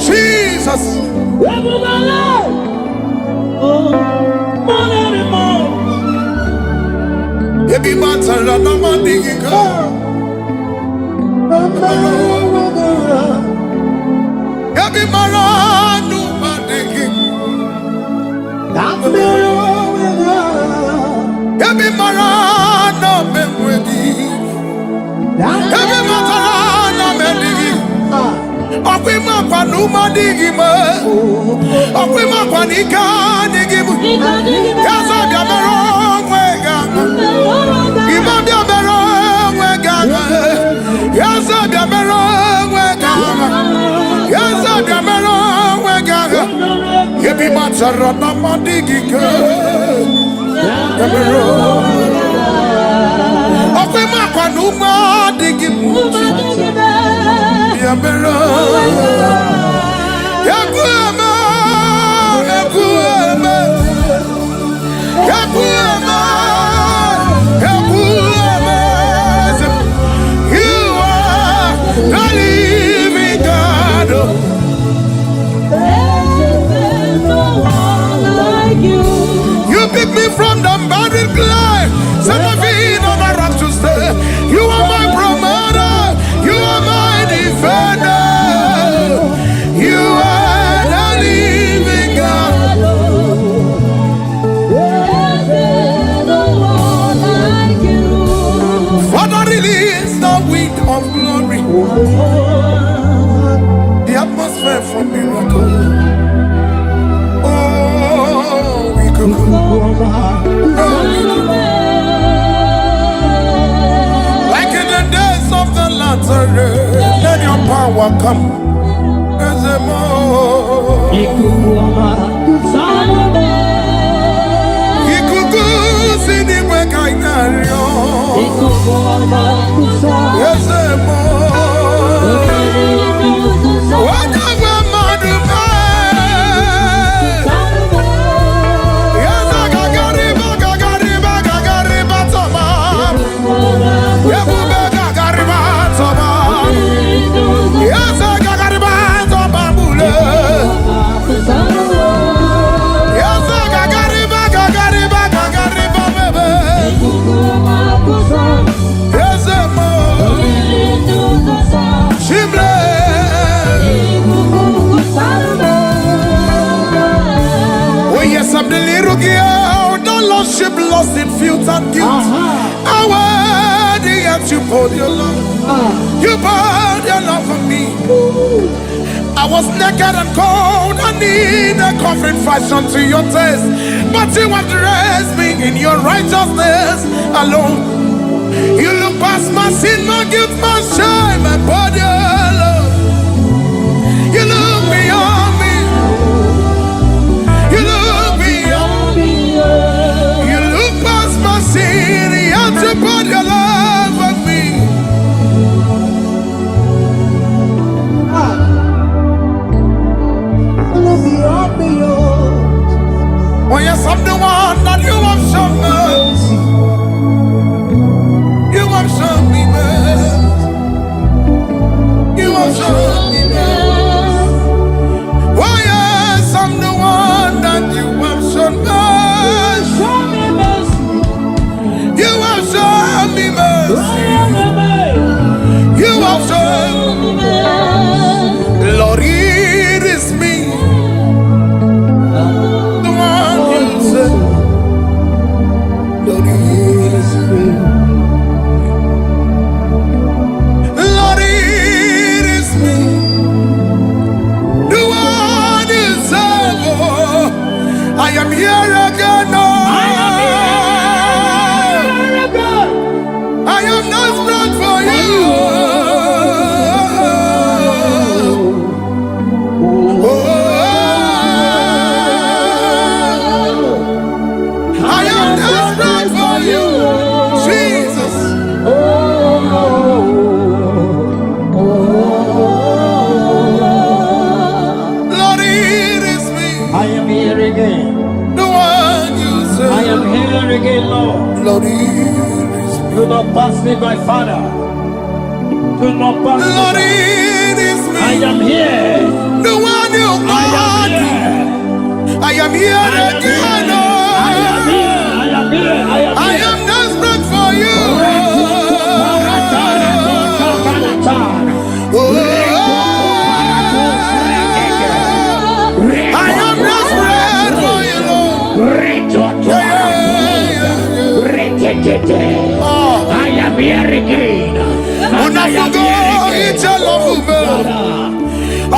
Jesus. Ebi matara na mandiga. Ebi maranu mandigi. Ebi marana memwedi. Ebi matara mandigi. Okwima kwa numa digi me. Okwima kwa nika digi mu. Yaza biamero mwega. Iba biamero mwega. Yaza biamero mwega. Yaza biamero mwega. Yebi matara na mandigi ke. You pick me from the barren clay, set my feet on the rock to stay. You are my promoter, you are my defender, you are the living God. Father, release the wind of glory, the atmosphere for miracle. Like in the days of the latter day, let your power come. I'm the little girl, the lost ship lost in filth and guilt. How worthy yet you poured your love. You poured your love for me. I was naked and cold, I need a coffin fashion to your taste. But you have dressed me in your righteousness alone. You look past my sin, my guilt, my shame, my body alone. You look beyond me. You look beyond me. You look past my sin, yet you put your love on me. Look beyond me, oh yes, I'm the one that you have shown mercy. You have shown me mercy. You have shown me mercy. Oh yes, I'm the one that you have shown mercy. You have shown me mercy. You have shown me mercy. Lord, it is me, the one you said. Lord, it is me. Lord, it is me, the one you said. Oh, I am here again. Oh, I am desperate for you. Oh, I am desperate for you, Jesus. Lord, it is me, I am here again. the one you said. I am here again, Lord. Lord, it is me. Do not pass me by, Father. Do not pass me Lord, by. it is me, I am here. the one you I am called. here. I am here I am again. here. I am here. I am here. I am I here. am desperate for you. Oh, I am desperate for you, Lord. Oh, I am here again. And I am unafugo ichelavume.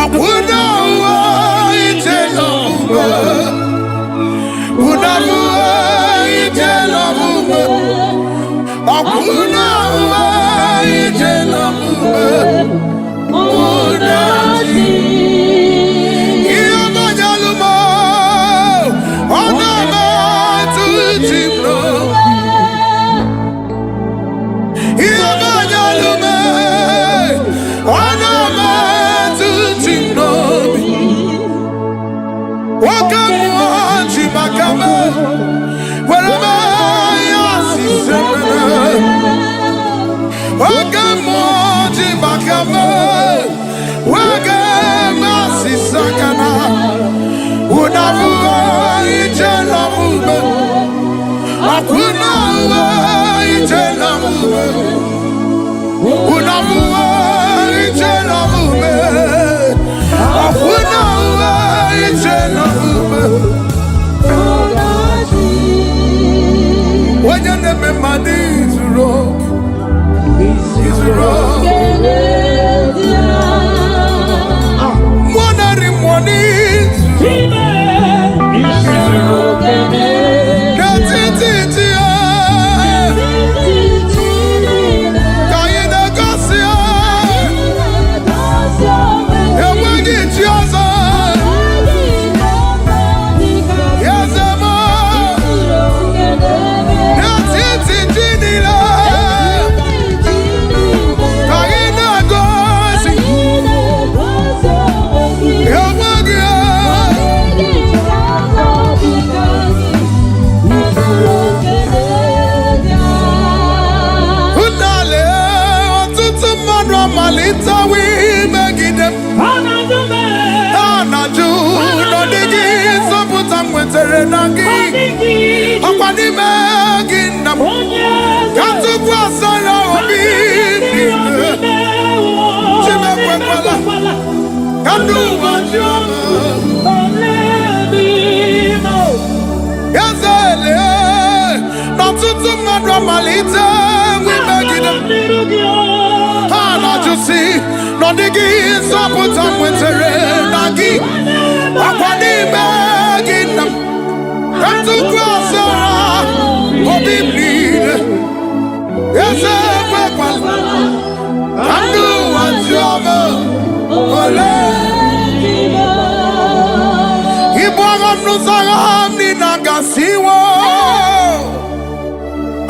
Akuna ichelavume. Unafugo ichelavume. Akuna ichelavume. Unaji. Iyamanyalumo. Onama tuchimno.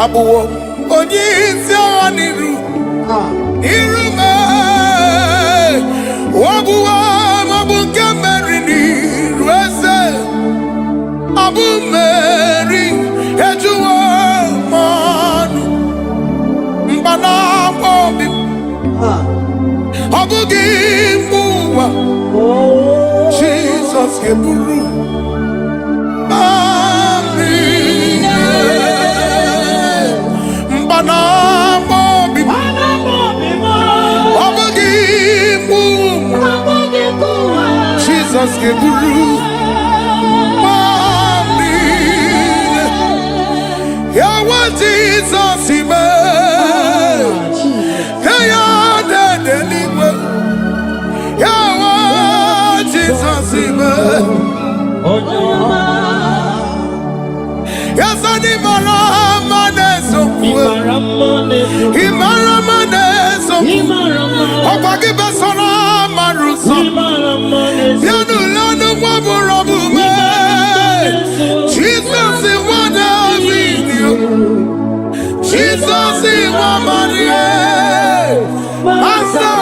Abuwo onyeisi agha n'iru me wabuwa mabu nke mmeri n'iru eze abu mmeri ejuwo mmanụ mgbana obi ọ bụghị mgbe ụwa Jizọs ga-eburu Jesus get through. Yeah, what Jesus he made. Hey, yeah, anyway. Yeah, what Jesus he made. Yes, I need my ramaneso. Imaramaneso. Opaki besona maruso. Jesus is one of you. Jesus is one Maria. Master,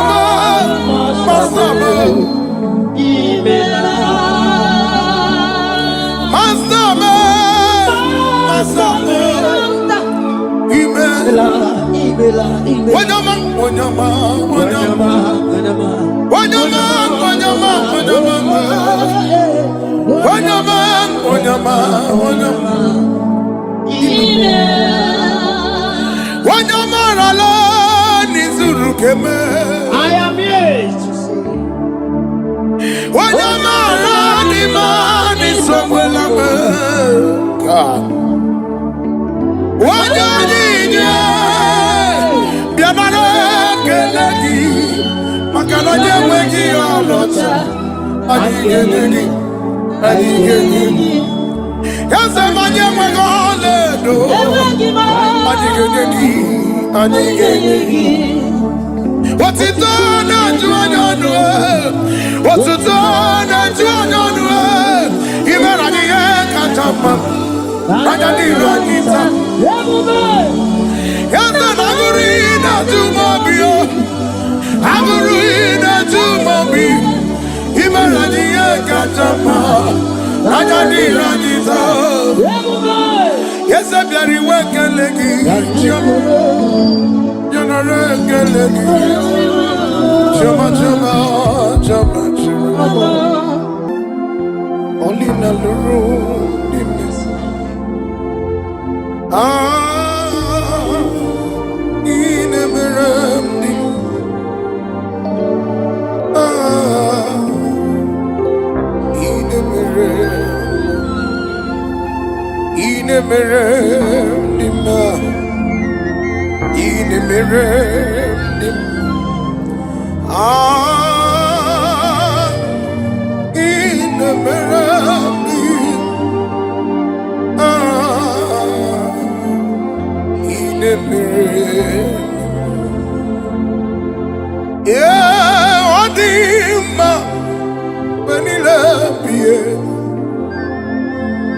I am here to see. God. What's it done to what's it done to even at the end, can't jump up. I got the Ranita. Yes, and I'm reading to Mobile. I'm reading to Mobile. Even at the end, can't jump up. I got the Ranita. Yes, I'm very welcome. You're not only in the room,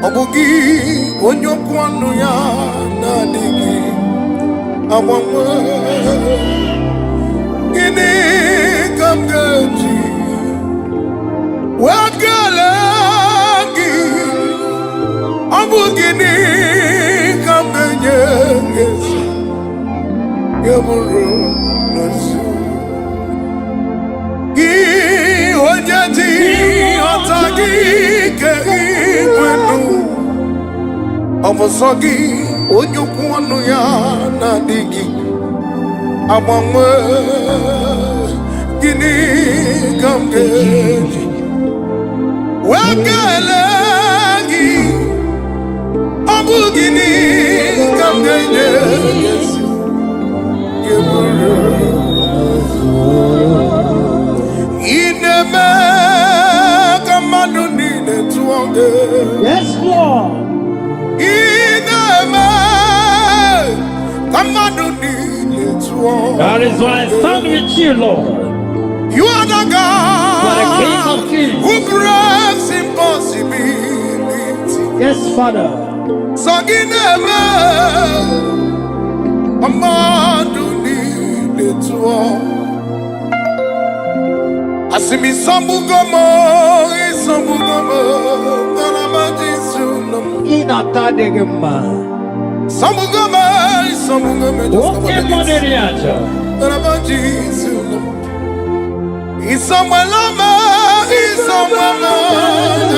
Obugi onyokwanu ya na digi awamwe ini kamgaji wagalagi obugi ni kambenye ngesi yaburu nasu gi ojati otagi ke wenu Omosogi onyokwanu ya na digi awamwe gini kamgeji wagalagi obu gini kamgeji ineme kamanu nine tuonge. Yes, Lord. That is why I stand with you, Lord. You are the God who breaks impossibility. Yes, Father. So give them a man who need it to all. I see me some Lokogoma, some Lokogoma, and I'm a Jesus. Some Lokogoma, Okay, Moneriacha. and I'm a Jesus. He's somewhere lama, he's somewhere lama,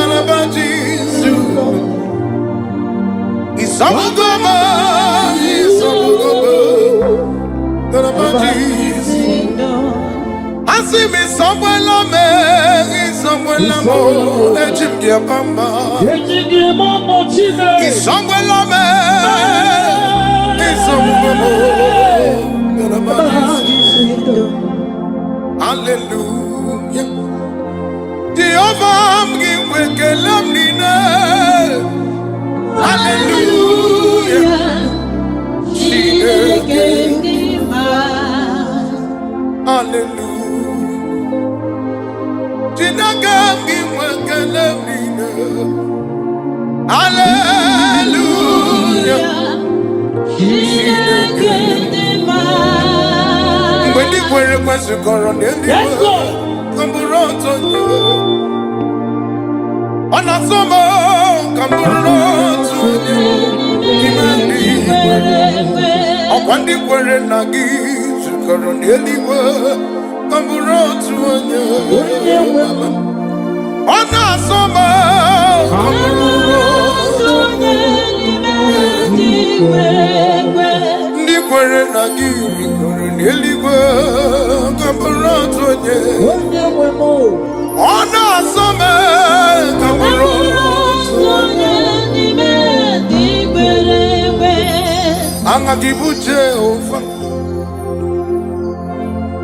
and I'm a Jesus. He's somewhere lama, he's somewhere lama, and I'm a Jesus. I see me somewhere lama, he's somewhere lama, and Jim Diabamba. He's somewhere lama, he's somewhere lama, and I'm a Jesus. Hallelujah. Jehovah mgiwekelamnina. Hallelujah. Hallelujah. Jinaka mgiwekelamnina. Hallelujah. Yes, Lord. Angagibu Jehovah,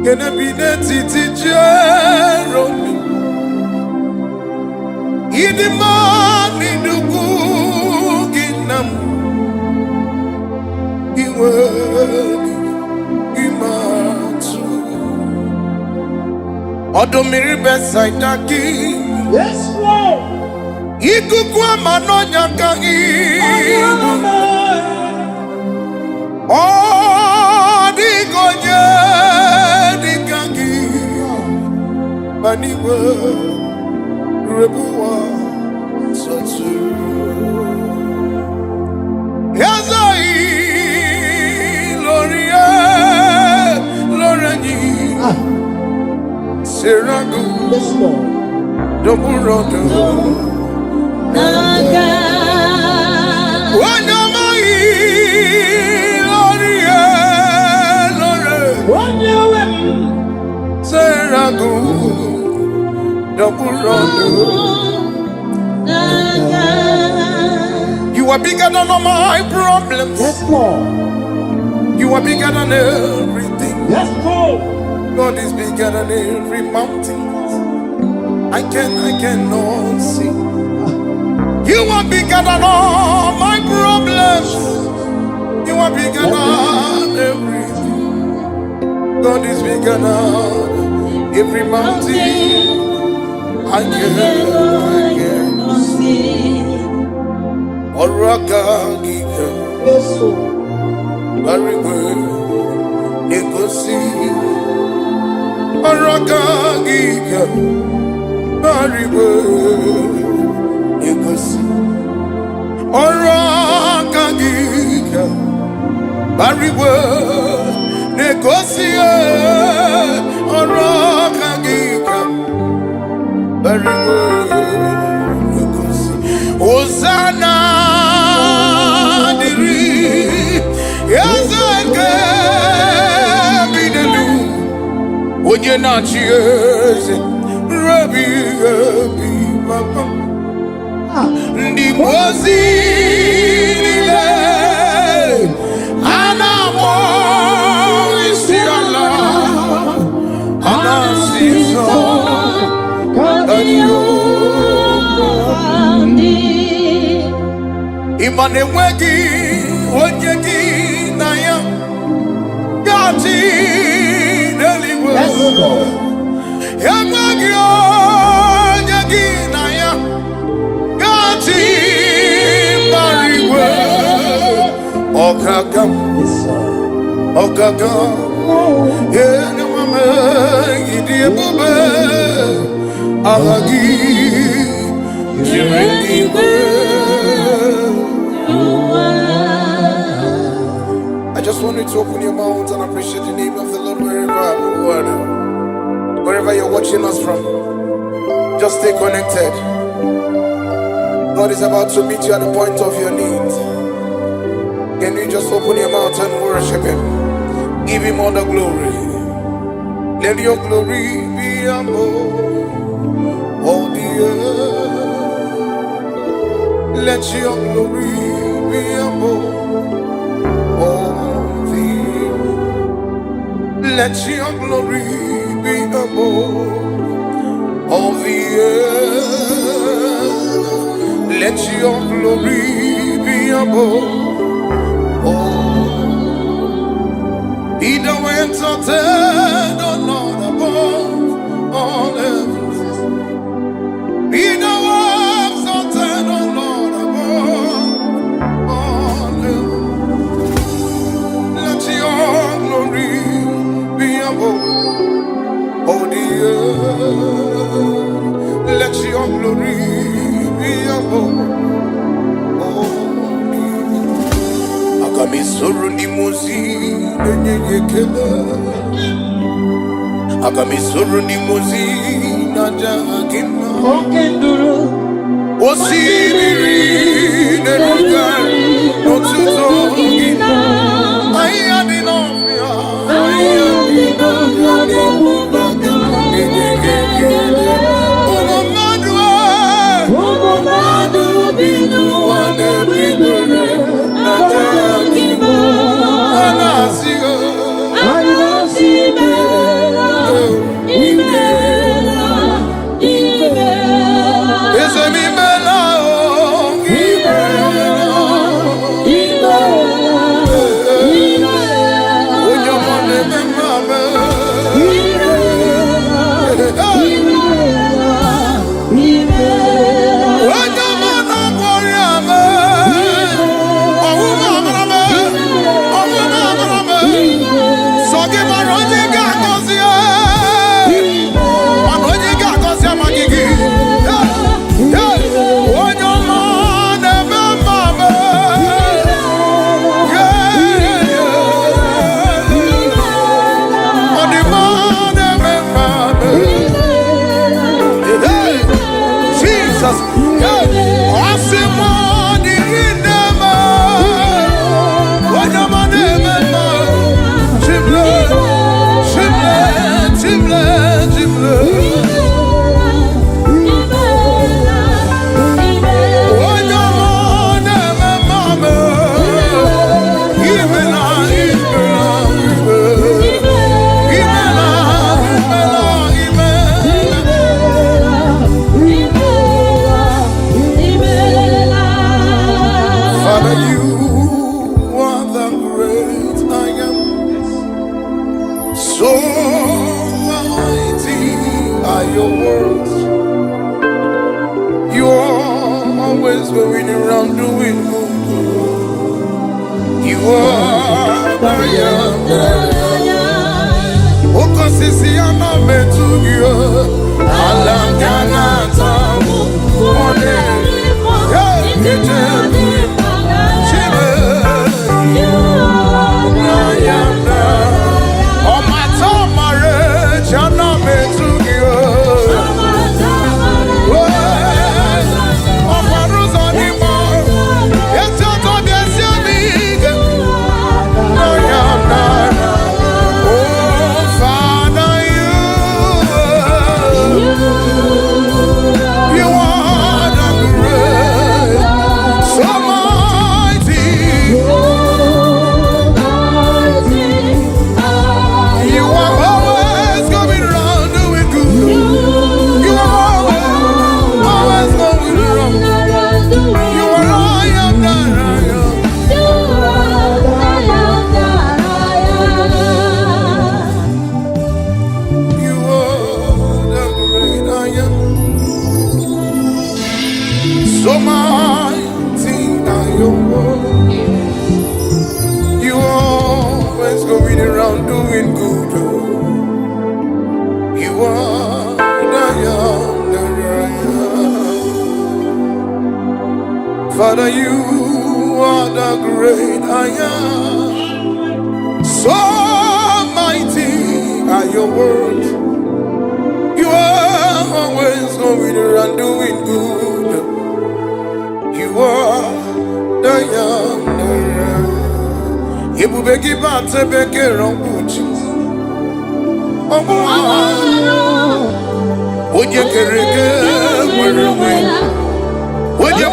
gonna be the titi Jeromi. Idimani dugu ginam, iwani imatu. Odomiri besaidaki. Yes, Lord. Ikukwa manonya kangi. Oh, digoje dikangi maniwe rebuwa sotu yazai loria lorani seragu doburodo Naga You are bigger than all my problems. Yes, Lord. You are bigger than everything. Yes, Lord. God is bigger than every mountain. I cannot see. You are bigger than all my problems. You are bigger than everything. God is bigger than every mountain. I cannot see. Oraka Giga. Yes, Lord. Very good. Negosi. Oraka Giga. Very good. Negosi. Oraka Giga. Very good. Negosi. Oraka Giga. Very good. Negosi. Hosanna. Onye na-achị eze Rabbi Papa ndị ozi niile a na-akpọ isi ala a na-asị nsọ ka ịma na enweghị onye gị na ya ga-achị n'eluigwe. Enweghị onye gị na ya ga-achị mbara igwe. Ọgaga enwe m ịdị ebube agha gị jiri n'igwe. I just want you to open your mouth and appreciate the name of the Lord wherever you're watching us from. Just stay connected. God is about to meet you at the point of your need. Can you just open your mouth and worship Him? Give Him all the glory. Let your glory be above all the earth. Let your glory be above all. Let your glory be above all the earth. Let your glory be above all. Be thou exalted, O Lord, above all heavens. Be thou exalted, O Lord, above all heavens. Let your glory oh dear, let your glory be above. Oh dear, Akamisuru ni muzi nenye kela. Akamisuru ni muzi na jagina. Okenduru, Osibiri neruga notuzo gina. Ayadinofia, always going around doing good. You are the young. Oko sisi ama metu yo. Alangana tamu. One. So mighty are your words. You always going around doing good. You are the young, the right. Father, you are the great I am. So mighty are your words. You are always going around doing good. You are the young. You will be back to be around Gucci. Oh, would you carry would you breathe? Would you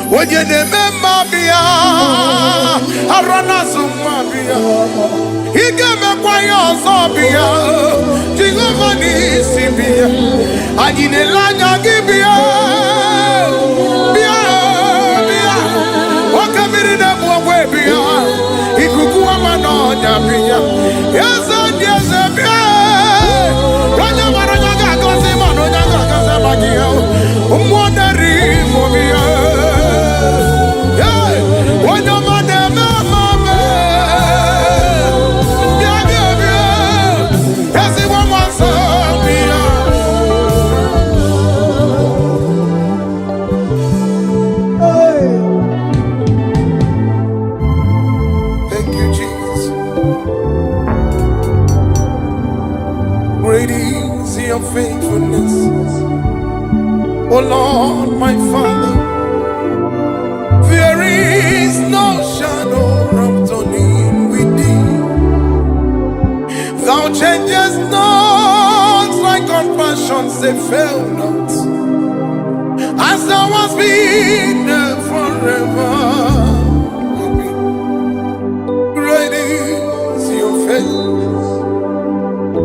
when you remember Bia, Arana Sumabia, he gave me quiet Sobia, Jingomani Sibia, I did a lanya Gibia, Bia, what can be in a way Bia, he could go on Bia, yes, yes, Bia, Ranya Maranga Gosima, Ranga Gazabagia, wondering for Bia. Faithfulness, oh Lord, my Father, there is no shadow of turning with thee. Thou changest not, thy compassions they fail not, as thou hast been forever. Great is your faithfulness.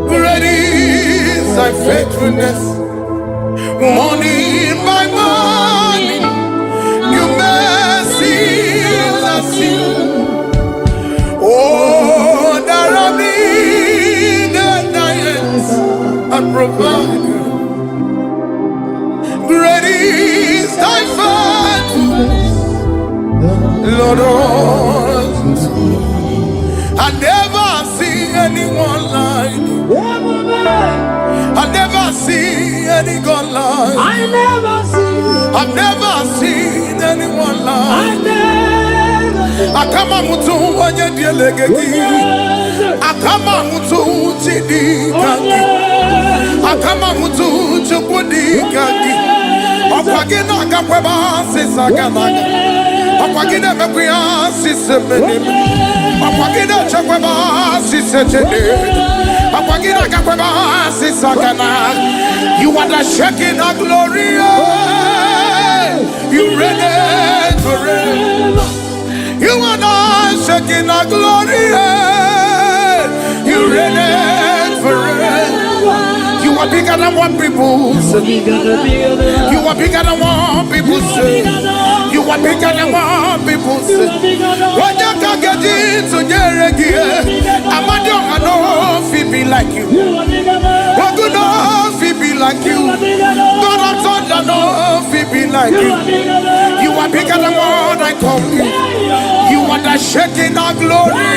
Great is thy faithfulness, morning by morning, your mercies I see. Oh, that I need the nights and provide. Great is thy faithfulness, Lord. I never see anyone like you. I never see any God like. I've never seen anyone like. Akama mutu wanye dielegeki. Akama mutu chidi kaki. Akama mutu chukudi kaki. Opagina akakweba sisakanaga. Opagina mekuya sisemenim. Opagina chakweba sisechede. You are the shaking of glory. You reign forever. You are not shaking our glory. You reign forever. You are bigger than what people say. You are bigger than what people say. You are bigger than what people say. When you can get into I'm not be like you. What good enough be like you. God of thunder enough be like you. You are bigger than what I call you. You are the shaking of glory.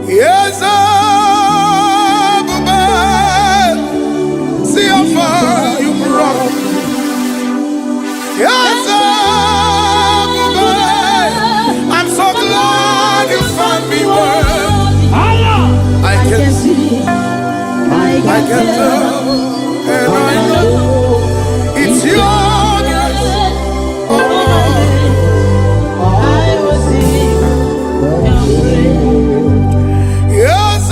Yes, see how far you brought me. Yes, I'm so glad you found me worthy. I can see, I can tell, and I know it's your grace. Yes,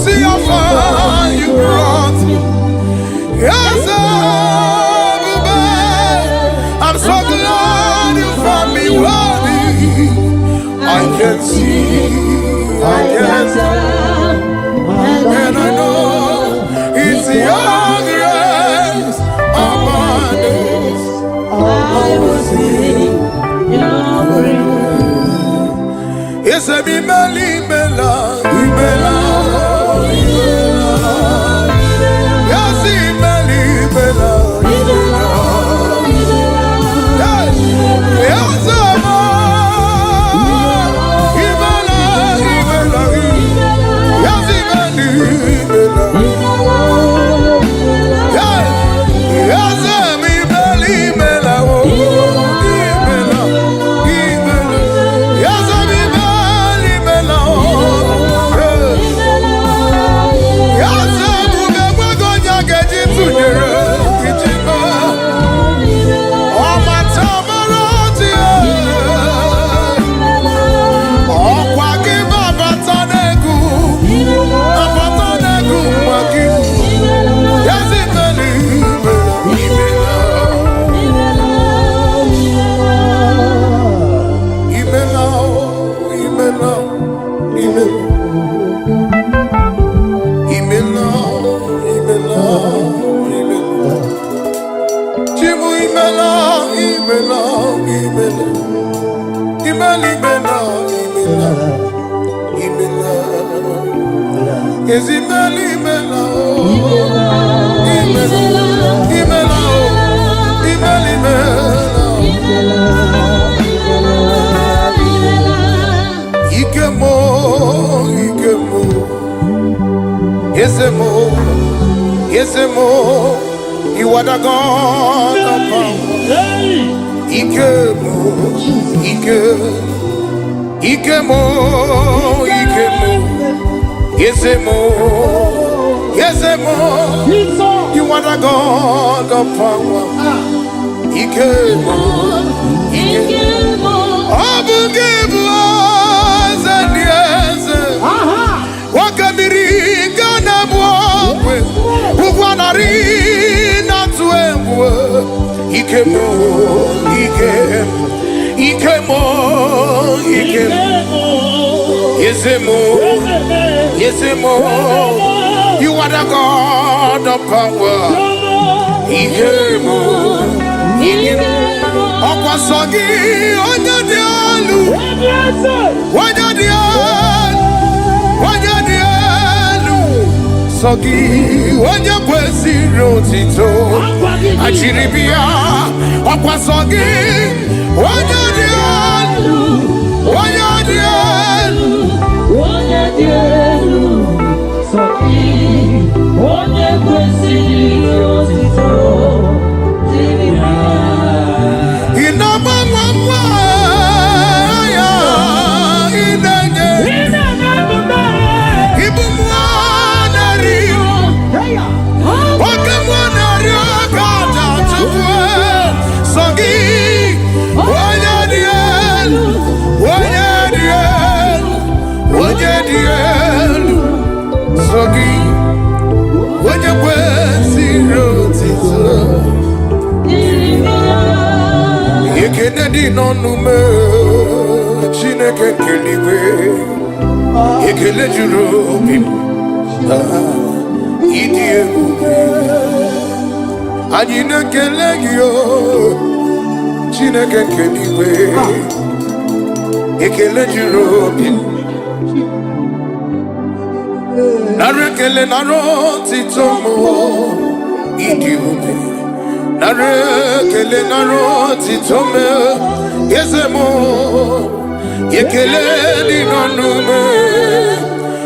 see how far you brought me. Yes, I'm so glad you found me worthy. I can see, I can tell, and I know it's your grace upon us. I will sing your praise. Yes, I be Meli Mela, Mela, yes, Meli Mela, yes, yes, you are the God of power. Ikemo, Ikemo, Yesemo, you are the God of power. Ikemo, Abuja, and yes, Wakamiri, Ganabwe, Uguanari, not to Ikemo, Yesemo, you are the God of power. Ikemo, Okwasogi onyadialu onyadialu sogi onyakwesi rotito achiribia okwasogi onyadialu sogi onyakwesi rotito Di nonume Chineke keligwe ekele juru obi ịdị ebube anyị na-ekele gị o Chineke keligwe ekele juru obi nara ekele nara otito mo ịdị ebube nara ekele nara otito me Yezemo yekele di nonume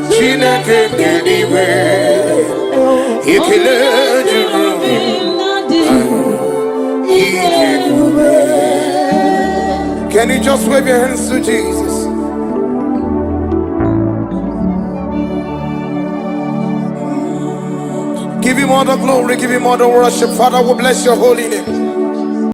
Chineke keliwe yekele jurubi Can you just wave your hands to Jesus? Give him all the glory, give him all the worship. Father, we bless your holy name.